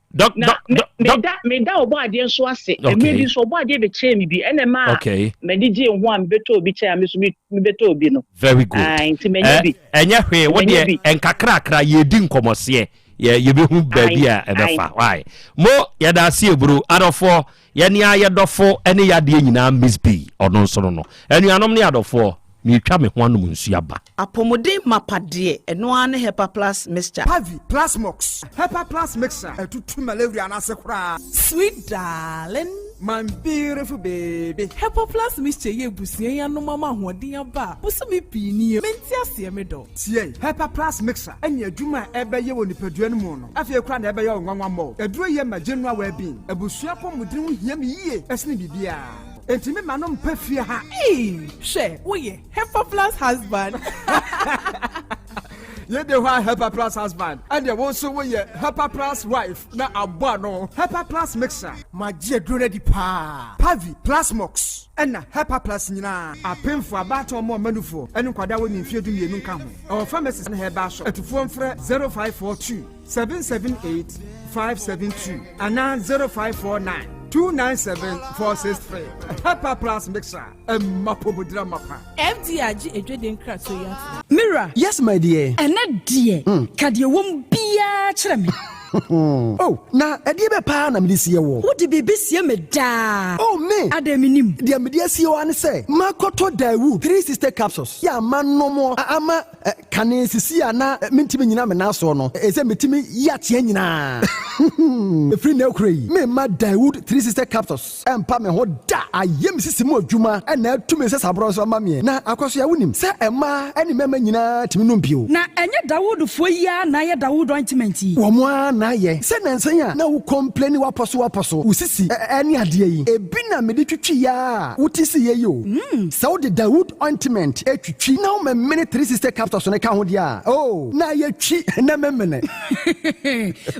me da obo ade nso ase me di so obo ade be che mi bi ene ma me di je ho am beto obi che am so mi beto obi no very good enye hwe wo de enkakrakra ye di nkomose ye be hu baabi a ebefa why mo ya da se eburu adofo ye ne ayedofo ene ya de nyina Miss B ono nso no enuanom ne adofo mi twa me ho anum nsu aba apomodin mapade eno ane Hepa Plus mixture Pavi Plasmox Hepa Plus mixture etutu malaria na se kura sweet darling my beautiful baby Hepa Plus mixture ye busie ya no mama hoden aba buso me pini menti ase me do tie Hepa Plus mixture enya adwuma ebeye wo nipadua no mu no afie kura na ebeye onwanwa mo eduro ye magenua wa bin abusua pomodin ho hia me yie esne bibia enti me manom pafie ha she wo ye Hepa Plus husband ye de wa Hepa Plus husband and ye won so wo ye Hepa Plus wife na abo no Hepa Plus mixer magie duro di pa Pavi Plasmox ena Hepa Plus nyina apemfo abato mo manufo enu kwada wo ni fie du mienu nka ho our pharmacy na heba shop etufo mfre 0542 778 572 ana 0549 297-463. Hepa Plus mixer. Mapobudra mapa. FDRG ejweden krato ya. Mira. Yes, my dear. Ene dear. Kadie wom bia kyerɛ me. Oh, na ɛdeɛ bɛ paa na mede sie wɔ. Wode bebe sie me daa. Oh, me. Ada minim. Deɛ mede sie wɔ ane sɛ, makɔtɔ Dawood 3 sister capsules. Ya ama nomo ama kane sisi ana mentimi nyina me naso no. Ɛsɛ metimi yatie nyinaa. Free na okra yi. Me ma Dawood 3 sister capsules. Empa me ho da. Ayem sisi mu adwuma ɛna atumi sɛ sabro so ama me. Na akɔso ya wonim sɛ ɛma ɛne mɛma nyinaa timi no mpio. Na ɛnyɛ Dawood fo yi a na yɛ Dawood ointment yi. Wo mo na ye se nansan ya na wo complain waposo usisi eni ade yi ebi na me de twitwi ya wotisi ye yo se wo de Dawood ointment etwitwi na wo memene 3 sister capsules ne ka ho dia oh na ye twi na memene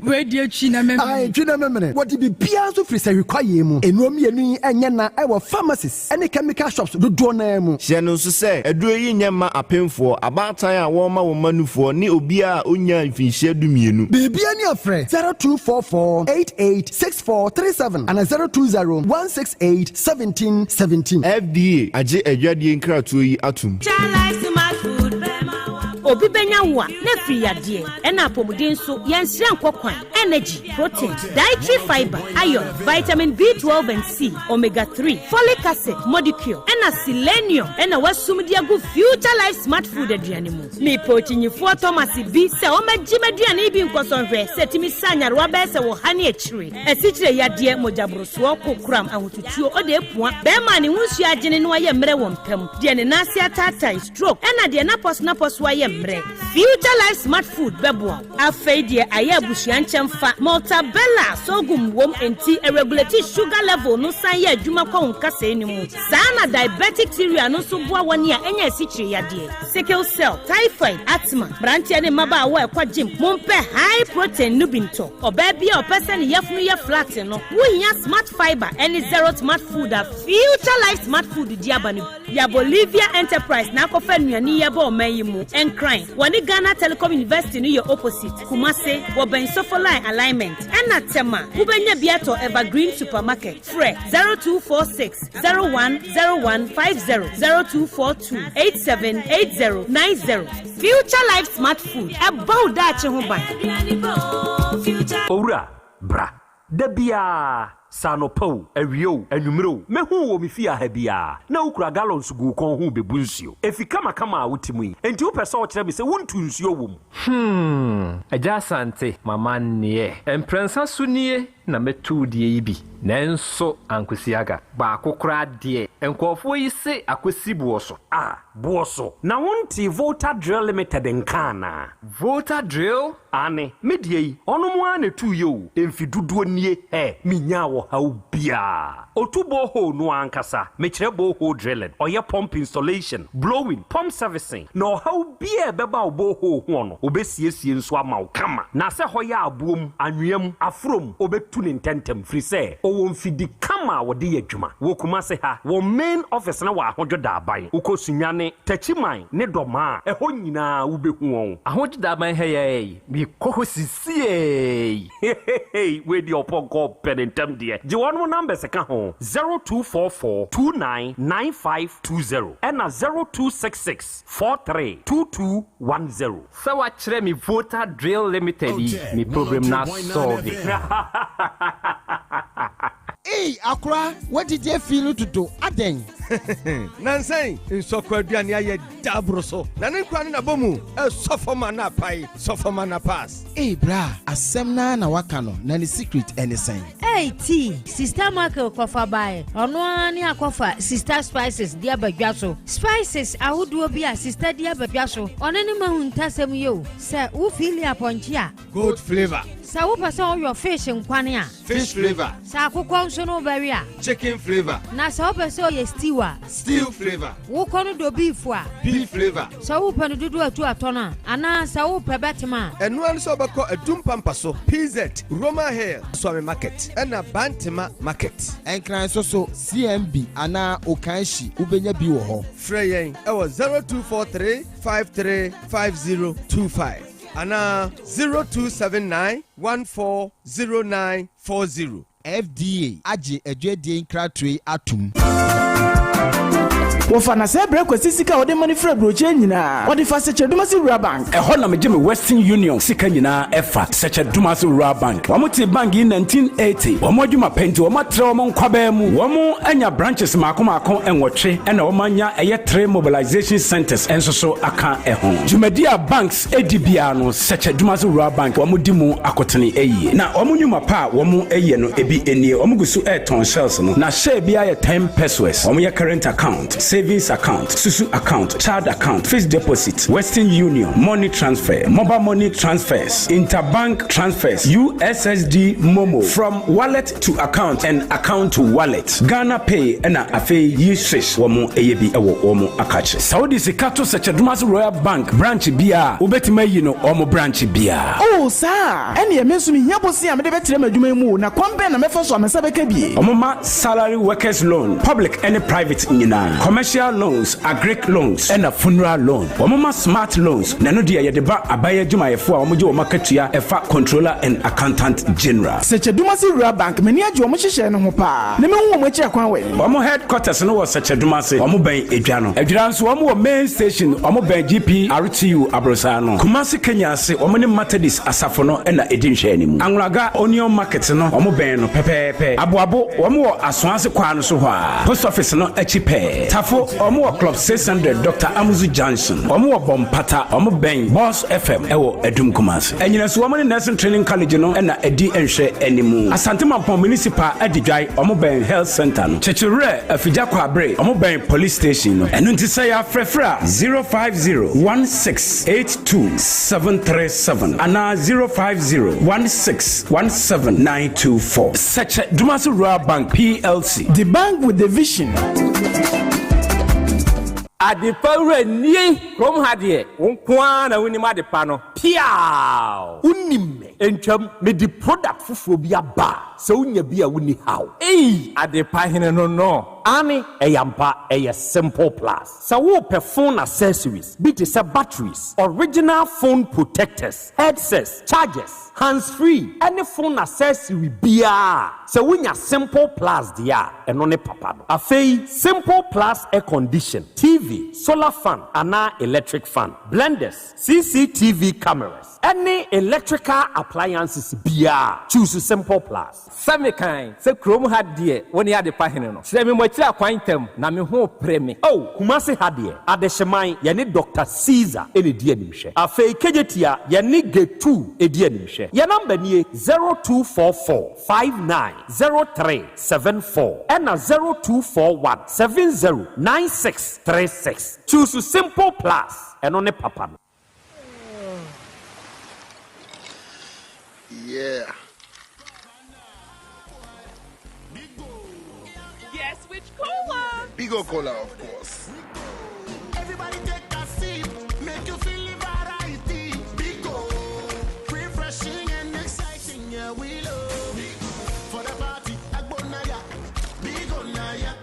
we de twi na memene ai twi na memene what be bia so free se require mu enuom yenu enye na e wo pharmacies ene chemical shops do na mu hye no so se eduro yi nyema apemfo abatan a wo ma wo manufo ni obi a onya mfinhye dumienu bibia ni afre 0244886437 and 02016871717 FDA aje adwadie nkratoyi atum. obi benya wo a na free yade e na apomuden so yensire nkokwan energy protein dietary fiber iron vitamin B12 and C omega 3 folic acid molecule e na selenium e na wasum dia go future life smart food aduane mu me pochinyifo Thomas bi se o magime aduane bi nkosonhwe setimi sanyarwa be se wo hane achire asichire yade mojabroso kokram ahotutuo o de epua be ma ne hunsu agene no aye mre wo mpam de ne nase atata stroke e na de na pos waye mre future life smart food bebo afei de aye abusuan nchemfa Maltabella sogum wom enti regulate sugar level no san ye adwuma kwa nkasa enimu sana diabetic theory no so boa woni a enya asichire yade sickle cell typhoid asthma branche ne maba wa kwa gym mompe high protein nubinto oba bia opese ne yefunu ye flat no wohia smart fiber any zero smart food a future life smart food diabanu ya Bolivia enterprise na kofa nuani ye ba omayimu encrine woni Ghana Telecom University no ye opposite Kumase wo ben sofoline alignment ena tema ubenya biato evergreen supermarket fre 0246 010150 0242 878090 future life smart food about that ho ban owura bra dabia sanopo awio anumero mehu wo mefia ha bia na ukura gallons gu kon hu bebu nsuo efika makama wotimi enti wo pese o kire me se wontu nsuo wom Yaw Asante mama nie emprensa sunie na metu die yibi nanso ankwesiaga ba akokora de enkofo yi se akwesi buoso buoso na wonti Volta Drill Limited nkana Volta Drill ane medie yi onomo a na tu yo emfiduduo nie minya wo haubia otubo ho no ankasa mekire bo ho drilling oye pump installation blowing pump servicing no haubia beba obo ho no obesiesie nso ama kama na se hoya abuom anwem afrom obetu ne ntentem free se owo mfidi kama wode yadwuma wo kuma se ha wo main office na wa ahojoda aban ukosunyane tachiman ne doma eho nyina ubehu won ahojoda aban he bi koho sisie we di oponko penentem de je won number se ka ho 0244299520 and 0266432210 sawa kire mi Volta Drill Limited mi problem na solve. Hey, Akra, what did you feel to do? Aden. Nansay, in Sokwaduania ye dabroso. Nankwan na bomu, a sofomana pai, sofomana pass. Hey, bra, asemna na wakano, nani secret anything. Hey, T, Sister Marco kofa bae. Ono ani akofa Sister Spices dia bagwaso. Spices ahudu obi a Sister dia bagwaso. Onani mahuntasem yo. Se wo feel ya ponchia. Good flavor. Sa wo pese on your fish nkwane a. Fish flavor. Sa akokɔ nso no bari a. Chicken flavor. Na sa wo pese o ye stew a. Stew flavor. Wo kono do beef a. Beef flavor. Sa wo pɛ no dudu atu atɔna. Ana sa wo pɛ betema. Enu an so bɛkɔ adum pampaso. PZ Roma Hill Swami Market. Ena Bantima Market. Enkran so CMB ana Okanshi ubenya bi wo ho. Frɛ yɛn ɛwɔ 0243535025. Ana 0279140940. FDA aje edwedie nkratwe atum. Wofana se breko sisika ode money free broche nyina ode fa seche dumasi rural bank ehɔ na megye me Western Union sika nyina efa seche dumasi rural bank wamuti bank in 1980 wamodwuma penti wamatre wamo nkwaba mu wamo anya branches maako enwotwe ena wamanya eye 3 mobilization centers enso so aka ehon Jumedia banks edibia no seche dumasi rural bank wamodi mu akotene eyi na wamunyuma pa wamo eye no ebi enie wamugusu airton shells no na share bia ye 10 pesos wamo ye current account savings account, Susu account, child account, fixed deposit, Western Union, money transfer, mobile money transfers, interbank transfers, USSD Momo, from wallet to account and account to wallet, Ghana Pay, and Afe Yishish, Wamo Eyebi Ewo Omo Akache. Saudi Sikato such a Dumas Royal Bank, branch Bia, Ubetime, you know, Omo branch Bia. Oh, sir, and you mentioned me, Yabosi, and Betremu, na Kwambe, and Mefos, and Sabekebi. Omoma salary workers loan, public and private, commercial commercial loans, agric loans, and a funeral loan. Wamama smart loans. Nano dia yedeba abaya jumayefo a omoje wo makatua efa controller and accountant general. Seche Dumasi Rural Bank meni ajo mo hihye no ho pa. Ne me hu mo chi akwan we. Wamo headquarters no wo Seche Dumasi. Wamo ben Edwano. Edwano so wamo main station, wamo ben GP RTU Abrosano. Kumasi Kenya se wamo ne Methodist asafo no na edinhwe animu. Anwlaga onion market no wamo ben no pepepe. Aboabo wamo asonse kwa no so ho a. Post office no achipe. Tafo wamo club 600 Dr. Amuzu Johnson. Wamo bompata wamo ben Boss FM ewo Edum Kumasi. Enyina so wamo ne nursing training college no na edi enhwe animu. Asante Mampon municipal adidwai wamo ben health center no. Chechire afija kwa bre wamo ben police station no. Enu nti say ya frefra 05016827737 ana 0501617924. Seche Dumasi Rural Bank PLC, the bank with the vision. Adipawre ni krom hadie wonkwa na woni ma depa no piaw unimme entwam me di product fufuo bi aba se wonya bi a woni haw adepa hene no ani eyampa eye simple plus se wo pe phone accessories bi te se batteries, original phone protectors, headsets, chargers, hands free, any phone accessory bia se wonya simple plus dia eno ne papa no afei simple plus air condition, TV, solar fan, ana electric fan, blenders, CCTV cameras, any electrical appliances bia choose simple plus. Samikan se krom hadie woni ade pa hene no se me mo kira kwantam na me ho premi Kumasi hadie adehyeman ye ne Dr. Caesar ene die animhwe afei kejetia ye ne G2 edi animhwe ye number nie 0244590374 and 0241709636. Choose simple plus and on a papa. Yeah. Yes, which cola? Bigo Cola, of course. Everybody take a sip, make you feel the variety. Bigo, refreshing and exciting, yeah, we love Bigo. For the party, Agbonaya, Bigo Naya,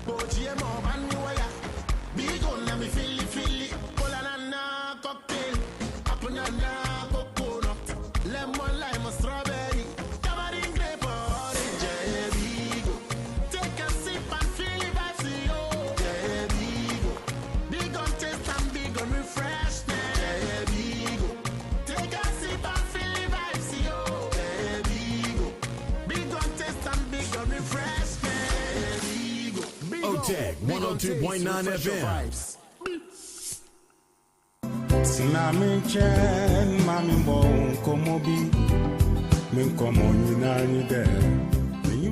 Boji mo Banuaya, Bigo na me feel Cola na cocktail, Apunana coconut, lemon lime strawberry, tamarind grape orange, yeah, Bigo. Take a sip and feel the vibes, yo, yeah, Bigo. Big on taste and big on refreshment, yeah, Bigo. Take a sip and feel the vibes, yo, yeah, Bigo. Big on taste and big on refreshment, yeah, Bigo. Otec 1029 FM. Sinamenchen mami bon komobi min komoni nani de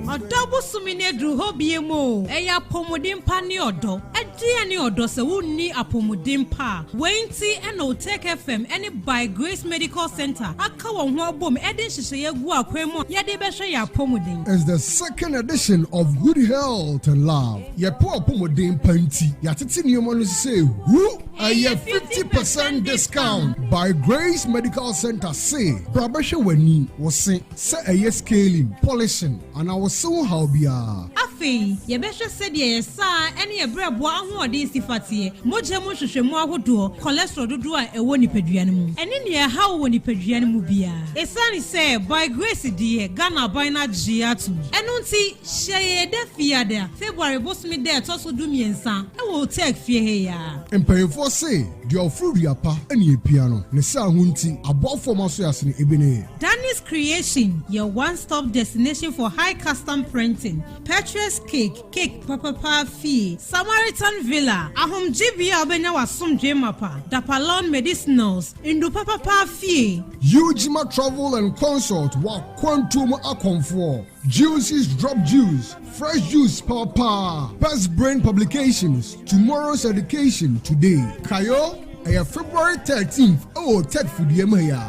Odobo sumine dru hobie mo eya pomodin pa ni odo edi ni odo se wonni apomodin pa wenti and Otec FM any by Grace Medical Center aka won ho bom edin hihye gu akwemu yede be hwe ya pomodin. It's the second edition of Good Health and Love. Ye po pomodin panti yatete niyomo no say who a 50% discount by Grace Medical Center say brabashe wani wo se a scaling polishing and I was so how bia afi ye be hwe se de ye sa ene ye brebo ahoode sifatie moje mo hwehwemu ahodo cholesterol dodo a ewo nipadua ne mu ene ne ye hawo wo nipadua ne mu bia esani se by Grace de Ghana by na giatu eno nti hye de fiada February bosmi de toso du miensa e wo Otec fie he ya empayfo say the ofuri apa ene piano ne sa hunti abofo maso asene ebene Danny's Creation, your one-stop destination for high custom printing, Petrus Cake, Papa Fee, Samaritan Villa, Ahom GB Albania Wasum Jemapa, Dapalon Medicinals, Indu Papa Fee. Ujima Travel and Consult, wa Quantum Aconfor, Juices Drop Juice, Fresh Juice Papa, Best Brain Publications, Tomorrow's Education Today, Kayo, February 13th, Otec for the Emaya.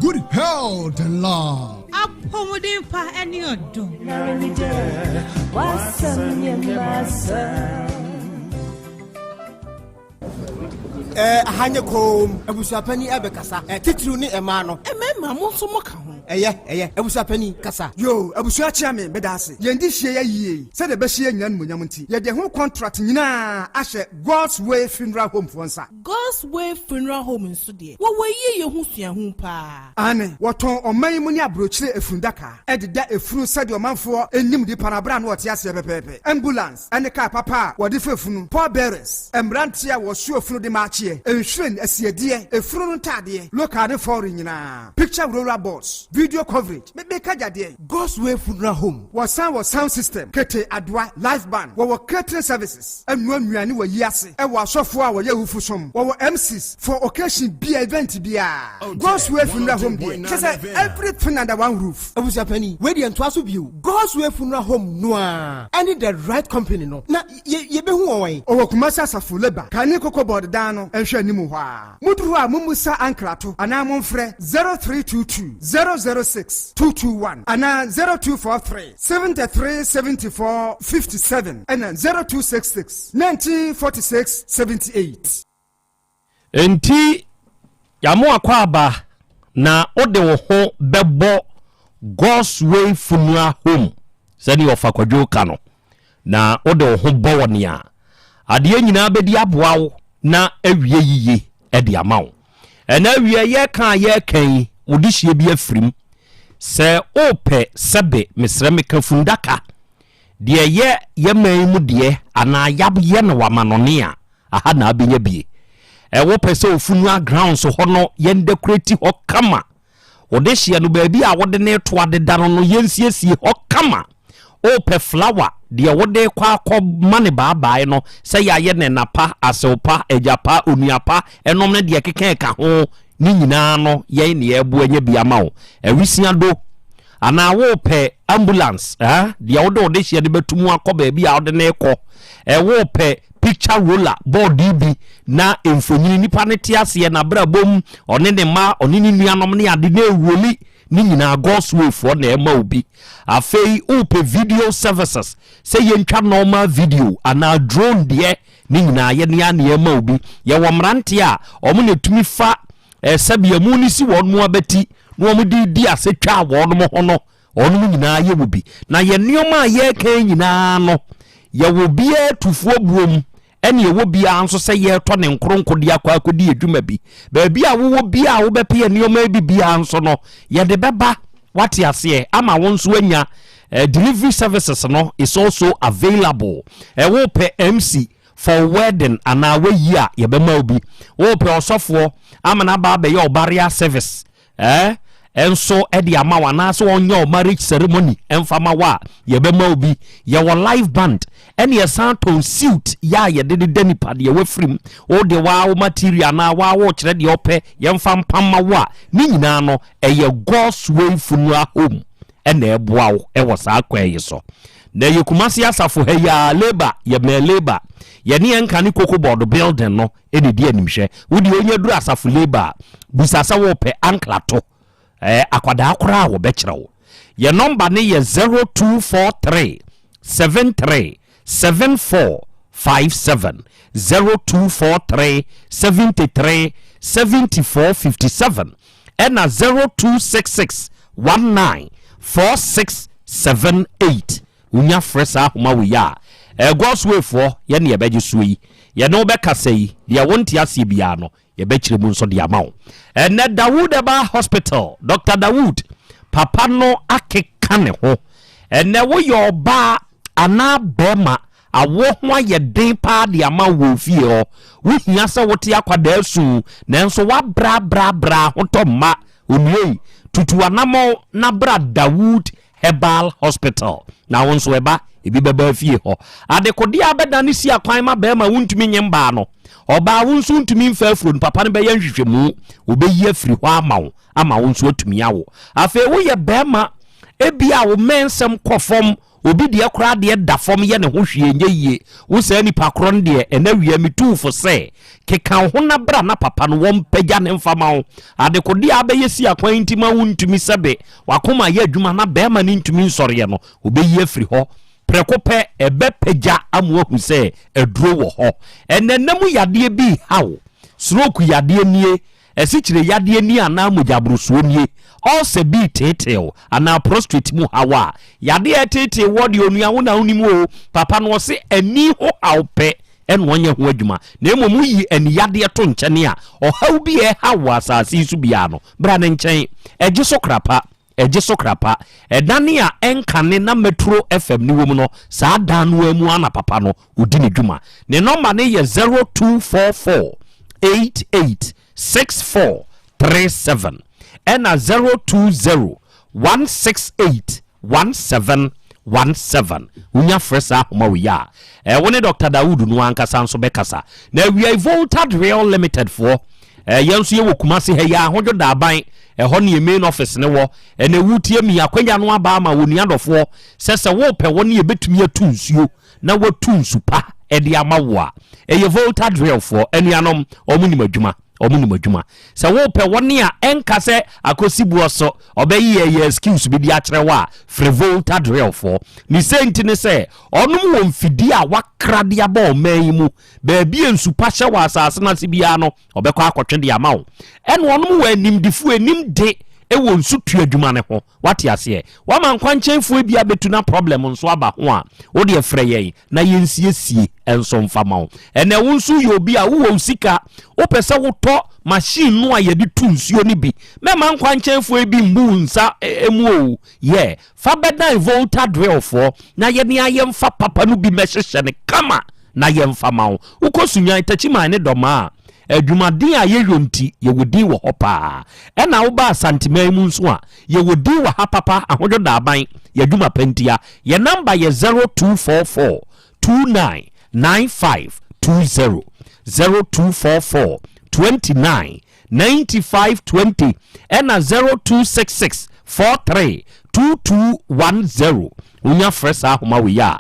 Good Health and Love. Apomodin pa any odo. Hanya kom, abusapani abekasa, titru ni ema no. Emema mo so mo ka ho. Eye. Ebusa pani kasa. Yo, ebusa chiame bedase. Yendi hye ya yie. Se de be hye nyina nmunyam nti. Ye de ho contract nyina ahye God's Way Funeral Home fonsa. God's Way Funeral Home nso de. Wo ye ho sua ho pa. Ane, woton oman mu ni abrochire efundaka. Ededa efunu se de omanfo enim di parabra na wote ase pepepe. Ambulance, ane car papa, wode fefunu. Poor bearers, embrantia wo su efunu de maachie. Enhwen asiedie, efunu ntade. Local foreign nyina. Picture roller boards, video coverage. Be kajade. God's Way Funeral Home. Was sound system. Kete adwa live band. Wo catering services. Enwa nnuane wo yiase. E wo asofo a wo ye wufusom. Wo MCs for occasion be event bia. God's Way Funeral Home dey. Say everything under one roof. Abusa pani, we dey ntwaso biu. God's Way Funeral Home no a. Any the right company no. Na ye be hu won. Owo kumasa asafo leba. Kani koko board dan no ehwe animu hɔ a. Muduru a mumusa ankrato. Ana momfrɛ 0322 006 221 ana 0243 73 74 57 and 0266 1946 78. Enti yamu akwaba na ode wo ho bebo God's Way Funeral Home sani ofa kwadwo ka no na ode wo ho bo nia ade nyina bedi aboawo na awie yiye ede amawo ena awie ye kan ye kan odihie bi afrim se ope sebe mesremeka fundaka de ye man mu de ana yab ye na wamanone a aha na abenya bie wo pese ofunu ground so hono ye decorate ho kama odehie no baabi a wode ne to adeda no yensiesie ho kama ope flower de wode kwa akoma ne baabae no se ya ye ne napa aseopa ejapa onuapa enom ne de keka ka ho ni nyina no ye ne ebu anya bia ma wo awisia do ana wo pe ambulance de wode hye de betumu akoba bia wode ne ekọ wo pe picture roller board bi na emfonyini nipa ne tiase na brabom one ne ma one ni nuanom ne ade na ewoli ni nyina God's Way for na ema obi afei ope video services say yentwa normal video ana drone de ni nyina ye ne na ema obi ye wo mrante a omo ne tumi fa sabia mu ni si won mu abati no omo di asetwa won mo hono onu nyina ye obi na ye nioma ye kan nyina no ye wo bia tufuo buom ene ye wo bia anso se ye to ne nkronkode akwa akodi adwuma bi ba bia wo bia wo bepe ye nioma bi bia anso no ye de beba wate ase ama won so anya delivery services no is also available wo pe MC for wedding ana we year ye be ma obi wo pe osofo amana ba be ye obaria service enso edi amawa na so onyo marriage ceremony emfama wa ye be ma obi ye wo live band ene ye santo suit ya ye de denipa de we frim o de wa material na wa wo kire de ope ye mfa mpamma wa ni nyina no eye God's Way Funeral Home ene eboa wo e wo sa kwaye so na ye kumasi asafo ha ya labor ye me labor ye ne enka ni koko board building no ene di animhwe wo de onye duru asafo labor busasa wo pe anklato akwada akora wo be kire wo ye number ne ye 0243 73 7457 0243 73 7457 and 0266 19 4678 unya fresa homa we ya God's Way for ye ne beji suyi ye no be kasei de wonti ase bia no ye be kire mu nso de amawo and Dawood Eba Hospital Dr. Dawood papa no akeka ne ho and wo your ba ana bema awo ho ye den pa de ama wo fie ho wo hia se wote akwada asu nanso wa bra hotomma onue tutu anamo na bra Dawood Herbal Hospital na wonso eba ebi beba fie ho adekodi abeda ne si akwan ma bema wontumi nyemba no oba wonso ntumi mfa afro papa ne be ya nhwehwemu obeyi afiri ho ama wonso atumi awo afa wo ye bema ebia wo mensem kofom obi de akra de da fom ye ne ho hwie nyeye wo sa ni pakron de enawie mitu fo se keka ho na bra na papa no won pagya ne mfama wo adekodi abaye si akwan ntima wontumi sebe wakoma ye adwuma na bema ne ntumi nsore no obeyi afiri ho prekope ebe pagya amohu se eduro wo ho enenam yade bi hawo stroke yade nie esikyire yade ni ana mojabrosuo nie also be tete ana prostrate mu hawa yade tete word onua wo na unimu papa no se ani ho awpe en wonye ho adwuma na emom yi ani yade to nkyene a ohaw bi e hawa asase su bia no bra ne nkyɛn eje sokrapa edane a enkane na Metro FM ni wo mu no saa dan no amu ana papa no odi ne dwuma ne number ne ye 0244 886437 and 020 168 1717 unya fresa homa we ya woni Dr. Dawood no ankasa nso bekasa na we Volta Real Limited for yenso ye wokumase ha ya hodwo da ban ho ne main office ne wo ene wutie mi akwanya no aba ma woni adofo sese wo pe woni ye betumi atunsuo na watunsu pa ede ama wo a ye Volta Real for enuanom omuni madwuma se wo pe woni a enkase akosibuo so obeyi ye excuse bi dia kire wa Volta Real for ni senti ne se onum wo mfidi a wakrade aba o man mu ba bi ensu pa hye wa asase na se bia no obekọ akotwe de ama wo en onum wo animdifu animde ewo nsu tu adwuma ne ho wate ase wa man kwanchenfo bia betuna problem nso aba ho a wo de frɛ yɛn na yɛnsiesie enso mfama wo ene wo nsu yɛ obi a wo sika wo pese wo tɔ machine no a yɛde tu nsuo ni bi me man kwanchenfo bi mbu nsa emu o ye fa beda Volta Drill for na yɛ ne ayemfa papa no bi mɛhyehyɛ ne kama na yɛmfama wo ukosunyan tachiman ne dɔma adwumaden a yɛyonti yɛwodi wɔ hɔ paa ɛna wo ba Asante mu nso a yɛwodi wɔ ha papa ahodwo da aban yɛdwuma pantia yɛ number yɛ 0244 299520 0244 299520 ɛna 0266 432210 unya fresa homa we ya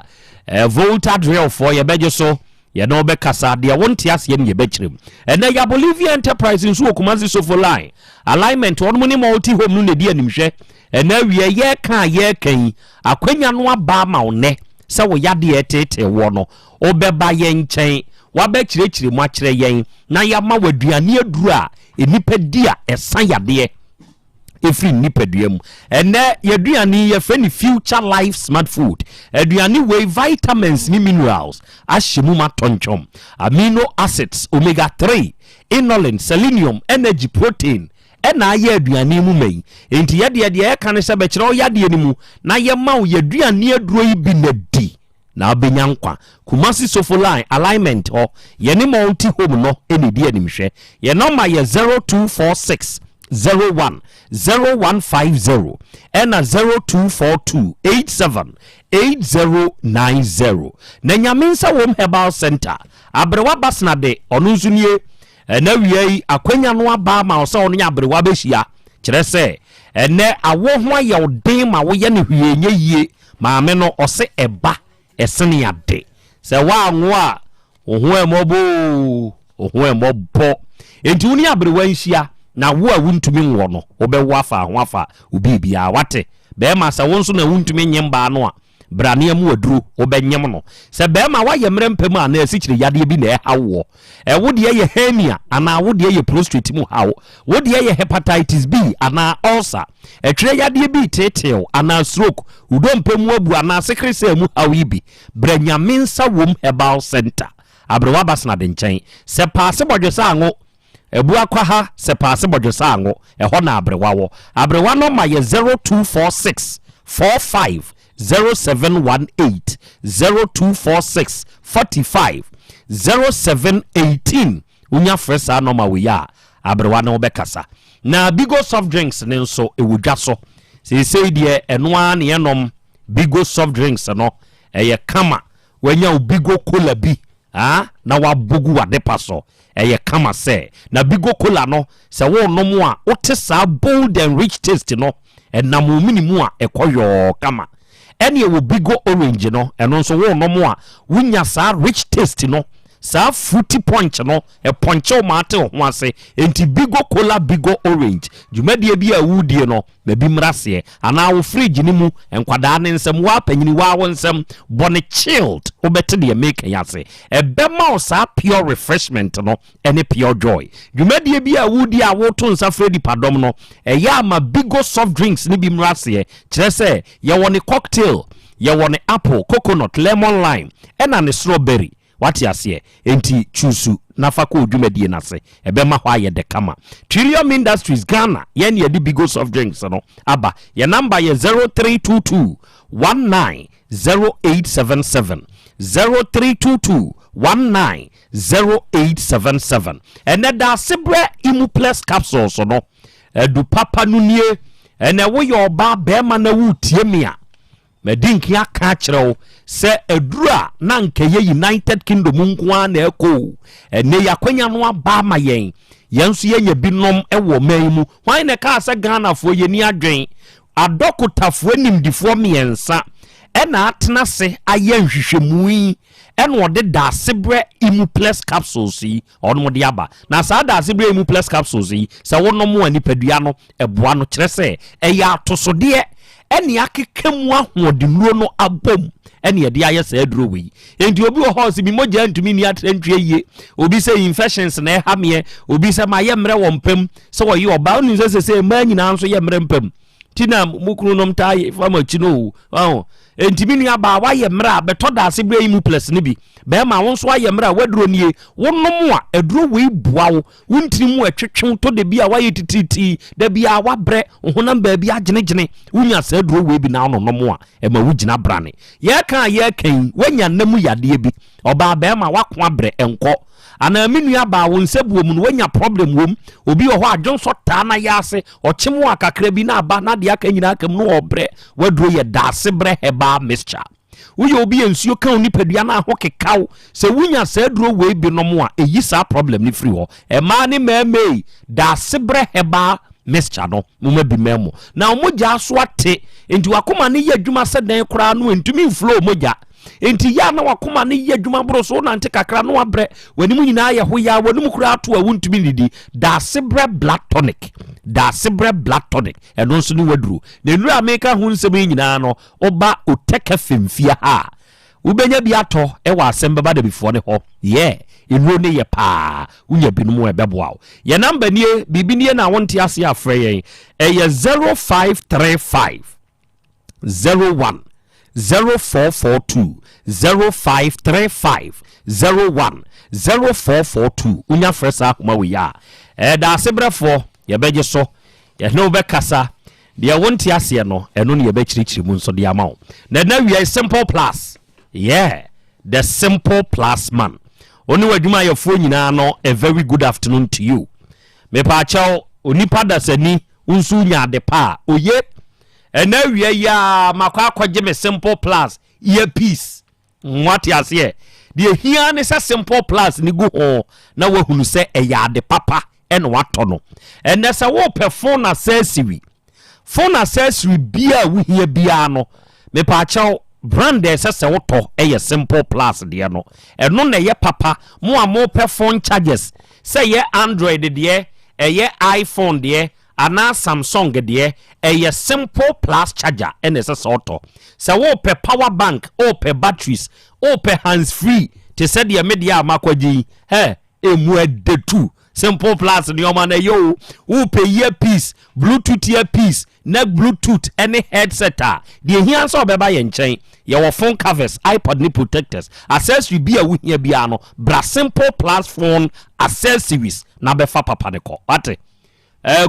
Volta Drill for yɛbɛgye so ye no be kasa de wonte ase ne ye bekirem ene ya Bolivia Enterprise nso okumanzi sofo line alignment won mu ne multi home no ne di animhwe ene wie ye kan akwanya no aba ma one se wo yade etete wo no obeba ye nkyɛn waba kirekire mu akire yen na ya ma waduane aduru a enipa di a esan yade efri nipaduam ene yaduane ye fani Future Life Smart Food aduane we vitamins ni minerals ahyimu matonchom amino acids omega 3 inulin selenium energy protein ena aye aduane mu mai enti yade ye kan se be kire o yade ni mu na ye ma wo yaduane aduro yi bi na di na obenyankwa Kumasi Sofo line alignment ho ye ni multi home no eni di animhwe ye number ye 0246 01 0150 and 0242 87 8090 na nyaminsa wom herbal center abrewa basna de onunsunie na wiei akwanya no aba ma o se ono nya abrewa behia kire se ene awo ho aye odin ma wo ye ne hwienye yie maame no o se eba esene ade se wa anwo a oho emobo enti uni abrewa nhia na wo a wuntumi nwo no obewo afa ho afa obibia wate be ma sa wonso na wuntumi nyemba no a brane am waduru obenyem no se be ma wa yemre mpem a na asikire yade bi na hawo wo de ye hernia ana wo de ye prostate mu hawo wo de ye hepatitis B ana ulcer etwere yade bi tetew ana stroke udompem abu ana sekirese mu hawo ibi branyaminsa wom herbal center abrewa basna de nkyɛn se paase bodwesa anwo ebu akwa ha se paase bodwesa anwo ɛhɔ na abrewa no ma ye 0246 45 0718 0246 45 0718 unya fresa no ma we ya abrewa no bekasa na Bigo soft drinks ne nso ewudwa so sei de enoa ne enom Bigo soft drinks no eye kama wanya Bigo cola bi na wabogu wade paso eye kama se na Bigo cola no se wo nom a wote sa bold and rich taste no enam minimu a ekoyo kama ene wo Bigo orange no eno nso wo nom a wunya sa rich taste no sa fruity punch no e punch o mate ho ase enti bigo cola bigo orange dwumadie bi a wudie no ba bi mrase ana wo fridge ni mu enkwada ne nsem wa panyini wa wo nsem bone chilled obete de make yase e bema o sa pure refreshment no ene pure joy dwumadie bi a wudie a wo to nsa fredi padom no e ya ma bigo soft drinks ni bi mrase kire se ye woni cocktail ye woni apple coconut lemon lime ena ne strawberry wati ase enti chusu nafa ko dwumadie nase ebema hwa ye de kama Trillium Industries Ghana ye ne de bigo soft drinks no aba ye number ye 0322 190877 0322190877 ene da sebre imu plus capsules no edu papa nunie ene wo ye oba bema na wutie mia medinki aka kyerɛw sɛ adura na nkɛyɛ United Kingdom nkoa na ɛkɔ ene yakwanya no aba ma yɛn yɛnso yɛnya binom ɛwɔ man mu hwan ne ka sɛ Ghana fo yɛni adwen adɔkotafo nimdifo miensa ɛna atena se ayɛ nhwehwɛmu yi ɛna ɔde da sebrɛ imu plus capsules yi ɔno de aba na saa da sebrɛ imu plus capsules yi sɛ wonom ani padua no ɛboa no kyerɛ sɛ ɛyɛ atosodeɛ eni akekemu ahodenuro no abom eni ye de ayesa aduro wi enti obi wo house bi mogya ntumi ni atrantwie ye obi se infections na ehame obi se ma ye mre wo mpem se wo ye oba onu se ma nyina nso ye mre mpem tina mukuru nom tai fama chino enti ni aba wa ye mre abeto da ase bre imu plus ni bi be ma won so aye mre waduro nie wonom a aduro wi bua wo wontiri mu atwetwe to de bi a wa ye tititi da bi a wa bre honam ba bi agenegene wunya sa aduro wi bi na no nom a e ma wugina brane ye kan wanya namu yade bi oba be ma wakwa bre enko ana menua ba wo nsebuo mu no wanya problem wom obi wo ho adwonso taa na yase ochemo akakra bi na aba na de aka nyina aka mu no obre waduro ye daase bre heba mixture uye obi ensuo kan nipadua na ho kekaw se wunya sa aduro we bi no mo a eyi sa problem ni free ho e ma ni meme daase bre heba mixture no mo bi memo na mo gya so ate enti wakoma ne ye adwuma se dan kora no entumi flow mo gya enti ya na wakoma ne ye adwuma bro so na nte kakra no abre wani mu nyina ye ho ya wani mu kura ato a wontumi didi da sebre blood tonic eno so ni waduru na nura America hu nsem nyina no oba Otec 1029Fm ha ubenya bi ato e wa Asem Beba Dabi fo ne ho enuro ne ye pa unya binumu ebeboa ye number nie bibi nie na wonte ase afre yen e ye 0535 01 0442 0535 01 0442 unya fresa kuma we ya da sebrefo ye beje so ye no be kasa de wonte ase no eno ne ye be chirichiri mu nso de amawo na we simple plus the simple plus man oni wadwuma ye fo nyina no a very good afternoon to you me pa chaw onipa dasani unsu nya de pa oye ena wie ya makwa akwaje me simple plus ye peace what ya se de hia ne se simple plus ni go ho na wahunu se eya de papa ena wato no ena se wo pe phone accessory bia wo hia bia no me pa chaw brand se woto eye simple plus de no eno na ye papa mo amo pe phone chargers say ye Android de eye iPhone de ana Samsung de eye simple plus charger ene se woto se wo pe power bank o pe batteries o pe hands free te se de media makwaji emu edetu simple plus ni o ma na yo wo pe earpiece bluetooth earpiece neck bluetooth any headset de hia so beba ye nchen your phone covers iPod ni protectors accessory bia wo hia bia no bra simple plus phone accessories na be fa papa ne ko ate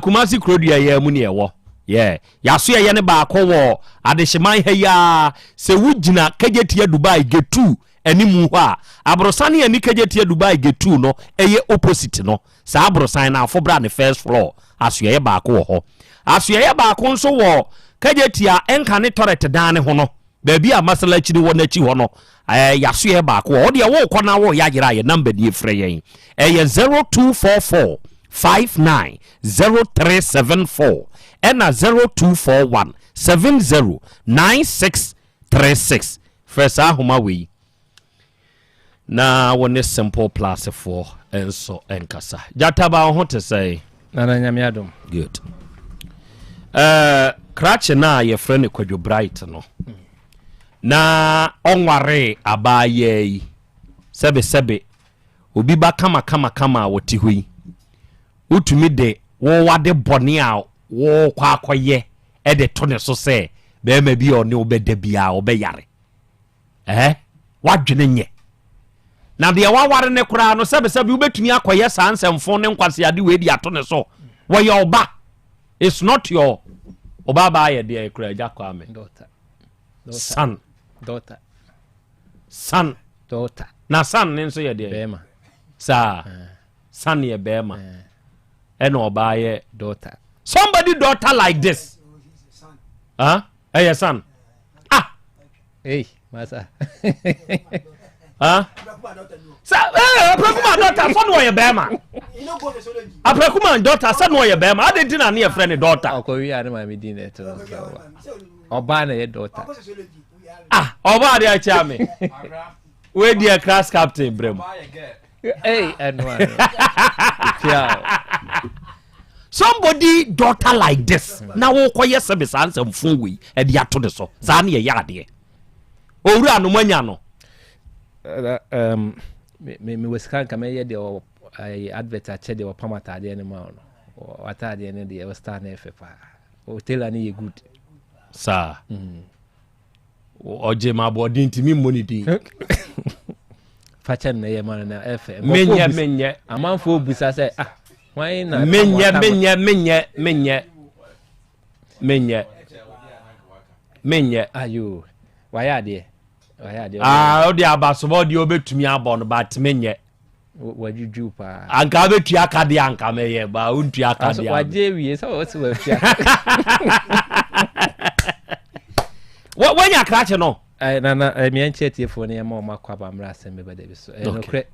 kumasi Krobea ya mu ne ewo ya so ye ne ba ko wo adehyeman ha ya se wugina kagetia Dubai getu animu ho a abrosane ani kagetia Dubai getu no eye opposite no sa abrosane na afo bra ne first floor aso ye ba ko wo ho aso ye ba ko nso wo kagetia enka ne toilet dan ne ho no baby a masala chiri wo na chi ho no yaso ye ba ko wo de wo ko na wo ya gira ye number die frɛ yen 0244 590374 and 0241 709636 first ahoma we na wone simple plus for enso enkasa jataba ho te say nana nyame adom good krache na ye friend Kwadwo Bright no na onware abaye yi sebe obi ba kama woti hui utumi de wo wade bone a wo kwa akoye e de to ne so say be ma bi one obeda bia obeyare wadwene nye na de waware ne kura no sebe ubetumi akoye sansemfo ne nkwase ade we di ato ne so wo ye oba it's not your oba ba ye de kura jako amen daughter son daughter na son ne nso ye de bema sa son ye bema eno oba ye daughter somebody daughter like this hey son hey masa sa aprekuma daughter so no ye bema aprekuma daughter so no ye bema ade din na ne friend daughter akowi ade ma me din eto oba na ye daughter oba de acha me we dia class captain brem hey anwa somebody daughter like this na wo koye sebe sansem fun we e dia to de so sa na ye yade owura no manya no me weskan kama ye de advert a chede o pamata de ne ma no wata de ne de o star na efepa o tell ani ye good sa oje ma body ntimi money din fachen na ye ma na efe menye amanfo obusa say why na menye ayo why ade o de abasobo de obetumi abon but menye wajuju pa anka betu aka de anka meye ba untu aka de waje wie so what's we fia when ya krache no na me enche tiefo ne ma ma kwa ba mra Asem Beba Dabi so no kre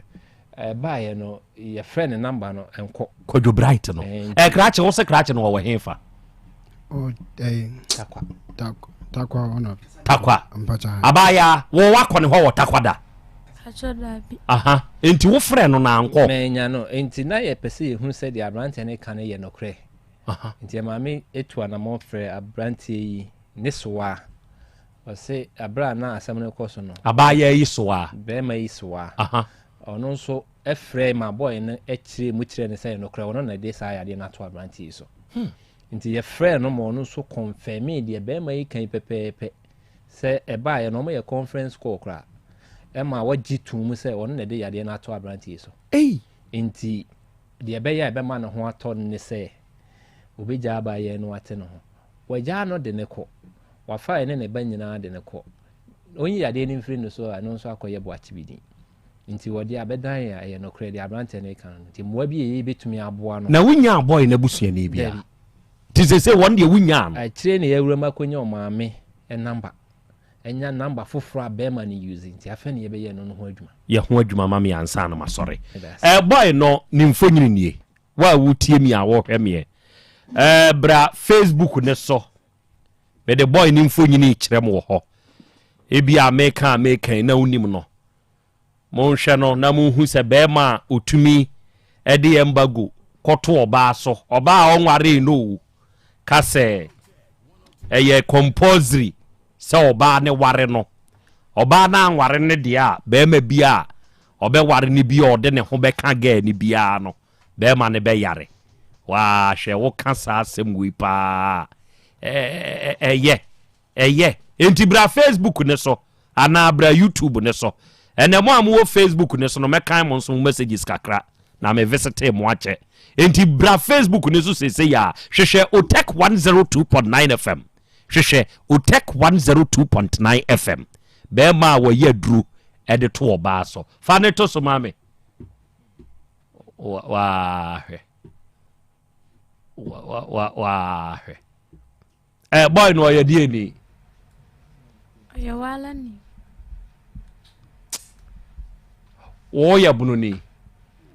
ba ye no ye friend number no enko Kwadwo Bright no krache wo se krache no wo hefa takwa ono takwa abaya wo wakone ho wo takwada Dabi enti wo friend no na anko menya no enti na ye pese ye hu se di abrante ne kan ye no kre enti ma me etu ana mo frɛ abrante yi ne soa o se abra na asɛm ne kɔ so no abaya yi soa be ma yi soa ono nso efrɛ ma boy ne ekire mu kire ne sɛ no kre ono na de sa ya de na to abrante yi so nti ye frɛ no mo no so confirm de be ma yi kan pepepe se eba ye no mo ye conference call kra ema waji tum se ono na de ya de na to abrante yi so nti de be ya be ma no ho ato ne se obeja aba ye no ate no ho waja no de ne ko wafa ene ne ba nyina de ne ko onyi ya de ne mfiri no so ano nso akoye bo achibidi nti wodi abedan ya ye no kredi abrante ne kan nti mwa bi ye betumi aboa no na wunya boy na busua ne bia ti se won de wunya no a kire ne yawura makonya o maame e number enya number foforo abema ne use nti afa ne ye be ye no ho adwuma ye ho adwuma ma me ansa na masore boy no ni mfonyini nie wa wutie mi a wo hweme bra Facebook ne so be the boy ni mfonyini kirem wo ho ebi ameka na unim no mo hwe no na mo hu se be ma otumi e de embago koto oba so oba onware no ka se eye compulsory se oba ne ware no oba na anware ne de a be ma bia obe ware ne bia ode ne ho be ka ga ne bia no be ma ne be yare wa hwe wo ka sa asem wi pa enti bra Facebook ne so ana bra YouTube ne so ene mo amwo Facebook ne so no mekan mo so messages kakra na me visit mo ache enti bra Facebook ne so sese ya hwehwe Otec 1029 FM hwehwe Otec 1029 FM be ma wo ye duru e de to oba so fa ne to so mame wa boy no ye die ni ya wala ni o ya bunu ni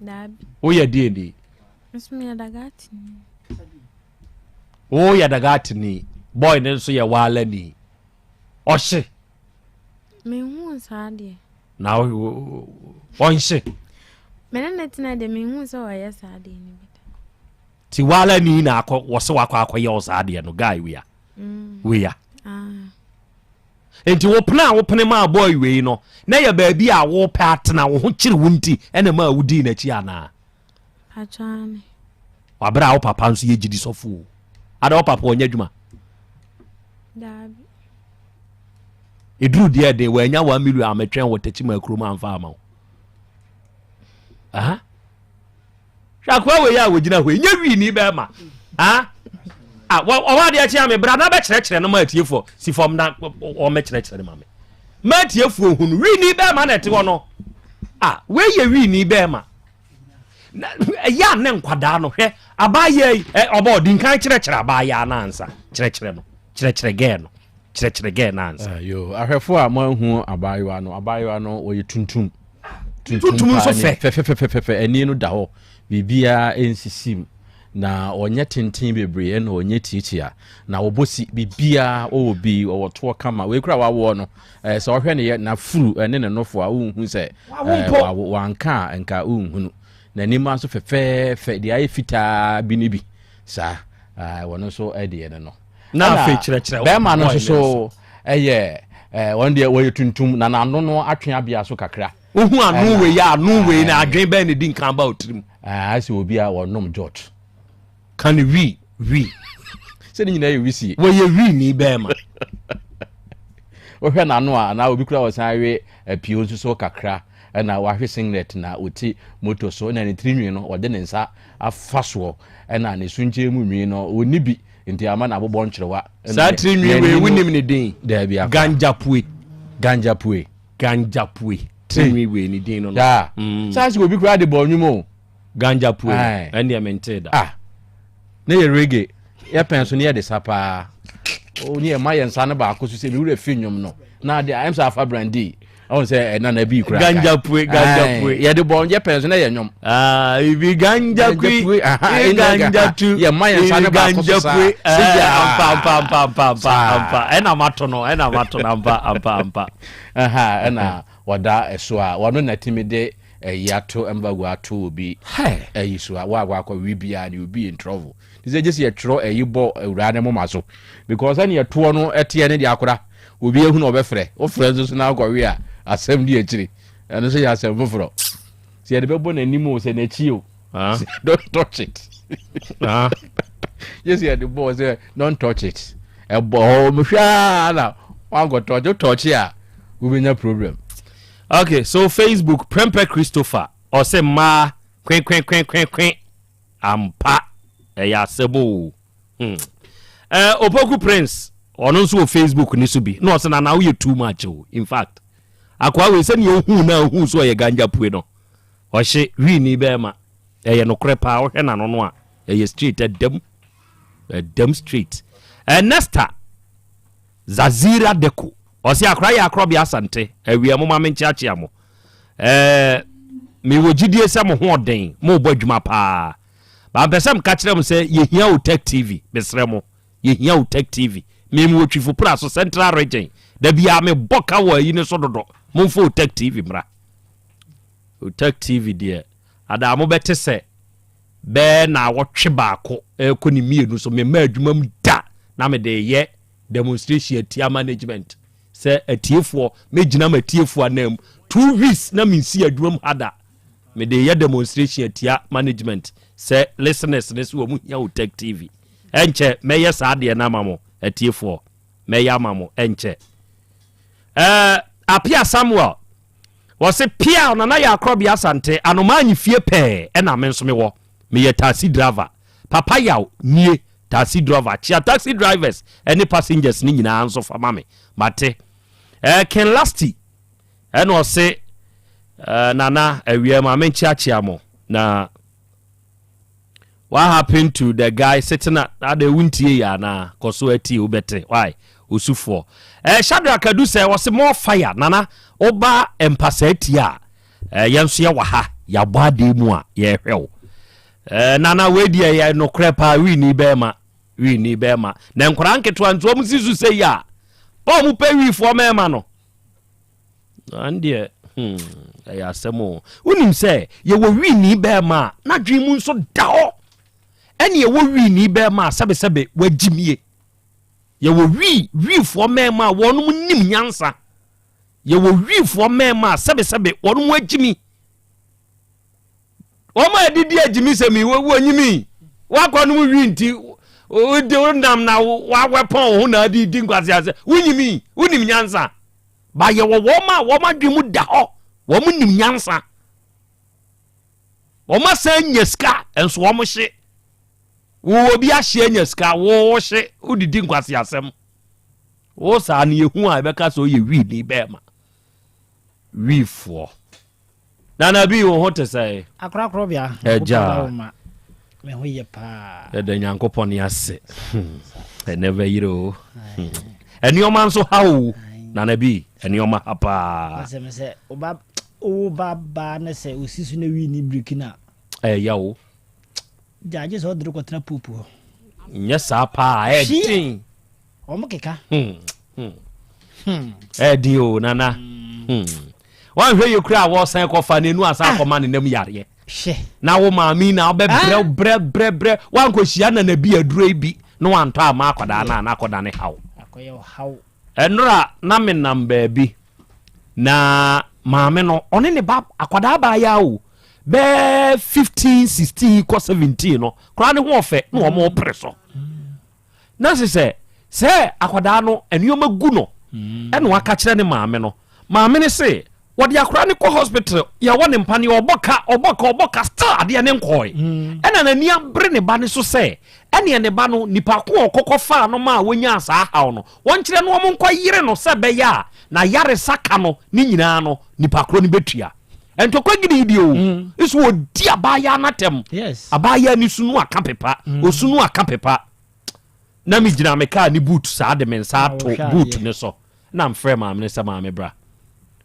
Dabi o ya die ni ismi ya dagati o ya dagati ni boy ne so ya wala ni o hye me hu saade na onhye menene tena de me hu so ya saade ni ti wala ni na akọ wose wakọ ya osaade no guy we ya enti wo pene ma boy we no na ya baabi a wo pa atena wo ho kire wunti ena ma wudi na chi ana achane wabra wo papa nso ye gidi sofu ada wo papa onya dwuma dabi edru dia de wanya 1 million ametwen wo tachi ma kuro ma amfa ama aha shakwa we ya wo gina ho nya wi ni be ma wa de achi ame bra na be kire no ma atiefo si fom na o me kire ma me ma atiefo hunu wi ni be ma na te wo no we ye wi ni be ma ya ne nkwada no hwe abaye obo di nkan kire abaye na ansa kire no kire ge no kire ge na ansa yo ahwefo a mo hu abaye no wo ye tuntum so fe eni no da ho bibia ensisim na onye tenten bebre na onye tiitia na obosi bibia obi owoto kama we kura wawo no so ohwe ne na furu ene ne nofo a unhu se wanka enka unhunu na nima so fe dia efita binibi sa wono so ede ne no na fe kire be ma no so won dia wo tuntum na nano no atwe abia so kakra ohu anu we na adwen be ne din kan ba otrim asi obi a wonom George kan wi se ni nyina ye wisi wo ye wi ni be ma wo hwe na no a na obi kura wo san we apio nso so kakra na wa hwe singlet na oti moto so na ne trinwi no ode ne nsa afaso na ne sunje mu nwi no oni bi nti ama na abobọ nkyerwa sa trinwi we wunim ne din da bia ganjapue trinwi we ni din no da sa si obi kura de bo nwumo ganjapue and ya mented na ye reggae ya penso ne de sapa oni e maye nsa na ba akoso se mi wura finnwom no na de am sa fa brandy I want say na bi kura ganjapue ya de bon je penso na ye nwom ibi ganjapue ganjatu ya maye nsa na ba akoso sa se ya ampa ena mato ampa ena wada eso a wono na timide yato embago ato obi so wa akwa wibia ni obi in trouble this just ye tro eyibo ewura ne momaso because any to no etie ne de akora obi ehu na obefre o friends so na akwa a asem di akiri eno so ya asem foforo si ye de bebo na nimo se na chi o don't touch it yes ye the boy say don't touch it ebo mo hwa na wa go touch ya ubenya problem. Okay, so Facebook Prempe Christopher or say ma kwen ampa ya sebo Opoku Prince ono so Facebook ni so bi no say na you too much in fact akwa we say ni ohu na ohu so ye ganja pue no o hye wi ni be ma ye no krepa o hwe na no no a ye street dem street Nesta Zazira Deco osi akra ya Krobea Asante awia mo ma menchiachia mo me wogidie se mo hoden mo bo adwuma pa ba pesem ka kire mo se ye hia Otec TV besre mo ye hia Otec TV me mo twifo pra so Central Region da bia me boka wa yi ne so dodo mo fo Otec TV mra Otec TV die ada mo bete se be na wotwe baako ekoni mienu so me ma adwuma mu da na me de ye demonstration tia management say atiefo me gina ma atiefo anam 2 weeks na me si adwum hada me de ye demonstration tia management say listeners ne so mu hia Otec TV enche me ye sa de na mamo atiefo me ya mamo enche apia Samuel was say pia na ya Krobea Asante anomanyi fie pe na me nso me wo me ye taxi driver papa yaw nie taxi driver chia taxi drivers any passengers ni nyina anso fa mame mate Ken Lasty and was say nana awia ma menchiachia mo na what happened to the guy sitting at the wintie ya na koso ati ubete why usufo Shadrack Adu say was more fire nana oba empasa atia yenso ya waha ya bade mu a ye hwew nana wedi ya no krepa wi ni bema na nkora nketo anzo mu sisu say ya o mu pe wi fo mema no ande ɛyɛ asɛm o wonim sɛ yɛwɔ wini bɛɛma na dwen mu nso da hɔ ɛne yɛwɔ wini bɛɛma sɛbesɛbe wagyimie yɛwɔ wifoɔ mɛɛma wɔnom nim nyansa yɛwɔ wifoɔ mɛɛma sɛbesɛbe wɔnom agyimi wɔma adidi agyimi sɛmi wɔnyimi wakɔnom wi nti wode nam na wawɛpɔn ho na adi di nkwase ase wonyimi wonim nyansa ba yɛwɔ wɔma dwen mu da hɔ wɔm nim nyansa wɔma sɛ nya sika ɛnso wɔm hye wo bi ahye nya sika wo hye wodidi nkwase asɛm wo saa ne yehu a bɛka sɛ oyɛ wi ni bɛma wifoɔ na bi wo ho te sɛ akra Krobea ɛgya me ho yɛ pa ɛda nyankopɔn ne ase never yiro ɛniɔma nso hawo na bi ɛniɔma ha paa sɛ oba ba ne sɛ osisu na wi ni brikina ɛyawo jaje sɛ ɔdere kɔtena pupu hɔ nyɛ saa paa ɛdin ɔmo keka ɛdin o nana wanhwɛ yɛ kura a wɔsan kɔfa n'enu asa akɔma ne nam yareɛ na wo maami na wobɛbrɛ wankɔhyia na bi aduro bi na wantɔ ama akɔdaa na akɔda ne haw ɛnora na menam baabi na maame no ɔne ne ba akɔdaa baayɛ o bɛɛ 15 16 kɔ 17 no koraa ne ho ɔfɛ na ɔmo pere so na sɛ akɔdaa no ɛnneɔma gu no ɛna waka kyerɛ ne maame no maame ne se wɔde akora ne kɔ hospital yɛwɔ ne mpa ne ɔbɔka still adeɛ ne nkɔe ɛna n'ani abere ne ba ne so sɛ ɛneɛ ne ba no nipa ko ɔkɔkɔ faa no ma a wɔnya saa haw no wɔnkyerɛ no ɔmo nkɔ yere no sɛ bɛyɛ a na yare saka no ne nyinaa no nipa koro ne bɛtua ɛntɔkwa gidi di o ɛso wɔdi abaayɛ anatɛm abaayɛ ne sunu aka pepa osunu aka pepa na megyina me kaa ne boot saa de me nsa ato boot ne so na mfrɛ maame ne sɛ maame bra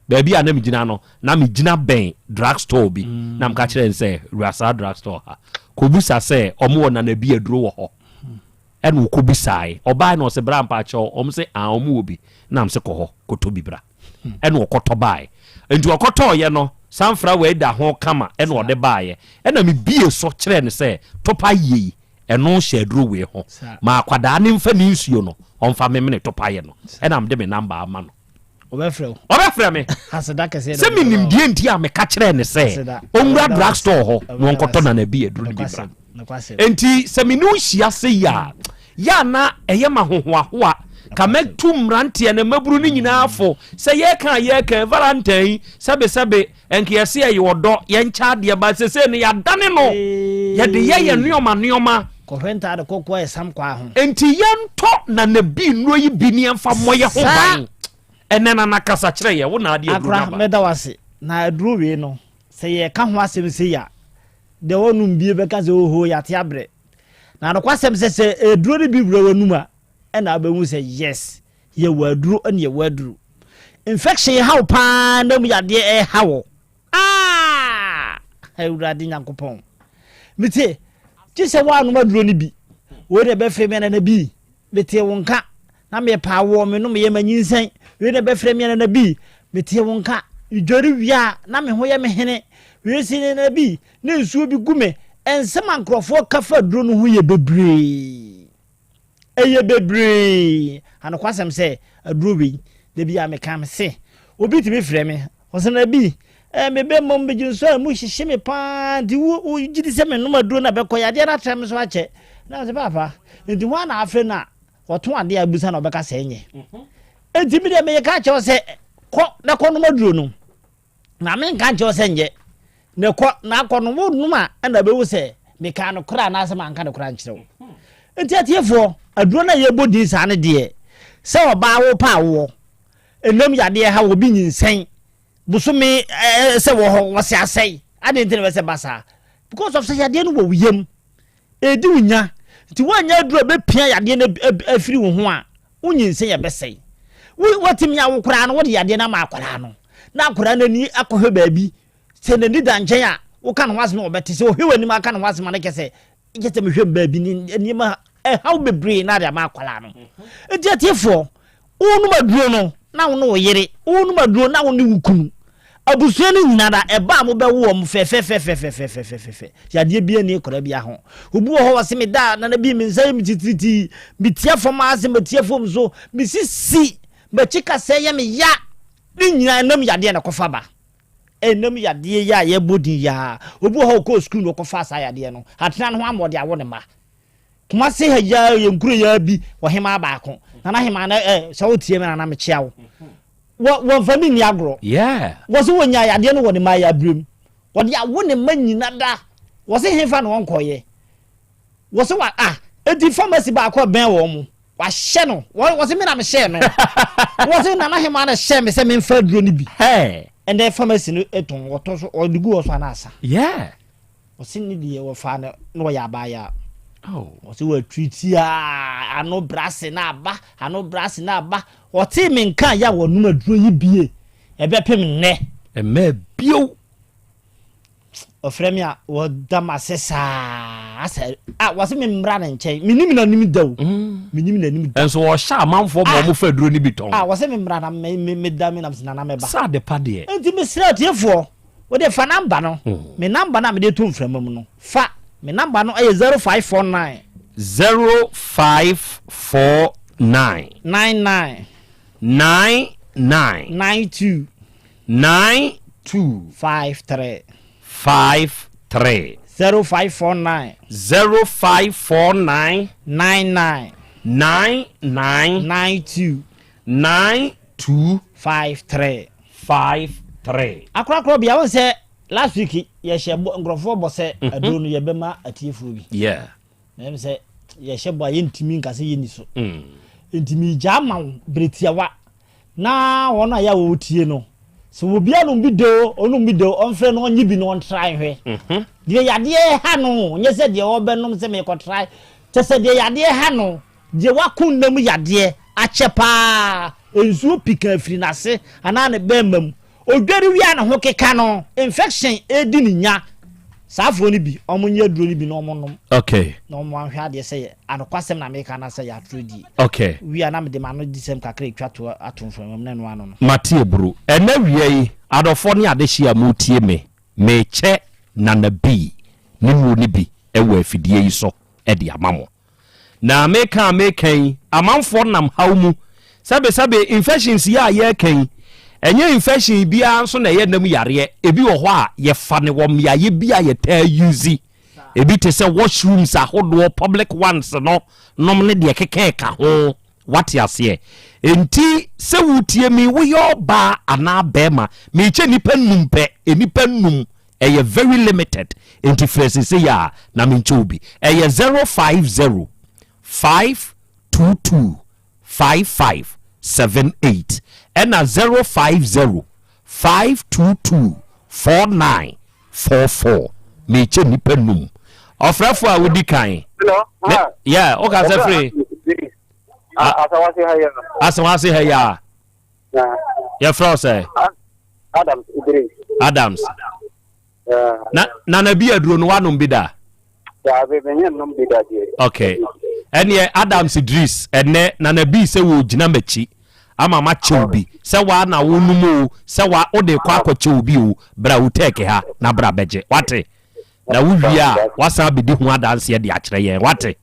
baabi a na megyina no na megyina bɛn drugstore bi na mka kyerɛ n sɛ wurasa drugstore ha kɔbusa sɛ ɔmo wɔ nana bi aduro wɔ hɔ ɛne wɔkɔbusae ɔbaa na ɔsɛ bra mpakyɛw ɔmo sɛ ɔmo wɔ bi na m sɛ kɔ hɔ kɔtɔ bi bra ɛne ɔkɔtɔ bae nti ɔkɔtɔɔyɛ no samfra wei da ho kama ɛne ɔde baeɛ ɛna mebie so kyerɛ ne sɛ topa yei ɛno hyɛ aduro wei ho ma akwadaa ne mfa ne nsuo no ɔmfa memene topayɛ no ɛna mede me namba ama no ɔbɛfrɛ me sɛ menimdeɛ nti a meka kyerɛ ne sɛ ɔwura drugstore hɔ na ɔnkɔtɔ nana bi aduro no bi bra enti sɛ mene wohyia sɛ yi a yɛ na ɛyɛ ma hohoahoa ka mɛtu mmeranteɛ ne maburu no nyinaa fo sɛ yɛka valentine sɛbesɛbe ɛnkeyɛse ɛyɛ ɔdɔ yɛnkyɛ adeɛ ba sɛ sɛ ne yɛadane no yɛde yɛyɛ nneɔma enti yɛntɔ nana bi nnuro yi bi ne yɛmfa mmɔyɛ ho ban ɛnɛ na nakasa kyerɛ yɛ wo na adeɛ akra meda wase na aduro wei no sɛ yɛka ho asɛm sɛ ya de wɔnum bie bɛka sɛ oho yɛate abrɛ na nokwasɛm sɛ aduro no bi wura w'anum a ɛna abɛhu sɛ yes yɛwɔ aduro ɛne yɛwɔ aduro infection haw paa na mu yadeɛ ɛhaw awurade nyankopɔn mete gye sɛ woanom aduro no bi wei ne bɛfrɛ me na bi metie wo nka na mepaa wɔ me no meyɛ manyinsɛn wei ne bɛfrɛ me na bi metie wo nka dware wie a na me ho yɛ me hene wei si ne na bi ne nsuo bi gu me ɛnsɛm a nkurɔfoɔ kafa aduro no ho yɛ bebree ɛyɛ bebree anokwasɛm sɛ aduro wei da bi a meka me se obi tumi frɛ me ɔsɛ na bi mebe mom be jinso a mu hyehye me paa di wo gidi sɛ me nom aduro na bɛkɔ yadeɛ na trem so akyɛ na sɛ papa nti ho na afre na ɔto ade abusa na ɔbɛka sɛ enye enti mi de me ka kyɛw sɛ kɔ na kɔ nom aduro no na me nka kyɛw sɛ enye na kɔ na akɔ nom nom a na bɛwu sɛ me ka no kora na asɛ man ka no kora nkyerɛw enti atiefo aduro na yɛbɔ din sa ne de sɛ ɔbaa wo pa wo enam yadeɛ ha wo bi nyinsɛn busumi sɛ wo ho wose asɛi ade ntene wese basa because of say yade no wo yam edi unya nti wanya aduro be pia yade na afiri wo ho a unyinse ye besɛi watimi ya wo kora no wo de yade na ma akora no na akora na ni akɔhwe baabi sɛ na ni da nkyɛn a wo ka no wase no obɛte sɛ ohwe wani ma ka no wase ma na kɛsɛ yete me hwe baabi ni ma how bebre na de ma akora no enti atiefo wonu maduro no na wo no yere wonu maduro na wo ne wukunu abusua no nyinara eba mo be wo mo fe yade bia ni kora bia ho obu ho wase me da na bi me nsai me titriti me tia fom ase me tia fom so me sisi me chika se ye me ya ni nyina nam yade na kofa ba enam yade ya ye bodi ya obu ho ko school no kofa sa yade no atena no amode awo ne ma kuma se ha ya ye nkuro ya bi wo hema ba ko na hema na so wotie me na me chia wo wo fami ni agro yeah wo se wonya yade no wo ne ma ya brem wo de awo ne ma nyina da wo se hefa no wonkoye wo se wa edi pharmacy ba ko ben wo mu wa hye no wo se me na me hye no wo se na hema na hye me se me mfa duro ni bi and the pharmacy no eton wo to so odugu wo so anasa yeah wo se ni de wo fa no ya ba ya wo se wa treat ano brass na aba wo ti me nka ya wo numa duro yi bie e be pem ne e me bio ofremia wo damasesa asa wo se me mra na nche minim na nim daw minim na nim enso wo sha amanfo mo fa duro ni bi ton wo se me mra na me da me na msina na me ba sa de pade enti me sra tiefo wo de fa number no me number na me de to mframa mu no fa me number no 0549 99 92 53 0549 99 92 53 akra bia won say last week ye she ngrofo bo say ado no ye bema atiefo bi yeah na say ye she bo ye ntimi nka say ye ni so ntimi jama bretiawa na wona ya wo tie no so obi anu bi do onfre no onyi bi no on try hwe de yade ha no nye se de obenom se me ko try te se de yade ha no je wakun nam yade achepa enzu pika afiri nase ana ne bemam odwari wi ana ho keka no infection edi ni nya safo ni bi omunye duro ni bi no omonom okay no omo ahwe ade se anokwasem na meka na se ya trodi okay wi ana me de ma no disem kakra twato atonfam na no ano no matie bro ena wiei adofo ne adehia mutie me che na na bi ni mu ni bi ewo afidie yi so e de amamo na meka amanfo nam hawmu sabe infections ya ye kan enye infection bia nso na ye nam yare ebi wo ho a ye fa ne wo mya ye bia ye ta use ebi te se washrooms ahodo public ones no nom ne de keke ka ho what ya se enti se wutie mi wo yo ba ana bema me che nipa numpe enipa num eye very limited enti frese se ya na me nchobi eye 050 522 5578 and 050 522 4944 me che nipa num ofrafo a wodi kan yeah o ka se free asawase haya ya fro say Adams na bi aduro no wanom bi da ya be menyen nom bi da die okay ene Adams Idris ene na bi se wo gina machi ama ma chewbi se wa na wonumu se wa ode kwa kwa chewbi o bra Otec ha na bra beje wate na wuvia wasa bidi hu adanse de akere yen wate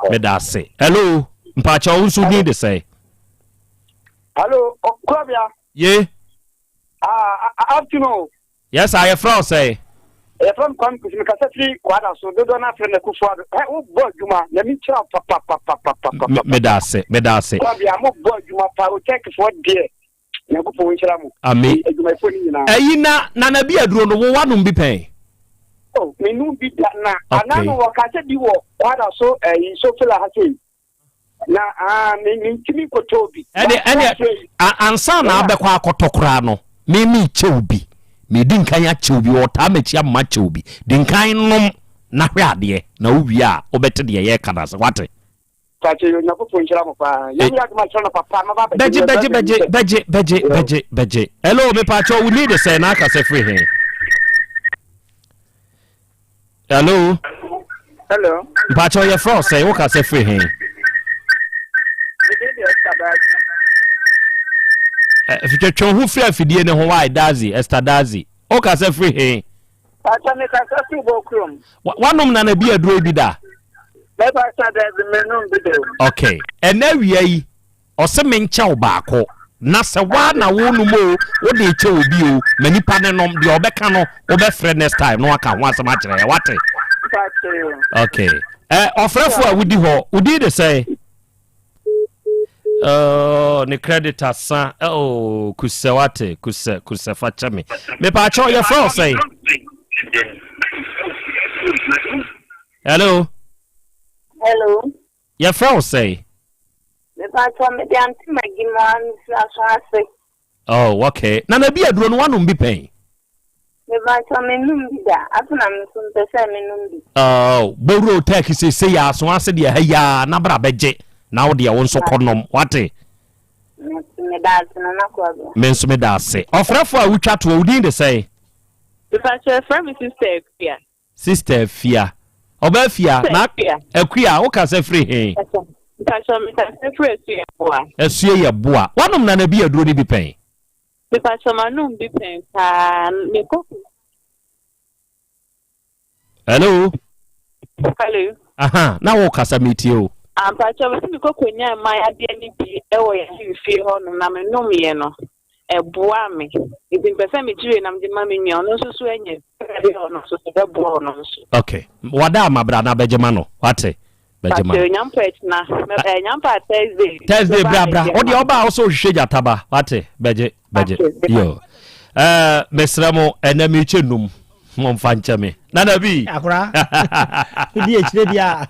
me da se hello mpacha unsu ni de say hello Krobea ye afternoon yes I from say from come to me kasati kwada so do na friend ku fo wo bo juma na mi chira papa me da se Krobea mo bo juma pa Otec for there na ku fo nchira mu ami ayina na bi aduro no wo wanom bi pen oh me nu bi da na anano wo ka se bi wo kwada so so fela ha sei na me ntimi ko tobi ene ansa na abekwa akotokra no me chewbi me dinkan ya chewbi o ta machi amma chewbi dinkan nom na hwe ade na wuwi a obete de ye kana se wate tache yo nyako ponchira mo pa ya ya ma chona papa ma ba beje hello me pa cho we need to say na ka se free here hello pa cho ye fro say wo ka se free here If you try who free fidie ne ho why Dazi, Esther Dazi. O ka se free he. Pacha me ka se free bokrom. Wanom na bi aduro bi da. Me pacha da menum bi do. Okay. Ena wia yi. O se mencha wo baako. Na se wa na wo no mo wo de che obi o manipa ne nom de obeka no obefre next time no aka ho asema kire wate. Okay. Ofrefo a wudi ho, wudi de say. Ne creditor san kusewate kusefa chame. Me pa cho your friend say. Hello. Your friend say. Me pa cho me de anti magiman so say. Oh, okay. Na bi aduro no wanum bi pen. Me ba cho me num bi da. Afuna me so pese me num bi. Oh, boro take say ya so ase de ha ya na bra beje. Now dia won so konom wate. Me da se na nakwago. Me so me da se. Ofrefo a wutwa to wudi de say. Me pa cho friend sister Fia. Sister Fia. Oba Fia na akua wo ka se free he. Pacho me ta se free Fia boa. Esue ye boa. Wanom na bi aduro ni bi pen. Me pacho manum bi pen ka me ko. Hello. Hello. Aha, na wo kasa meti o. Pacho me ko konya mai ade ni bi e wo ye fie ho no na me num ye no. E boa me. Ibi pese me jire na me ma me nwa no so enye. E no so be boa no so. Okay. Wada mabra na bejema no. Wate. Bejema. Pacho nyampa na. Me nyampa Thursday. Thursday bra. Odi oba also hwehwe jataba. Wate. Beje. Yo. Mesramo enami chenum. Momfancha me. Nana bi. Akura. Kudi echire dia.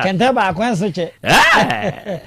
Kente ba akwanso che.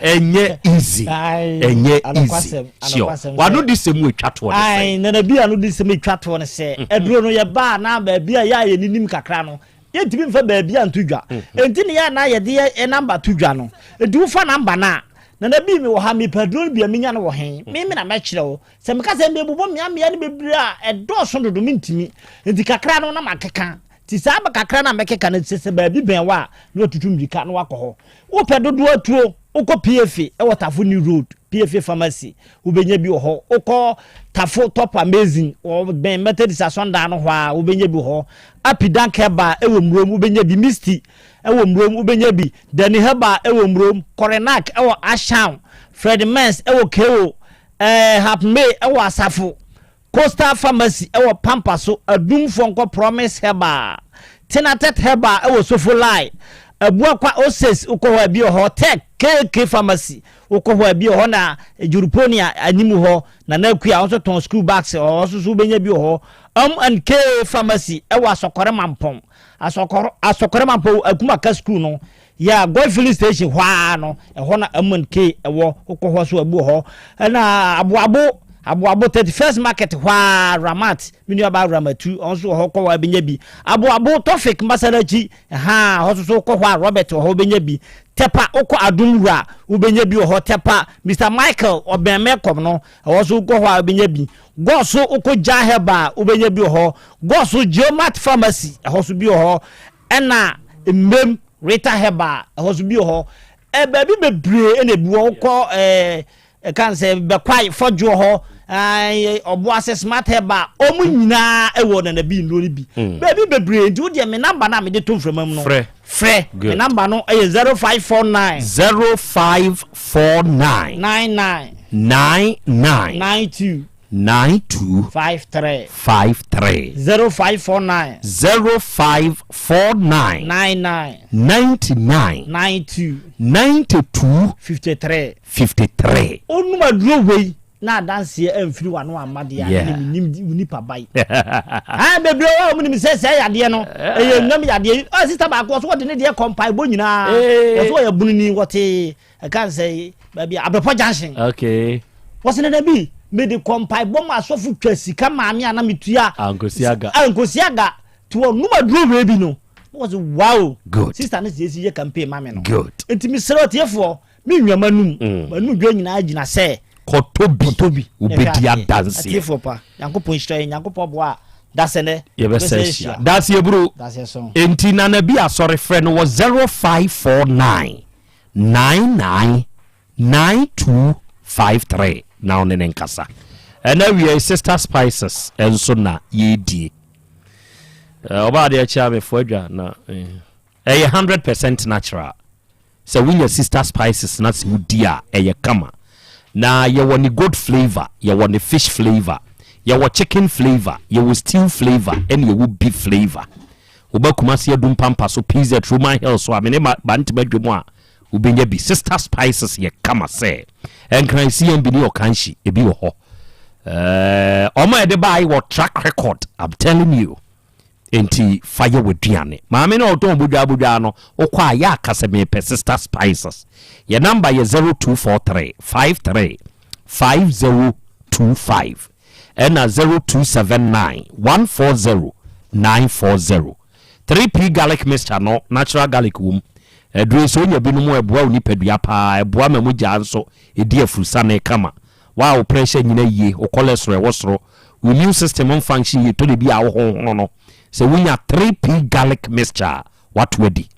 Enye easy. Enye easy. Sure. Wanu disemu etwato ne se. Ai, nana bi anu disemu etwato ne se. Eduro no ye ba na ba bia ya ye ninim kakra no. Ye tibi mfa ba bia ntudwa. Enti ne ya na ye de number tudwa no. Edu fa number na. Na bi mi wo ha mi padron bia mi nya no wo hen mi na ma kire wo se me ka se mbe bubo mia ne bebire a edo so dodo mi ntimi enti kakra no na makeka ti sa ba kakra na mekeka na se ba bi ben wa na otutu mbika na wakọ wo pedodo atuo ukọ PFA e Waterford New Road PFA pharmacy ubenya bi ho ukọ Tafo Top Amazing o ben Methodist Asonda no ho a ubenya bi ho Apidan Keba e wo mrom ubenya bi Misty ewo mrom ubenya bi Dani Heba ewo mrom Korenak ewo Asham Fred Mens ewo Kewo Hapme ewo Asafo Coastal Pharmacy ewo Pampaso Adumfo nko Promise Heba Tenatet Heba ewo Sofolai Abua kwa Oses uko bi ho Otec 1029Fm Pharmacy uko bi ho na Juruponia animu ho na nakua also ton school bags o so ubenya bi ho and K Pharmacy ewo Asokore Mampong Asokore Mampong akuma ka school no ya Gold Filling Station hwa no ho na M&K ewo uko ho so abu ho na abuabo 31st market hwa Ramat minu aba Ramatu onso ho ko wa benya bi abuabo Tofik Masalachi ha ho so ko hwa Robert ho benya bi Tepa oko Adumura ubenya bi ho Tepa Mr Michael Obenmekom no ho so ko hwa benya bi Goso oko Jaheba ubenya bi ho Goso Geomat Pharmacy ho so bi ho ena Mbem Rita Heba ho so bi ho ba bi bebre ena bi wo ko kan se be kwai fojo ho ai obo ase smart heba omu nyina ewo na bi no bi baby bebre nti wo de me number na me de to mframa mu no frɛ me number no e 0549 99 92 53 0549 99 92 53 onuma duro wei na dance emfiri wano amade ya ni pabai ah bebre o mu ni se yade no e nyam yade o sister ba ko so de ne de compile bo nyina so ya bunu ni wote kan say baby abepo junction okay what's in the be me de compile bo ma so fu twasika maami ana metua ankosiaga to onuma duro wei bi no was wow good sister na se ye campaign mame no good ntimi sero tiefo mi nwamanum manu dwa nyina agina se kotobi ubedi adanse tiefo pa yankopon hire yankopon boa dasene yebesesha dase bro enti na na bi asore frɛ no was 0549 99 9253 now nene nkasa And now we are sister spices and so na ye di. Oba de chame fodwa na 100% natural. So we your sister spices na si dia kama. Na you want the good flavor, you want the fish flavor, you want chicken flavor, you want stew flavor, and you want beef flavor. Oba kumasi adum pampa so pizza Truman Hill so amene banti bedwemu a ubenye bi sister spices ye kama say. And can I see em bi ni okanshi ebi wo ho. Omo e de buy what track record, I'm telling you. Enti fire with diane. Maame no to budwa no okwa ya kase me sister spices. Your number is 0243 53 5025 and 0279 140 940. 3P garlic mixture no natural garlic wom. Edre so nya binu mu eboa oni padua pa eboa mamuja nso edi afurusa na kama. Wa pressure nyina yie o cholesterol wosoro. Immune system on function ye to de bia wo no. So we have 3P garlic mixture. What wedi?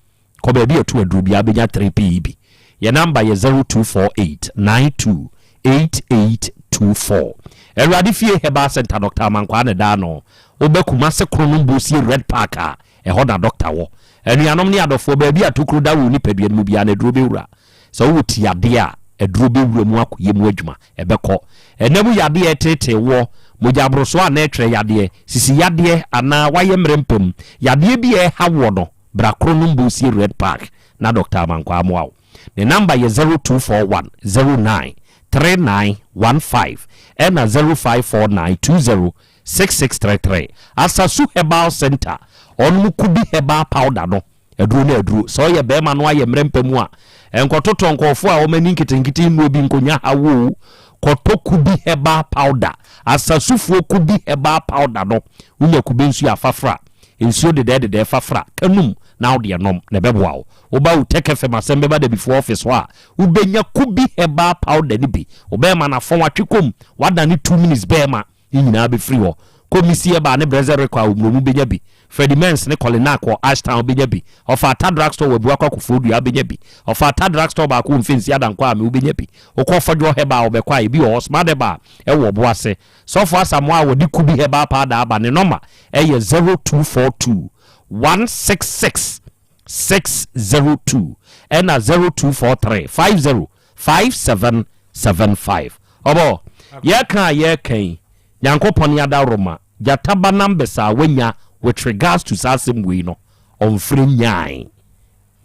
Ko be bi otu aduru bia benya 3P bi. Your number is 0248 928824. Eradi fie heba center Dr. Amankwa ne da no. Obekuma se kronumbo si Red Park a hoda doctor wo. Enuanom ne adofo ba bi atokuru da wo ni padua mu bia na duro be wura. So wo ti ade a eduro be wura mu akoye mu adwuma ebekọ. Enamu yade etete wo mojabroso a na etre yade sisi yade ana waye mrempem yade bi e hawo no bra kronumbo si Red Park na Dr. Amankwa amwa. The number is 0241 09 3915 and 0549 20 6633. Asasu Herbal Center on Mukubi Herbal Powder no. Edru so ye be ma no aye mrempemu a enkototo nkofo a o mani nkitinkiti mu obi nkonya hawo koto kubi Herbal Powder asasufuo kubi Herbal Powder no unya kubi nsu afafra nsuo de fafra kanum now de nom na beboa wo oba Otec 1029Fm Asem Beba Dabi before office wa ubenya kubi Herbal Powder ni bi obema na fon watwekom wada ni 2 minutes bema nyina be free wo komisi e ba ne brother kwa umromu benya bi Freddy Mens ne Colina ko Ashtown benya bi ofa ata drugstore we bua kwa kufodu ya benya bi ofa ata drugstore ba ko mfensi adankwa ame ubenya bi okofodwo heba obekwa e bi o smart ba e wo boase so for asamwa wo di kubi Herbal Powder aba ne number e ye 0242 166 602 and 0243 50 5775 obo ye kan Yankopon ya da Roma jataba numbers a wenya with regards to sasem we no on free nyai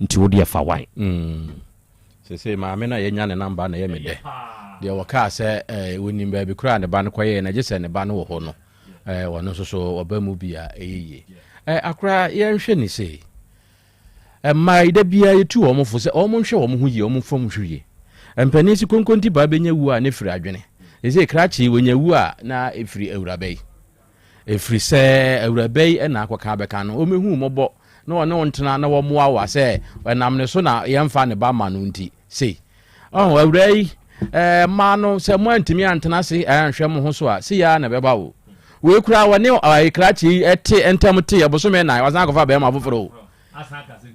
nti odi afa wan se ma me na yenya ne number na ye me de waka se wonim ba bi kura ne ba no koye na gese ne ba no wo ho no wono so oba mu bia eyeye akura ye nhwe ni se mai da bia yetu omfo se omhwe omho yi omfom hwie empani si konkonti ba benya wu a ne firi adwene eze krachi wonya wu a na efiri ewurabai efiri se ewurabai na akwaka beka no omehu mobo na wona ntena na wo moa wa se enam ne so na yemfa ne ba ma no nti se ewurai ma no se mo antimi antena se anhwe mo ho so a se ya na beba wo we kura wone krachi ete entamte yebosome na wazan akofa be ma foforo asaka se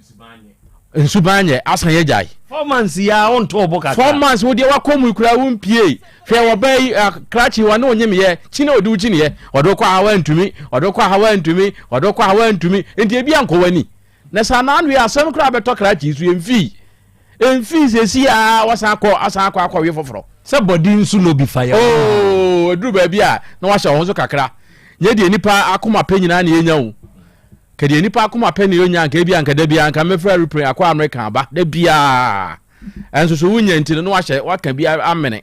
nsubanye asan ye jai 4 months ya on to obo kaka 4 months wo de wakomu kura wumpie hwe wo bai krachi wa na onyem ye chine odi uchine ye odokwa hawa ntumi enti ebi anko wani na sana anu ya asem kura beto krachi su emfi sesi a wasa akọ we foforo se body nsu no bi fire eduru ba bia na wa hye wo so kakra ye de nipa akoma panyina na yenya wo kede nipa akoma peni yonya nka bia nka da bia nka mefra repre akwa America aba da bia enso so wunya ntino no wahye waka bia amene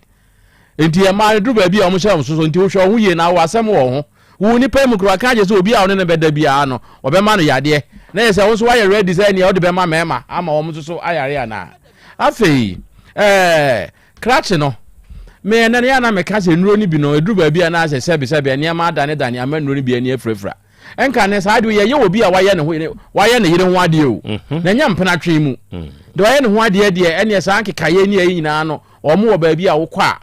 enti e ma duru ba bia o mo hye so enti wo hwe ho ye na wo asem wo ho wo nipa mu kro aka je so obi a one ne beda bia no obema no yade na ye se wo so wire ready say ne o de bema mema ama wo mo so ayare ana afei kratch no me na ya na me ka se nuro ni bi no eduru ba bia na se sebe ne ma dane ama nuro ni bi ani afrafra enka ne saadu ye obi a waye ne yire ho ade o na nya mpena twe mu de waye ne ho ade de ene sa ankeka ye ni ayi nyina no omo wo ba bi a wo kwa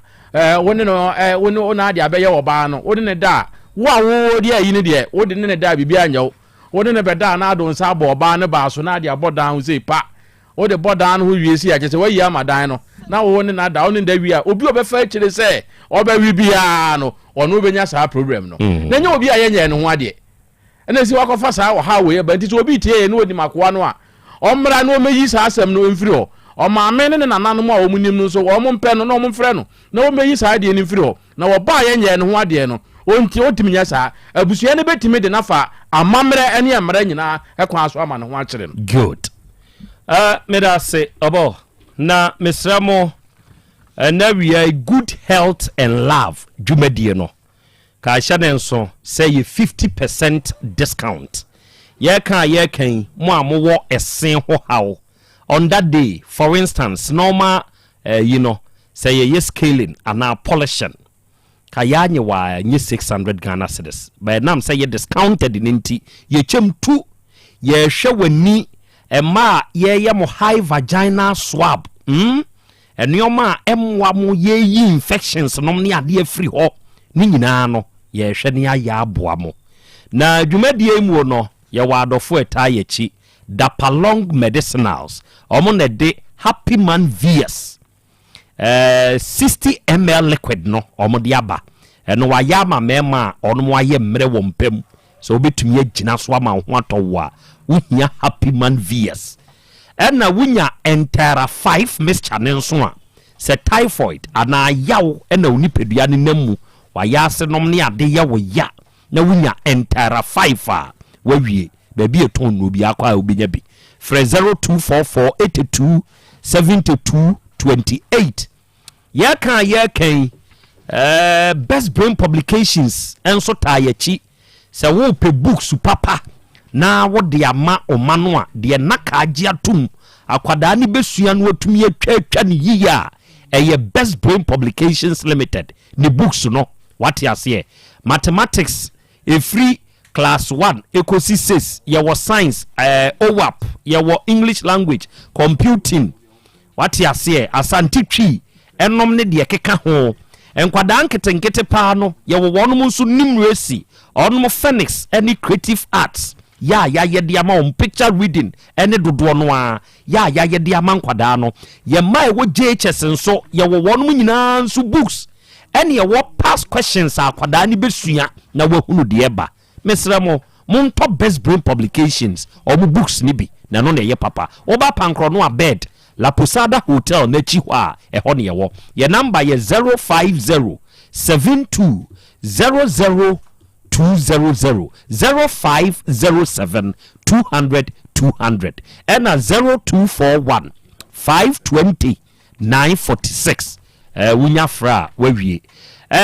woni no woni na ade abeye wo ba no woni ne da wo de ayi ne de wodi ne da bibi anyo wodi ne beda na ado nsa abo ba ne ba so na ade abodan ho sei pa wodi bodan ho wie si a kese wayi amadan no na wo ne na da wo ne da wi a obi obefa kire say obewi bia no ono obenya saa problem no na nya obi ayenye ne ho ade ena si wakofa saa wo ha wo ye ba nti obi tie no odi makoa no a omra no meyi saa asem no mfiri ho o maame ne nananom a omunim no so wo mo mpe no no mo mfre no na wo meyi saa de ni mfiri ho na wo ba ayenye ne ho ade no onti otiminya saa abusua ne betimi de nafa amamre ene amra nyina ekwa aso ama ne ho akire no good me da say obo na mesramo na we are good health and love dwumadie no ka hya nso say 50% discount ye kan mo amowo esen ho hawo on that day for instance normal say ye scaling and polishing ka ya nye wa nye 600 Ghana cedis by nam say ye discounted ninti ye chem tu ye hwe wani ema ye mo high vaginal swab enioma emwa mo ye infections nom ne ade afri ho ni nyina no ye hwe ne ya aboa mo na dwumadie mu no ye wa adofo eta ye chi Dapalong medicinals omo ne de Happy Man VS 60 ml liquid no omo de aba eno wa ya ma mema ono mo aye mre wo mpem so obetumi agina so ama ho atowa wuhia Happy Man VS ena wunya entera 5 mixture ne nso a se typhoid ana yaw ena onipedua ne namu wa ya asenom ne ade ya wo ya na wunya entera 5 a wawie baby eton no bi akwa obenya bi fre 0244827228 ya kan best brain publications enso tayachi se wo pe books papa na wo de ama omano a de naka agye atum akwada ni besua no atumi atwa ne yiya eye best brain publications limited ni books no what ya say mathematics a free class 1 ecosystems your science OWAP your English language computing what ya say Asante twi enom ne de keka ho enkwada nkete pa no ye wo wonom nso numeracy onom Phoenix any creative arts ya ye de ama picture reading ene dodo no a ya ye de ama nkwada no ye mai wo JHS nso ye wo wonom nyina nso books ene ye wo past questions akwada ni besua na wo hunu de eba mesramo monto best brain publications omo books ni bi na no na ye papa oba pankro no a bed La Posada Hotel na chihwa eho ne yewo ye number ye 05072002000 0507200200 ena 0241520946 wunya fra wawie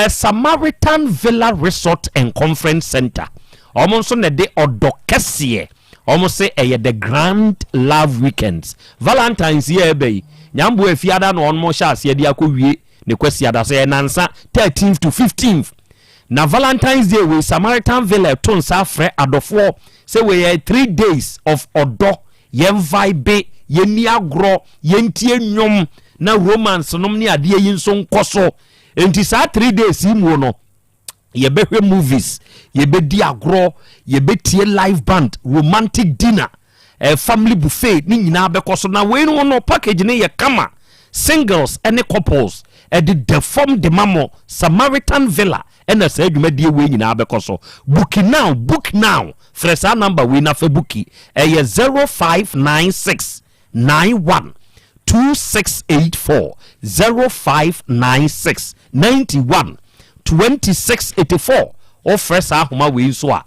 Samaritan Villa Resort and Conference Center omonso ne de odokese almost say the Grand Love Weekends Valentine's year be nyambo efiada no on mo sha se dia ko wie ne kwasi ada say nansa 13th to 15th na Valentine's Day we Samaritan Villa ton sa frɛ adofo say we 3 days of odo yen vibe yen ni agro yen tie nwom na romance nom ne ade yin so nkoso enti sa 3 days mu no ye behwe movies ye be di agro ye be tie live band romantic dinner family buffet ni nyina be koso na we no package ne ye kama singles and couples the form the mamo Samaritan Villa and a said you made the way nyina be koso book now fresa number we na fe bookie 0596 91 2684 0596 91 2684 o fresa ahoma we so a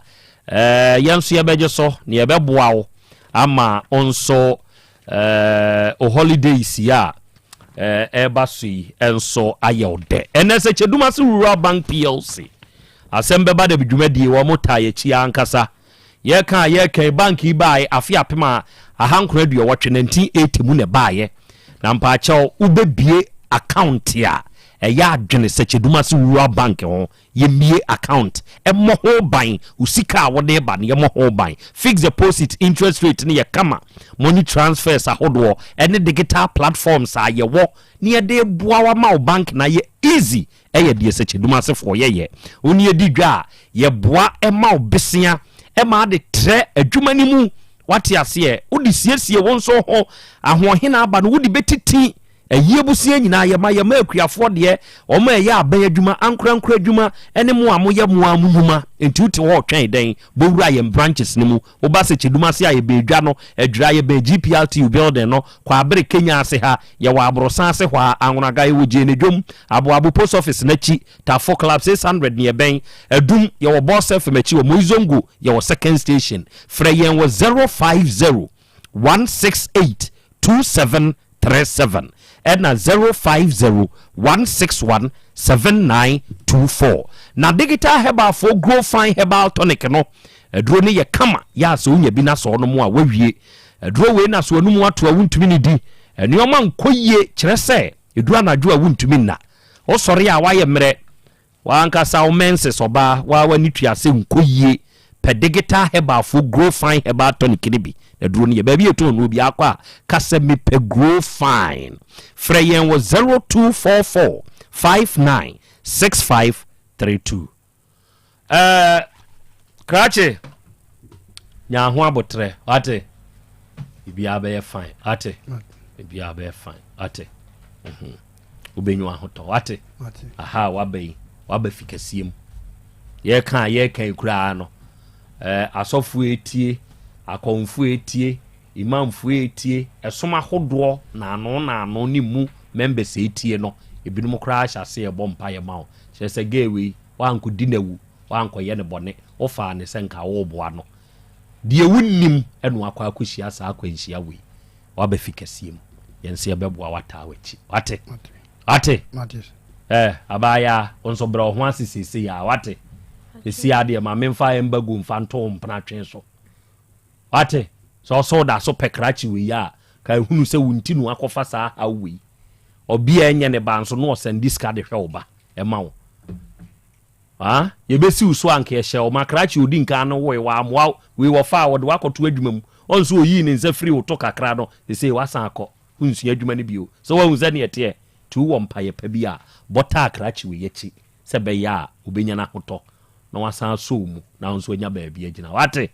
yanso ye beje so ne ye beboa wo ama onso o holidays ya eba sui enso ayode enese cheduma se rural bank plc Asem Beba Dabi dwumadi wo motaye chi ankasa ye kan bank ibai afi apema ahankora dua wotwe 1980 mu ne baaye na mpa achew ubebie account ya ya adwene secheduma se rural bank ho ye mie account mo ho ban usika wode ba ne mo ho ban fix deposit interest rate ne ye kama money transfers ahodo ene digital platforms a ye wo ne ye de boawa ma bank na ye easy ye de secheduma se fo ye oni ye didwa ye boa ma obesia ma de tre adwuma ni mu wate ase e odi siesie won so ho ahohena aba no wodi betiti ɛyie busie nyina yɛma akuafo de ɔma ɛyɛ aban adwuma ankorankora adwuma ɛne mo a moyɛ mo a mudwuma enti wote hɔ twɛn den bowura yɛ branches ne mu woba se cheduma se ayɛ bedwa no adwira yɛ be GPLT building no kwa abere Kenya ase ha yɛ wɔ aborosan ase hɔ angonaga yɛ wɔ gene dwom abo post office na chi Tafo Club 600 ne yɛbɛn adum yɛ wɔ boss FM chi wɔ Moizongo yɛ wɔ second station frɛ yɛn wɔ 050 168 2737 ɛna 050-161-7924 na digital herbal for grow fine herbal tonic no aduro ne ye kama ya so nya bi na so no mu a wawie aduro we na so no mu ato a wuntumi ne di eneoma nkoyie kyerɛ sɛ aduro anadwo a wuntumi na o sɔre a wayɛ mmerɛ wa ankasa o menses oba wa wani tuase nkoyie pe digital herbal for grow fine herbal tonic ne bi aduro ne ye ba bi eto no bi akwa kasa me pe grow fine freyen was 0244596532 krache nya ho abotre ate bibia be fine ate bibia be fine ate ubenyu ahoto ate aha wabe fikasiem ye kan kura no asofu etie akonfu etie imamfu etie esoma hodo na ano ni mu members etie no ebinum kra ahase e bompa ye mawo se gewe wanko dinawu wanko ye ne bone ofa ne senka wo boa no de wunnim eno akwa akohia sa akwanhia we waba fikasiem yense beboa wata wachi ate abaya onso bra ho asisisi ya wate esi ade ma memfa embagu mfa nto mpna twen so ate so da so pekrachi we ya ka hunu se wunti no akofa sa awi obi enye ne banso no send card hwe oba emawo ye besi uso anka ye hye o makrachi odi nka no we wa amwa we wo fa wo de wakoto adwuma mu onso oyi ne nsa free oto kakra no se wasan akọ hunsu adwuma ne bio so wa hunza ne yete tu wo mpa ye pa bi a bota akrachi we yechi se be ya obenya na hoto na wasan so mu na onso nya ba bi agina wate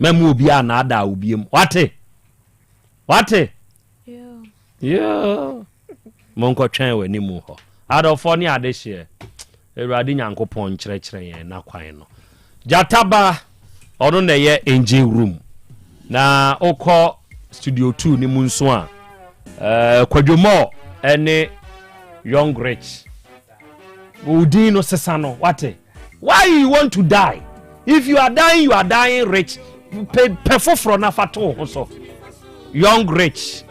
memu obi a na ada obiem wate yo monko twen we ni mu ho adofo ni ade hye Erade Nyankopon kyerɛkyerɛ yɛn na kwan no Jataba ono na ye engine room na okọ studio 2 ni mu nso a kwadwomo ene young rich udi no sesa no wate why you want to die if you are dying rich perfofro na fato ho so young rich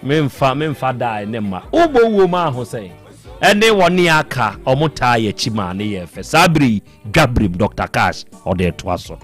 memfa die ne ma obo ma ho sei ene woni aka omuta ye chima ne ye fe sabri gabrim Dr. Cash ode to aso